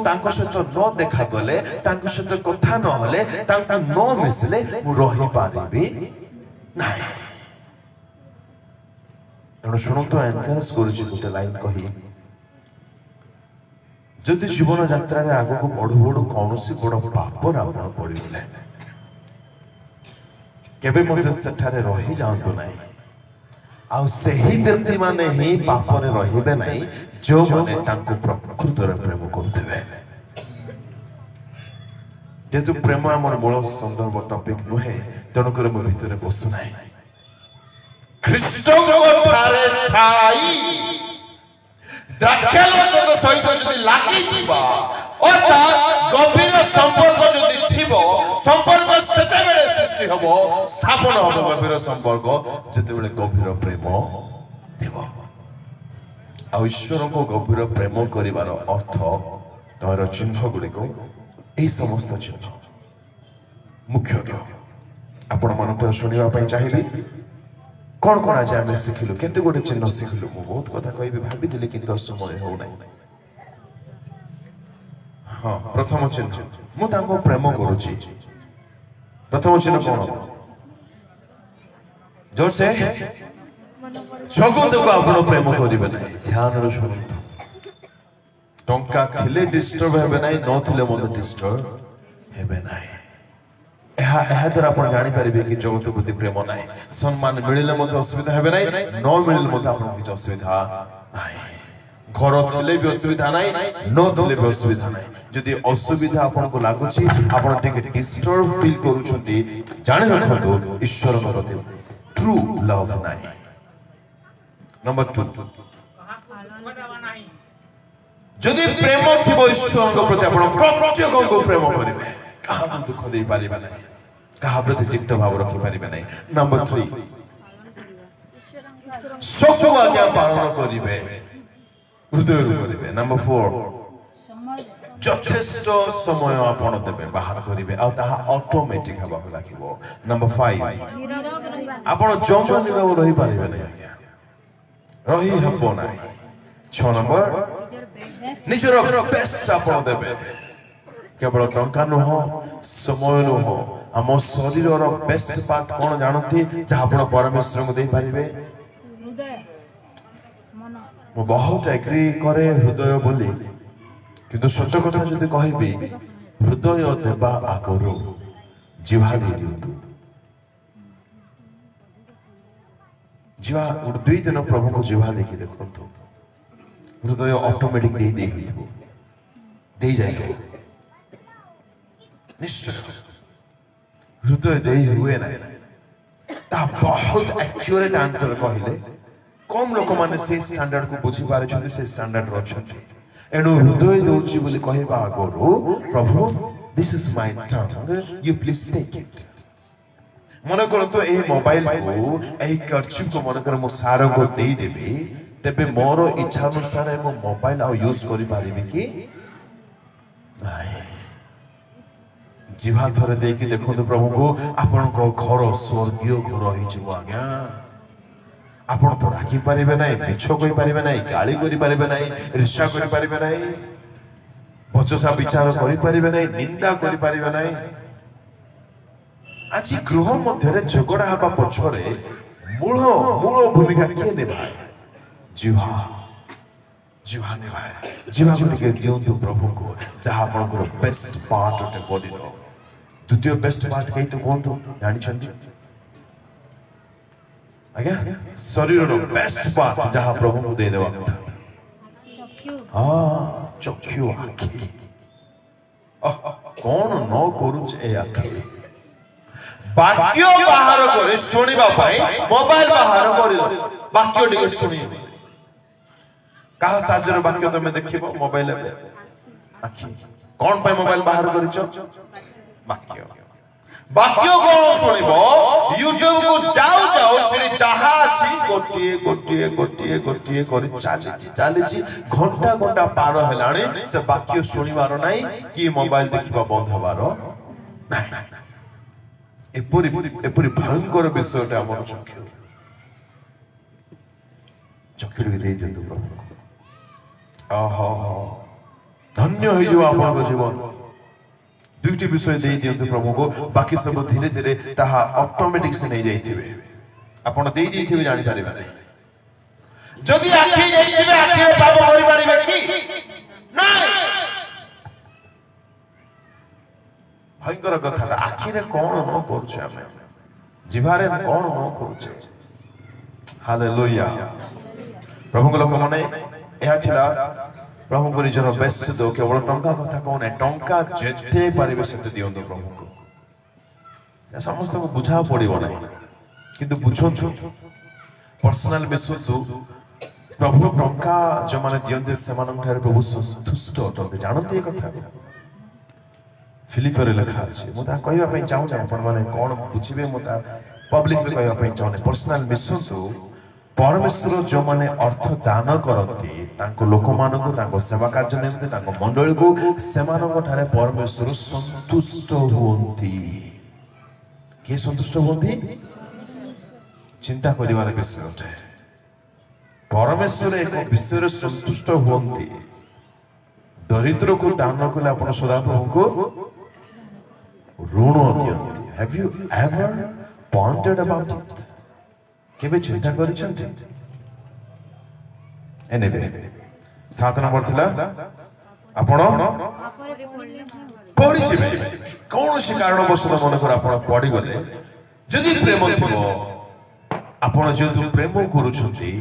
ତାଙ୍କ ସହିତ ନ ଦେଖାଗଲେ, ତାଙ୍କ ସହିତ କଥା ନହେଲେ, ତାଙ୍କୁ ନ ମିଶିଲେ ମୁଁ ରହିପାରିବି ନାହିଁ। ତେଣୁ ଶୁଣନ୍ତୁ, ଏନକରେଜ କରୁଛି ଗୋଟେ ଲାଇନ କହି, ଯଦି ଜୀବନ ଯାତ୍ରାରେ ଆଗକୁ ବଢୁ ବଢୁ କୌଣସି ବଡ ପାପରେ ଆପଣ ପଡିଗଲେ କେବେ ମଧ୍ୟ ସେଠାରେ ରହିଯାଆନ୍ତୁ ନାହିଁ। ଆଉ ସେହି ବ୍ୟକ୍ତିମାନେ ହିଁ ପାପରେ ରହିବେ ନାହିଁ ଯେଉଁମାନେ ତାଙ୍କୁ ପ୍ରକୃତରେ ପ୍ରେମ କରୁଥିବେ। ଯେହେତୁ ପ୍ରେମ ଆମର ମୂଳ ସନ୍ଦର୍ଭ ଟପିକ ନୁହେଁ, ତେଣୁକରି ମୁଁ ଭିତରେ ବସୁନାହିଁ। ଖ୍ରୀଷ୍ଟଙ୍କ ଠାରେ ଥାଇ ଦ୍ରାକ୍ଷାଲତାଙ୍କ ସହିତ ଯଦି ଲାଗିଯିବା, ଅର୍ଥାତ୍ ଗଭୀର ସମ୍ପର୍କ ଯଦି ଥିବ, ସମ୍ପର୍କ ସେତେବେଳେ ସୃଷ୍ଟି ହବ, ସ୍ଥାପନ ହବ ଗଭୀର ସମ୍ପର୍କ ଯେତେବେଳେ ଗଭୀର ପ୍ରେମ ଥିବ। ଆଉ ଈଶ୍ୱରଙ୍କୁ ଗଭୀର ପ୍ରେମ କରିବାର ଅର୍ଥ, ତମର ଚିହ୍ନ ଗୁଡ଼ିକ ଏହି ସମସ୍ତ ଚିହ୍ନ ମୁଖ୍ୟତଃ ଆପଣମାନଙ୍କର ଶୁଣିବା ପାଇଁ ଚାହିଁବି। କଣ କଣ ଆଜି ଆମେ ଶିଖିଲୁ, କେତେ ଗୋଟେ ଚିହ୍ନ ଶିଖିଲୁ? ମୁଁ ବହୁତ କଥା କହିବି ଭାବିଥିଲି କିନ୍ତୁ ସମୟ ହଉନାହିଁ। ହଁ, ପ୍ରଥମ ଚିହ୍ନ, ମୁଁ ତାଙ୍କୁ ପ୍ରେମ କରୁଛି। ପ୍ରଥମ ଚିହ୍ନ କଣ? ଜୋରସେ ଜଗତକୁ ଆପଣ ପ୍ରେମ କରିବେ ନାହିଁ। ଧ୍ୟାନରେ ଶୁଣନ୍ତୁ, ଟଙ୍କା ଥିଲେ ଡିଷ୍ଟର୍ବ ହେବେ ନାହିଁ, ନଥିଲେ ମଧ୍ୟ ଡିଷ୍ଟର୍ବ ହେବେ ନାହିଁ। ଏହା ଦ୍ୱାରା ଆପଣ ଜାଣିପାରିବେ କି ଜଗତ ପ୍ରତି ପ୍ରେମ ନାହିଁ। ସମ୍ମାନ ମିଳିଲେ ମଧ୍ୟ ଅସୁବିଧା ହେବେ ନାହିଁ, ନ ମିଳିଲେ ମଧ୍ୟ ଆପଣଙ୍କୁ କିଛି ଅସୁବିଧା ନାହିଁ। ଘର ଥିଲେ ବି ଅସୁବିଧା ନାହିଁ, ନଥିଲେ ବି ଅସୁବିଧା ନାହିଁ। ଯଦି ଅସୁବିଧା ଆପଣଙ୍କୁ ଲାଗୁଛି, ଆପଣ ଟିକେ ଡିଷ୍ଟର୍ବ ଫିଲ୍ କରୁଛନ୍ତି, ଜାଣି ରଖନ୍ତୁ ଈଶ୍ୱରଙ୍କ ପ୍ରତି ଟ୍ରୁ ଲଭ୍ ନାହିଁ। ନମ୍ବର 2, ଯଦି ପ୍ରେମ ଥିବ ଈଶ୍ୱରଙ୍କ ପ୍ରତି, ଆପଣ ପ୍ରତ୍ୟେକଙ୍କୁ ପ୍ରେମ କରିବେ, କାହାକୁ ଦୁଃଖ ଦେଇପାରିବେ ନାହିଁ, କାହା ପ୍ରତି ତିକ୍ତ ଭାବ ରଖିପାରିବେ ନାହିଁ। ନମ୍ବର 3, ସବୁ ଆଜ୍ଞା ପାଳନ କରିବେ, ହୃଦୟରୁ କରିବେ। ନମ୍ବର 4, ଯଥେଷ୍ଟ ସମୟ ଆପଣ ଦେବେ, ବାହାର କରିବେ, ଆଉ ତାହା ଅଟୋମେଟିକ ହେବାକୁ ଲାଗିବ। ନମ୍ବର 5, ଆପଣ ଜମା ନିରବ ରହିପାରିବେ ନାହିଁ ଆଜ୍ଞା। ରହି ହେବ ନାହିଁ। 6 ନମ୍ବର ନିଜର ବେଷ୍ଟ ଆପଣ ଦେବେ। କେବଳ ଟଙ୍କା ନୁହଁ, ସମୟ ନୁହଁ, ଆମ ଶରୀରର ବେଷ୍ଟ ପାର୍ଟ କଣ ଜାଣନ୍ତି ଯାହା ଆପଣ ପରମେଶ୍ୱରଙ୍କୁ ଦେଇପାରିବେ? ହୃଦୟ ମନ ମୁଁ ବହୁତ ଏଗ୍ରି କରେ ହୃଦୟ ବୋଲି, କିନ୍ତୁ ସତ କଥା ଯଦି କହିବି ହୃଦୟ ଦେବା ଆଗରୁ ଜିହ୍ବା ଦେଇ ଦିଅନ୍ତୁ। ଜିହ୍ବା 2 ଦିନ ପ୍ରଭୁଙ୍କୁ ଜିହ୍ବା ଦେଇକି ଦେଖନ୍ତୁ, ହୃଦୟ ଅଟୋମେଟିକ ଦେଇ ହେଇଯିବ, ଦେଇ ଯାଇଥିବ। ନିଶ୍ଚୟ ହୃଦୟ ଦେଇ ହୁଏ ନାହିଁ। ତା ବହୁତ ଆକ୍ୟୁରେଟ ଆନ୍ସର କହିଲେ କମ ଲୋକମାନେ ସେଇ ଷ୍ଟାଣ୍ଡାର୍ଡକୁ ବୁଝିପାରିଛନ୍ତି, ସେ ଷ୍ଟାଣ୍ଡାର୍ଡ ଅଛନ୍ତି। ଏଣୁ ହୃଦୟ ଦେଉଛି ବୋଲି କହିବା ଆଗରୁ ପ୍ରଭୁ this is my turn, you please take it. ମନେ କରନ୍ତୁ ଏହି ମୋବାଇଲକୁ, ଏହି କର୍ଚିପକୁ ମନେକର ମୁଁ ସାରଙ୍କୁ ଦେଇଦେବି, ତେବେ ମୋର ଇଚ୍ଛା ଅନୁସାରେ ମୁଁ ମୋବାଇଲ ଆଉ ୟୁଜ କରିପାରିବି କି ନାହିଁ? ଜିହ୍ବା ଥରେ ଦେଇକି ଦେଖନ୍ତୁ ପ୍ରଭୁଙ୍କୁ, ଆପଣଙ୍କ ଘର ସ୍ୱର୍ଗୀୟ ଘର ହେଇଯିବ। ଆଜ୍ଞା ଆପଣ ତ ରାଗି ପାରିବେ ନାହିଁ, ମିଛ କହିପାରିବେ ନାହିଁ, ଗାଳି କରିପାରିବେ ନାହିଁ, ଈର୍ଷା କରିପାରିବେ ନାହିଁ, ବଚସା ବିଚାର କରିପାରିବେ ନାହିଁ, ନିନ୍ଦା କରିପାରିବେ ନାହିଁ। ଆଜି ଗୃହ ମଧ୍ୟରେ ଝଗଡା ହେବା ପଛରେ ମୂଳ ଭୂମିକା କିଏ ନେବାଏ? ଜିହ୍ବା। ଜିହ୍ବା ନେବାଏ। ଜିହ୍ବାକୁ ଟିକେ ଦିଅନ୍ତୁ ପ୍ରଭୁଙ୍କୁ, ଯାହା ଆପଣଙ୍କର ବେଷ୍ଟ ପାର୍ଟ ଅଟେ ବଡିର। ଦ୍ୱିତୀୟ ବେଷ୍ଟ ପାର୍ଟ କେହି ତ କୁହନ୍ତୁ, ଜାଣିଛନ୍ତି? ଆଜ୍ଞା ଶରୀରର ବେଷ୍ଟ ପାର୍ଟ ଯାହା ପ୍ରଭୁଙ୍କୁ ଦେଇଦେବା କଥା। ଚକ୍ଷୁ, ଆଖି। କଣ ନ କରୁଛେ ଏ ଆଖି? ବାକ୍ୟ ବାହାର କରି ଶୁଣିବା ପାଇଁ ମୋବାଇଲ ବାହାର କରିଲ, ବାକ୍ୟ ଟିକେ ଶୁଣିବ। କାହା ସାହାଯ୍ୟରେ ବାକ୍ୟ ତମେ ଦେଖିବ? ମୋବାଇଲ। ଆଖି। କଣ ପାଇଁ ମୋବାଇଲ ବାହାର କରିଛ? ବାକ୍ୟ। ବାକ୍ୟ କଣ ଶୁଣିବ? ୟୁଟ୍ୟୁବ କୁ ଯାଉ ସେଠି ଯାହା ଅଛି ଗୋଟିଏ କରି ଚାଲିଛି। ଘଣ୍ଟା ପାର ହେଲାଣି, ସେ ବାକ୍ୟ ଶୁଣିବାର ନାହିଁ କି ମୋବାଇଲ ଦେଖିବା ବନ୍ଦ ହେବାର ନାହିଁ। ଏପରି ଭୟଙ୍କର ବିଷୟଟା ଆମର ଚକ୍ଷୁ। ଚକ୍ଷୁଟିକୁ ଦେଇ ଦିଅନ୍ତୁ ପ୍ରଭୁଙ୍କୁ। ଧନ୍ୟ ହେଇଯିବ ଆପଣଙ୍କ ଜୀବନ। 2ଟି ବିଷୟ ଦେଇ ଦିଅନ୍ତୁ ପ୍ରଭୁଙ୍କୁ, ବାକି ସବୁ ଧୀରେ ଧୀରେ ତାହା ଅଟୋମେଟିକ ସେ ନେଇଯାଇଥିବେ। ଆପଣ ଦେଇ ଦେଇଥିବେ ଜାଣିପାରିବେ ନାହିଁ। ଯଦି ଆଖି ଯାଇଥିବେ, ଆଖିରେ ପାପ କରିପାରିବେ କି? ନାଇଁ। ଭୟଙ୍କର କଥାଟା, ଆଖିରେ କଣ ନ କରୁଛେ ଆମେ, ଜିହ୍ବାରେ କଣ ନ କରୁଛେ। ହାଲେଲୁୟା। ପ୍ରଭୁଙ୍କ ଲୋକମାନେ, ଏହା ଥିଲା ପ୍ରଭୁଙ୍କୁ ନିଜର ବେଷ୍ଟ ଦଉ। କେବଳ ଟଙ୍କା କଥା କହୁନାହିଁ, ଟଙ୍କା ଯେତେ ପାରିବେ ସେତେ ଦିଅନ୍ତୁ ପ୍ରଭୁଙ୍କୁ। ସମସ୍ତଙ୍କୁ ବୁଝା ପଡିବ ନାହିଁ, କିନ୍ତୁ ବୁଝନ୍ତୁ, ପର୍ସନାଲ ବିଶ୍ୱାସ। ପ୍ରଭୁ ଟଙ୍କା ଯେଉଁମାନେ ଦିଅନ୍ତି ସେମାନଙ୍କ ଠାରେ ପ୍ରଭୁ ସନ୍ତୁଷ୍ଟ ଅଟନ୍ତି। ଜାଣନ୍ତି ଏ କଥା? ଫିଲିପିରେ ଲେଖା ଅଛି। ମୁଁ ତାହା କହିବା ପାଇଁ ଚାହୁଁନି, ଆପଣମାନେ କଣ ବୁଝିବେ, ମୁଁ ତାହା ପବ୍ଲିକରେ କହିବା ପାଇଁ ଚାହୁଁନି। ପର୍ସନାଲ ବିଶ୍ୱାସ, ପରମେଶ୍ୱର ଯେଉଁମାନେ ଅର୍ଥ ଦାନ କରନ୍ତି ତାଙ୍କ ଲୋକମାନଙ୍କୁ, ତାଙ୍କ ସେବା କାର୍ଯ୍ୟ ନିମନ୍ତେ, ତାଙ୍କ ମଣ୍ଡଳୀକୁ, ସେମାନଙ୍କ ଠାରେ ପରମେଶ୍ୱର ସନ୍ତୁଷ୍ଟ ହୁଅନ୍ତି। କିଏ ସନ୍ତୁଷ୍ଟ ହୁଅନ୍ତି? ଚିନ୍ତା କରିବାର ବିଷୟ ଅଟେ। ପରମେଶ୍ୱର ଏକ ବିଷୟରେ ସନ୍ତୁଷ୍ଟ ହୁଅନ୍ତି। ଦରିଦ୍ରକୁ ଦାନ କଲେ ଆପଣ ସଦାପ୍ରଭୁଙ୍କୁ ଋଣ ଦିଅନ୍ତି। Have you ever pondered about it? କେବେ ଚିନ୍ତା କରିଛନ୍ତି? ଏନେବେ 7 ନମ୍ବର ଥିଲା, ଆପଣ ପଢିଯିବେ। କୌଣସି କାରଣବଶତଃ ମନେକର ଆପଣ ପଢିଗଲେ, ଯଦି ପ୍ରେମ ଥିବ, ଆପଣ ଯେହେତୁ ପ୍ରେମ କରୁଛନ୍ତି,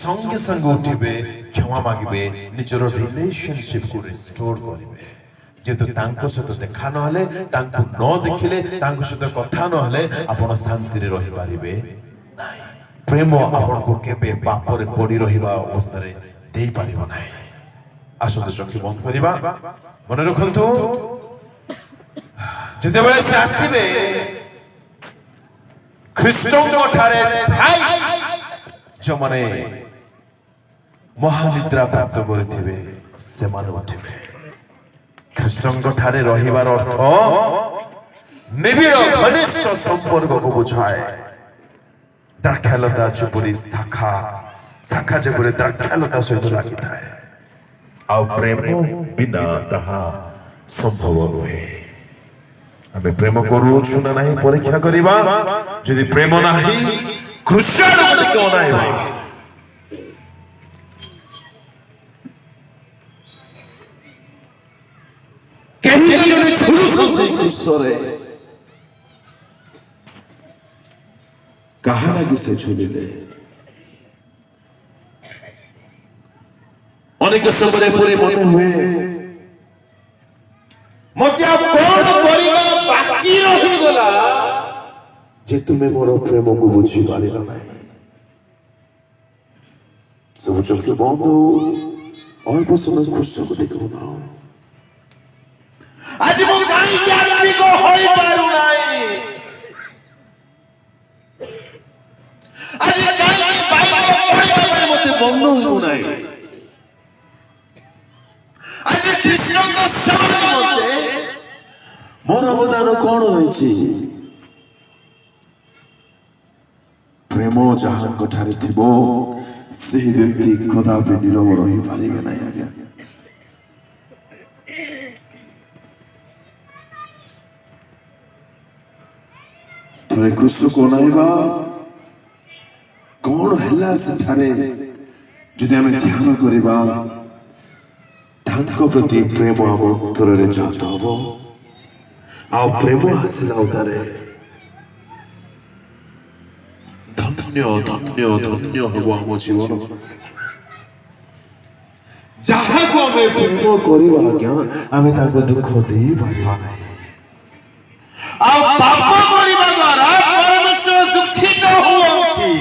ସଙ୍ଗେ ସଙ୍ଗେ ଉଠିବେ, କ୍ଷମା ମାଗିବେ, ନିଜର ରିଲେସନସିପକୁ ରିଷ୍ଟୋର କରିବେ। ଯେହେତୁ ତାଙ୍କ ସହିତ ଦେଖା ନହେଲେ, ତାଙ୍କୁ ନ ଦେଖିଲେ, ତାଙ୍କ ସହିତ କଥା ନହେଲେ ଆପଣ ଶାନ୍ତିରେ ରହିପାରିବେ ନାହିଁ। ପ୍ରେମ ଆପଣଙ୍କୁ କେବେ ପାପରେ ପଡି ରହିବା ଅବସ୍ଥାରେ ଦେଇପାରିବ ନାହିଁ। ଆସନ୍ତୁ ଚକ୍ଷୁ ବନ୍ଦ କରିବା। ମନେ ରଖନ୍ତୁ, ଯେତେବେଳେ ସେ ଆସିବେ, ଖ୍ରୀଷ୍ଟଙ୍କ ଠାରେ ଯେଉଁମାନେ ମହାନିଦ୍ରା ପ୍ରାପ୍ତ କରିଥିବେ ସେମାନେ ଉଠିବେ। ଖ୍ରୀଷ୍ଟଙ୍କ ଠାରେ ରହିବାର ଅର୍ଥ ନିବିଡ଼ ଘନିଷ୍ଠ ସମ୍ପର୍କକୁ ବୁଝାଏ। ଦ୍ରାକ୍ଷାଲତା ଯେପରି ଶାଖା ଶାଖା ଯେପରି ଦ୍ରାକ୍ଷାଲତା ସହିତ ଲାଗିଥାଏ, ଆଉ ପ୍ରେମ ବିନା ତାହା ସମ୍ଭବ ନୁହେଁ। ଆମେ ପ୍ରେମ କରୁଛୁ ନା ନାହିଁ ପରୀକ୍ଷା କରିବା। ଯଦି ପ୍ରେମ ନାହିଁ, କୃଷ୍ଣ ଟିକେ ଅନାଇବା। କେହି ଜଣେ ଛୁରୁଛନ୍ତି କୃଷ୍ଣରେ, କାହା ଲାଗି ସେ ଝୁଲିଲେ? ଅନେକ ସମୟରେ ପରେ ମନେ ହୁଏ ମତେ ଆଉ କଣ କରିବା ବାକି ରହିଗଲା ଯେ ତୁମେ ମୋର ପ୍ରେମକୁ ବୁଝିପାରିଲ ନାହିଁ। ସବୁ ଚକ୍ଷୁ ବନ୍ଦ ହଉ, ଅଳ୍ପ ସମୟ କୃଷ୍ଣକୁ ଦେଖୁ ନା। ଆଜି ମୁଁ କାହିଁକି ଆତ୍ମିକ ହୋଇପାରୁନାହିଁ? ଆଜି କାହିଁକି ବାଇବେଲ ପଢ଼ିବା ପାଇଁ ମତେ ମନ ହେଉନାହିଁ? ଆଜି କୃଷ୍ଣଙ୍କ ସେବା ନିମନ୍ତେ ମୋର ଅବଦାନ କଣ ରହିଛି? ପ୍ରେମ ଯାହାଙ୍କ ଠାରେ ଥିବ ସେହି ବ୍ୟକ୍ତି କଦାପି ନିରବ ରହିପାରିବେ ନାହିଁ। ଆଜ୍ଞା, ଥରେ କୃଷ୍ଣକୁ ଅନାଇବା। କଣ ହେଲା ସେଠାରେ ଯଦି ଆମେ ଧ୍ୟାନ କରିବା, ତାଙ୍କ ପ୍ରତି ପ୍ରେମ ଆମ ଅନ୍ତରରେ ଜାତ ହବ। ଆଉ ପ୍ରେମ ଆସିଲା ଉତାରେ ଧନ୍ୟ ଧନ୍ୟ ଧନ୍ୟ ହବ ଆମ ଜୀବନ। ଯାହାକୁ ଆମେ ପ୍ରେମ କରିବା, ଆଜ୍ଞା, ଆମେ ତାଙ୍କୁ ଦୁଃଖ ଦେଇପାରିବା ନାହିଁ। ଆଉ ପାପ କରିବା ଦ୍ୱାରା ପରମେଶ୍ୱର ଦୁଃଖିତ ହୁଅନ୍ତି।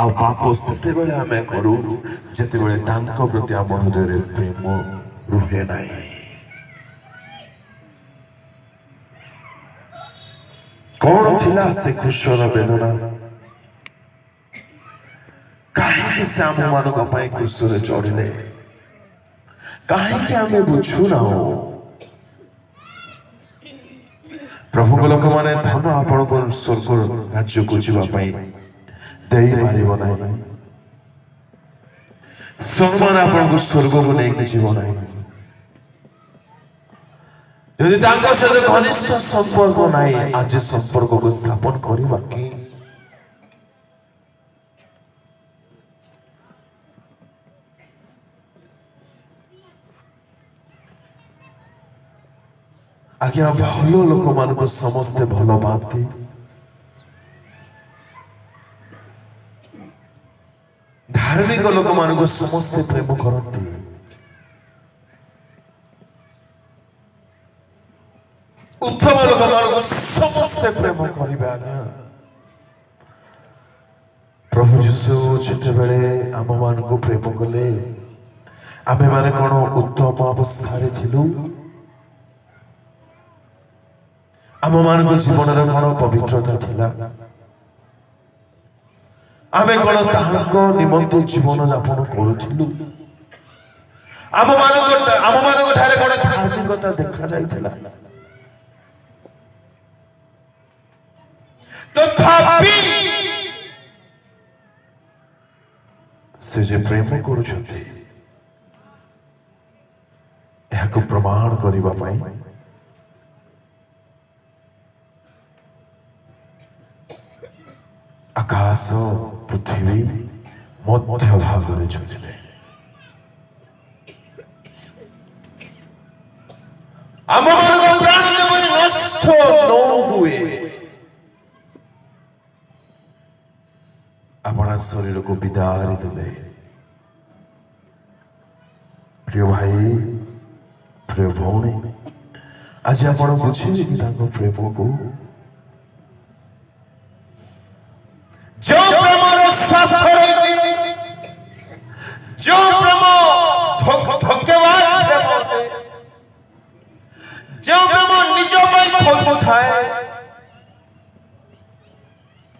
ଆଉ ପାପ ସେତେବେଳେ ଆମେ କରୁ ଯେତେବେଳେ ତାଙ୍କ ପ୍ରତି ଆମ ହୃଦୟରେ ପ୍ରେମ ରୁହେ ନାହିଁ। କଣ ଥିଲା ସେ କୃଷ୍ଣର ବେଦନା? କାହିଁକି ସେ ଆମ ମାନଙ୍କ ପାଇଁ କୃଷ୍ଣରେ ଚଢିଲେ? କାହିଁକି ଆମେ ବୁଝୁନାହୁଁ? ପ୍ରଭୁଙ୍କ ଲୋକମାନେ ଧନ ଆପଣଙ୍କ ସ୍ୱର୍ଗ ରାଜ୍ୟକୁ ଯିବା ପାଇଁ ଦେଇପାରିବ ନାହିଁ। ସମ୍ମାନ ଆପଣଙ୍କୁ ସ୍ୱର୍ଗକୁ ନେଇକି ଯିବ ନାହିଁ। ଯଦି ତାଙ୍କ ସହିତ ଘନିଷ୍ଠ ସମ୍ପର୍କ ନାହିଁ, ଆଜି ସମ୍ପର୍କକୁ ସ୍ଥାପନ କରିବା କି? ଆଜ୍ଞା, ଭଲ ଲୋକମାନଙ୍କୁ ସମସ୍ତେ ଭଲ ପାଆନ୍ତି। ଧାର୍ମିକ ଲୋକମାନଙ୍କୁ ସମସ୍ତେ ପ୍ରେମ କରନ୍ତି। ଉତ୍ତମ ଲୋକମାନଙ୍କୁ ସମସ୍ତେ ପ୍ରେମ କରିବେ। ଆଜ୍ଞା, ପ୍ରଭୁ ଯୀଶୁ ଯେତେବେଳେ ଆମ ମାନଙ୍କୁ ପ୍ରେମ କଲେ, ଆମେ ମାନେ କଣ ଉତ୍ତମ ଅବସ୍ଥାରେ ଥିଲୁ? ଆମ ମାନଙ୍କ ଜୀବନରେ କଣ ପବିତ୍ରତା ଥିଲା? ଆମେ କଣ ତାହାଙ୍କ ନିମନ୍ତେ ଜୀବନ ଯାପନ କରୁଥିଲୁ? ଆମ ମାନଙ୍କ ଠାରେ କଣ ଧାର୍ମିକତା ଦେଖା ଯାଇଥିଲା? ତଥାପି ସେ ଯେ ପ୍ରେମ କରୁଛନ୍ତି, ଏହାକୁ ପ୍ରମାଣ କରିବା ପାଇଁ ଆକାଶ ପୃଥିବୀ ମଧ୍ୟ ଭାଗରେ ଝୁଲିଲେ। ଆମମାନଙ୍କ ପ୍ରାଣ ଯେପରି ନଷ୍ଟ ନ ହୁଏ, ଆପଣ ଶରୀରକୁ ବିଦାରି ଦେଲେ। ପ୍ରିୟ ଭାଇ, ପ୍ରିୟ ଭଉଣୀ, ଆଜି ଆପଣ ବୁଝିବେ କି ତାଙ୍କ ପ୍ରେମକୁ? ଯେଉଁ ପ୍ରେମର ସ୍ୱାର୍ଥ ରହିଛି, ଯେଉଁ ପ୍ରେମ ଧୋକେବାଜ ପ୍ରେମ, ଯେଉଁ ପ୍ରେମ ନିଜ ପାଇଁ ଖୋଜୁଥାଏ,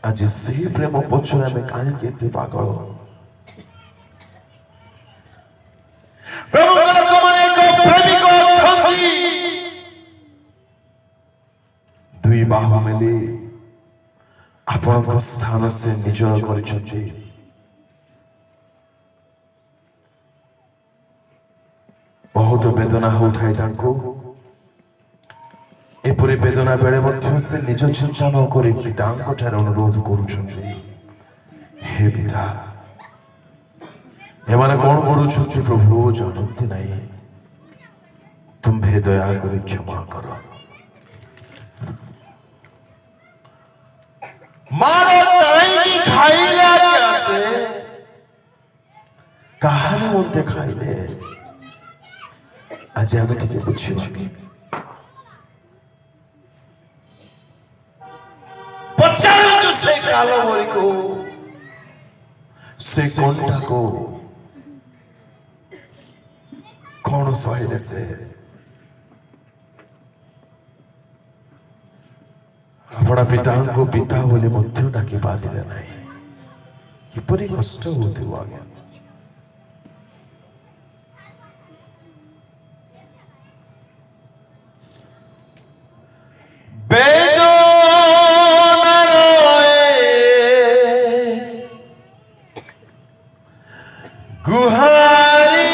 ଆଜି ସେହି ପ୍ରେମ ପଛରେ ଆମେ କାହିଁକି ଏତେ ପାଗଳ? ପ୍ରଭୁଙ୍କ ଲୋକମାନେ ଏକ ପ୍ରେମିକ ଅଛନ୍ତି, ଦୁଇ ବାହୁ ମେଲି ଆପଣଙ୍କ ସ୍ଥାନ ସେ ନିଜର କରିଛନ୍ତି। ବହୁତ ବେଦନା ହେଉଥାଏ ତାଙ୍କୁ। ଏପରି ବେଦନା ବେଳେ ମଧ୍ୟ ସେ ନିଜ ଚିନ୍ତା ନ କରି ପିତାଙ୍କ ଠାରେ ଅନୁରୋଧ କରୁଛନ୍ତି, ହେ ପିତା, ଏମାନେ କଣ କରୁଛନ୍ତି ପ୍ରଭୁ ଜାଣନ୍ତି ନାହିଁ, ତୁମ୍ଭେ ଦୟା କରି କ୍ଷମା କର। ମାର କାହିଁକି ଖାଇଲେ ଆଜ୍ଞା ସେ କାହା ନିମନ୍ତେ ଖାଇଲେ ଆଜି ଆମେ ଟିକେ ବୁଝିବା କି? ପଚାରନ୍ତୁ ସେ କାଲବରୀକୁ, ସେ କଣ୍ଟାକୁ କଣ ସହିଲେ ସେ? ଆପଣ ପିତାଙ୍କୁ ପିତା ବୋଲି ମଧ୍ୟ ଡାକି ପାରିଲେ ନାହିଁ। କିପରି କଷ୍ଟ ହଉଥିବ ଆଜ୍ଞା। গুহারি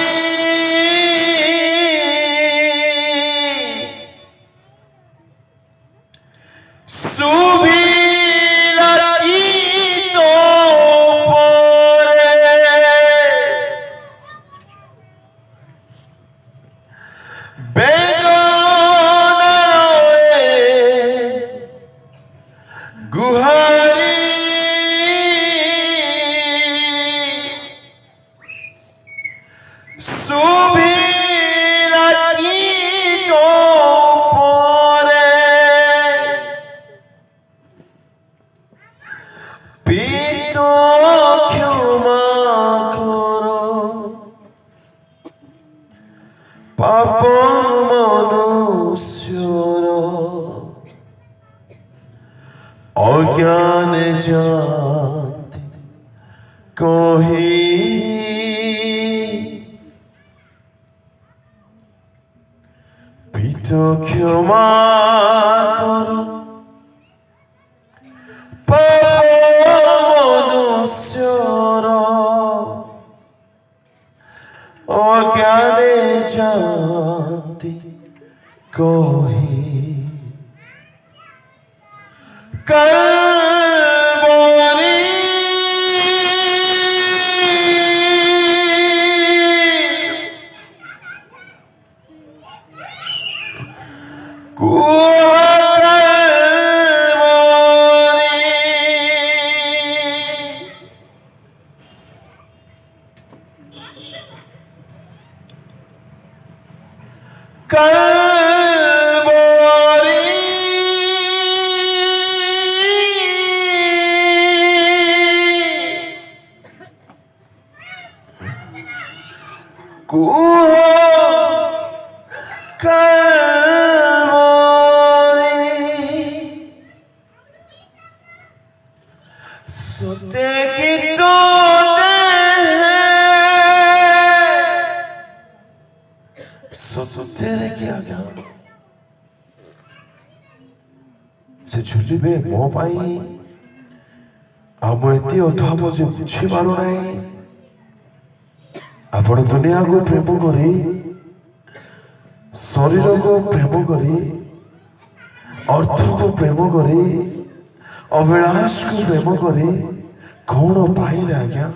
পাপ মনুষ্যর অজ্ঞানে জাতি কহি পিত ক্ষমা কর পাপ মনুষ্যর অজ্ঞানে জাতি কহি কালবরি से झुलिबे मो पाई आम एति अथाम जे बुझी पारु नाही आपण दुनिया को प्रेम करी शरीर को प्रेम करी अर्थ को प्रेम करी अभिलाष को प्रेम करी कौन पाइले आज्ञा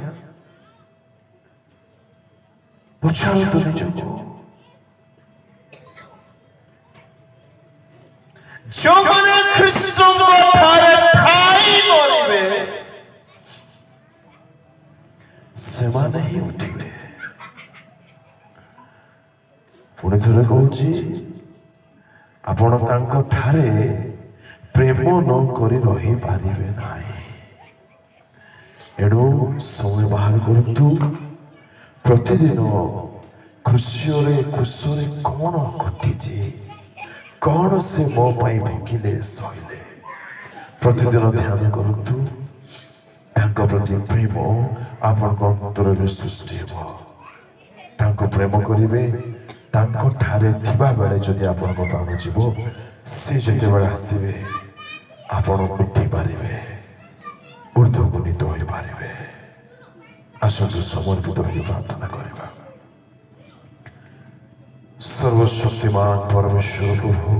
पचारतु निजको जोगने ख्रिस्तों को थारे ठाई मरिबे सेमाने ही उठिबे पुणे थरे कहूची आपण तांको ठारे प्रेम न करी रही पारिबे नाही एडो समय बाहर करतु प्रतिदिन खुशियोरे खुशोरे कौन घटिची कौन से मो पाई भोगिले सहिले प्रतिदिन ध्यान करतु तांको प्रति प्रेम आपण अंतर में सृष्टि हो तांको प्रेम करिवे तांको ठारे थिबा बेले जदि आपण को प्राण जीव से जते बेले आसीबे आपण उठी पारिबे ঊর্ধ্বগণিত ହୋଇପାରିବେ। ଆସନ୍ତୁ ସମର୍ପିତ ହୋଇ ପ୍ରାର୍ଥନା କରିବା। ସର୍ବଶକ୍ତିମାନ ପରମେଶ୍ୱର ପ୍ରଭୁ,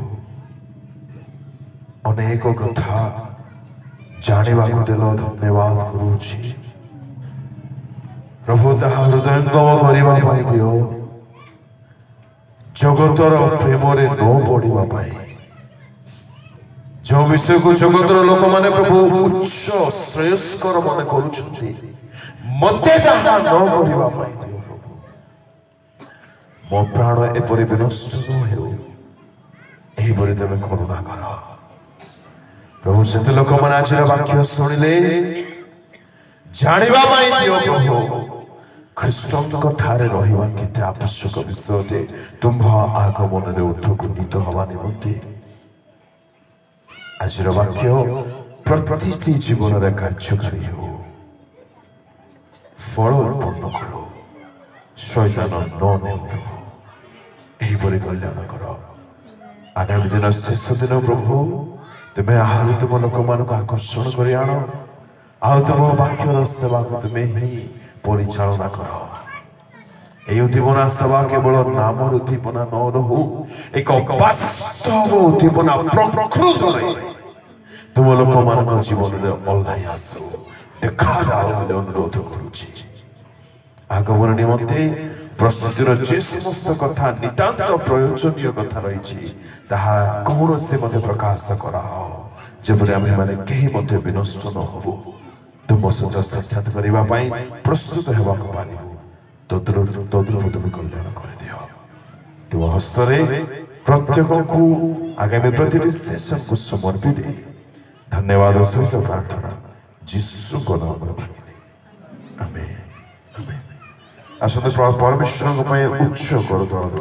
ଅନେକ କଥା ଜାଣିବାକୁ ଦେଲ, ଧନ୍ୟବାଦ କରୁଛି ପ୍ରଭୁ। ତାହା ହୃଦୟଙ୍ଗମ କରିବା ପାଇଁ ଦିଅ, ଜଗତର ପ୍ରେମରେ ନ ପଡ଼ିବା ପାଇଁ। ଯେଉଁ ବିଷୟକୁ ଜଗତର ଲୋକମାନେ ପ୍ରଭୁ ଉଚ୍ଚ ଶ୍ରେୟସ୍କର ମନେ କରୁଛନ୍ତି, ମତେ ତାହା ନ କରିବା ପାଇଁ ଦିଅ ପ୍ରଭୁ। ମୋ ପ୍ରାଣ ଏପରି ବିନଷ୍ଟ ନ ହେଉ, ଏହିପରି ତମେ କରୁଣା କର ପ୍ରଭୁ। ଯେତେ ଲୋକମାନେ ଆଜିର ବାକ୍ୟ ଶୁଣିଲେ ଜାଣିବା ପାଇଁ ଦିଅ ପ୍ରଭୁ। ଖ୍ରୀଷ୍ଟଙ୍କ ଠାରେ ରହିବା କେତେ ଆବଶ୍ୟକ ବିଷୟ ଅଟେ, ତୁମ୍ଭ ଆଗମନରେ ଊର୍ଦ୍ଧ୍ୱଗତିତ ହେବା ନିମନ୍ତେ। ଆଜିର ବାକ୍ୟ ପ୍ରତିଟି ଜୀବନରେ କାର୍ଯ୍ୟକାରୀ ହେଉ, ଫଳ ଉତ୍ପନ୍ନ କରୁ, ଶୈତାନ ନ ନେଉ ପ୍ରଭୁ। ଏହିପରି କଲ୍ୟାଣ କର। ଆଗାମୀ ଦିନ ଶେଷ ଦିନ ପ୍ରଭୁ, ତୁମେ ଆହୁରି ତୁମ ଲୋକମାନଙ୍କୁ ଆକର୍ଷଣ କରି ଆଣ, ଆଉ ତୁମ ବାକ୍ୟର ସେବାକୁ ତୁମେ ହିଁ ପରିଚାଳନା କର। এই উদ্দীপনা সেবা কেবল নামর উদ্দীপনা ন রহু, এক বাস্তব উদ্দীপনা প্রকৃতরে তুম লোকମାନଙ୍କ ଜୀବନରେ ଓହ୍ଲାଇ ଆସୁ, ଦେଖାଯାଉ ବୋଲି ଅନୁରୋଧ କରୁଛି। ଆଗମନ ନିମନ୍ତେ ପ୍ରସ୍ତୁତିର ଯେ ସମସ୍ତ କଥା ନିତାନ୍ତ ପ୍ରୟୋଜନୀୟ କଥା ରହିଛି, ତାହା କୌଣସି ମଧ୍ୟ ପ୍ରକାଶ କରାଅ, ଯେପରି ଆମେମାନେ କେହି ମଧ୍ୟ ବିନଷ୍ଟ ନ ହେବୁ, ତୁମ ସହିତ ସାକ୍ଷାତ କରିବା ପାଇଁ ପ୍ରସ୍ତୁତ ହେବାକୁ ପାରିବୁ। ତଦ୍ରୂପ ତୁମେ କଲ୍ୟାଣ କରିଦିଅ। ତୁମ ହସ୍ତରେ ପ୍ରତ୍ୟେକଙ୍କୁ ଆଗାମୀ ପ୍ରତିଟି ସେସନକୁ ସମର୍ପି ଦେଇ ଧନ୍ୟବାଦ ସହିତ ପ୍ରାର୍ଥନା ଯୀଶୁଙ୍କ ନାମରେ ମାଗିଲି, ଆମେନ୍। ଆସନ୍ତୁ ପରମେଶ୍ୱରଙ୍କ ପାଇଁ ଉଚ୍ଚ କରନ୍ତୁ।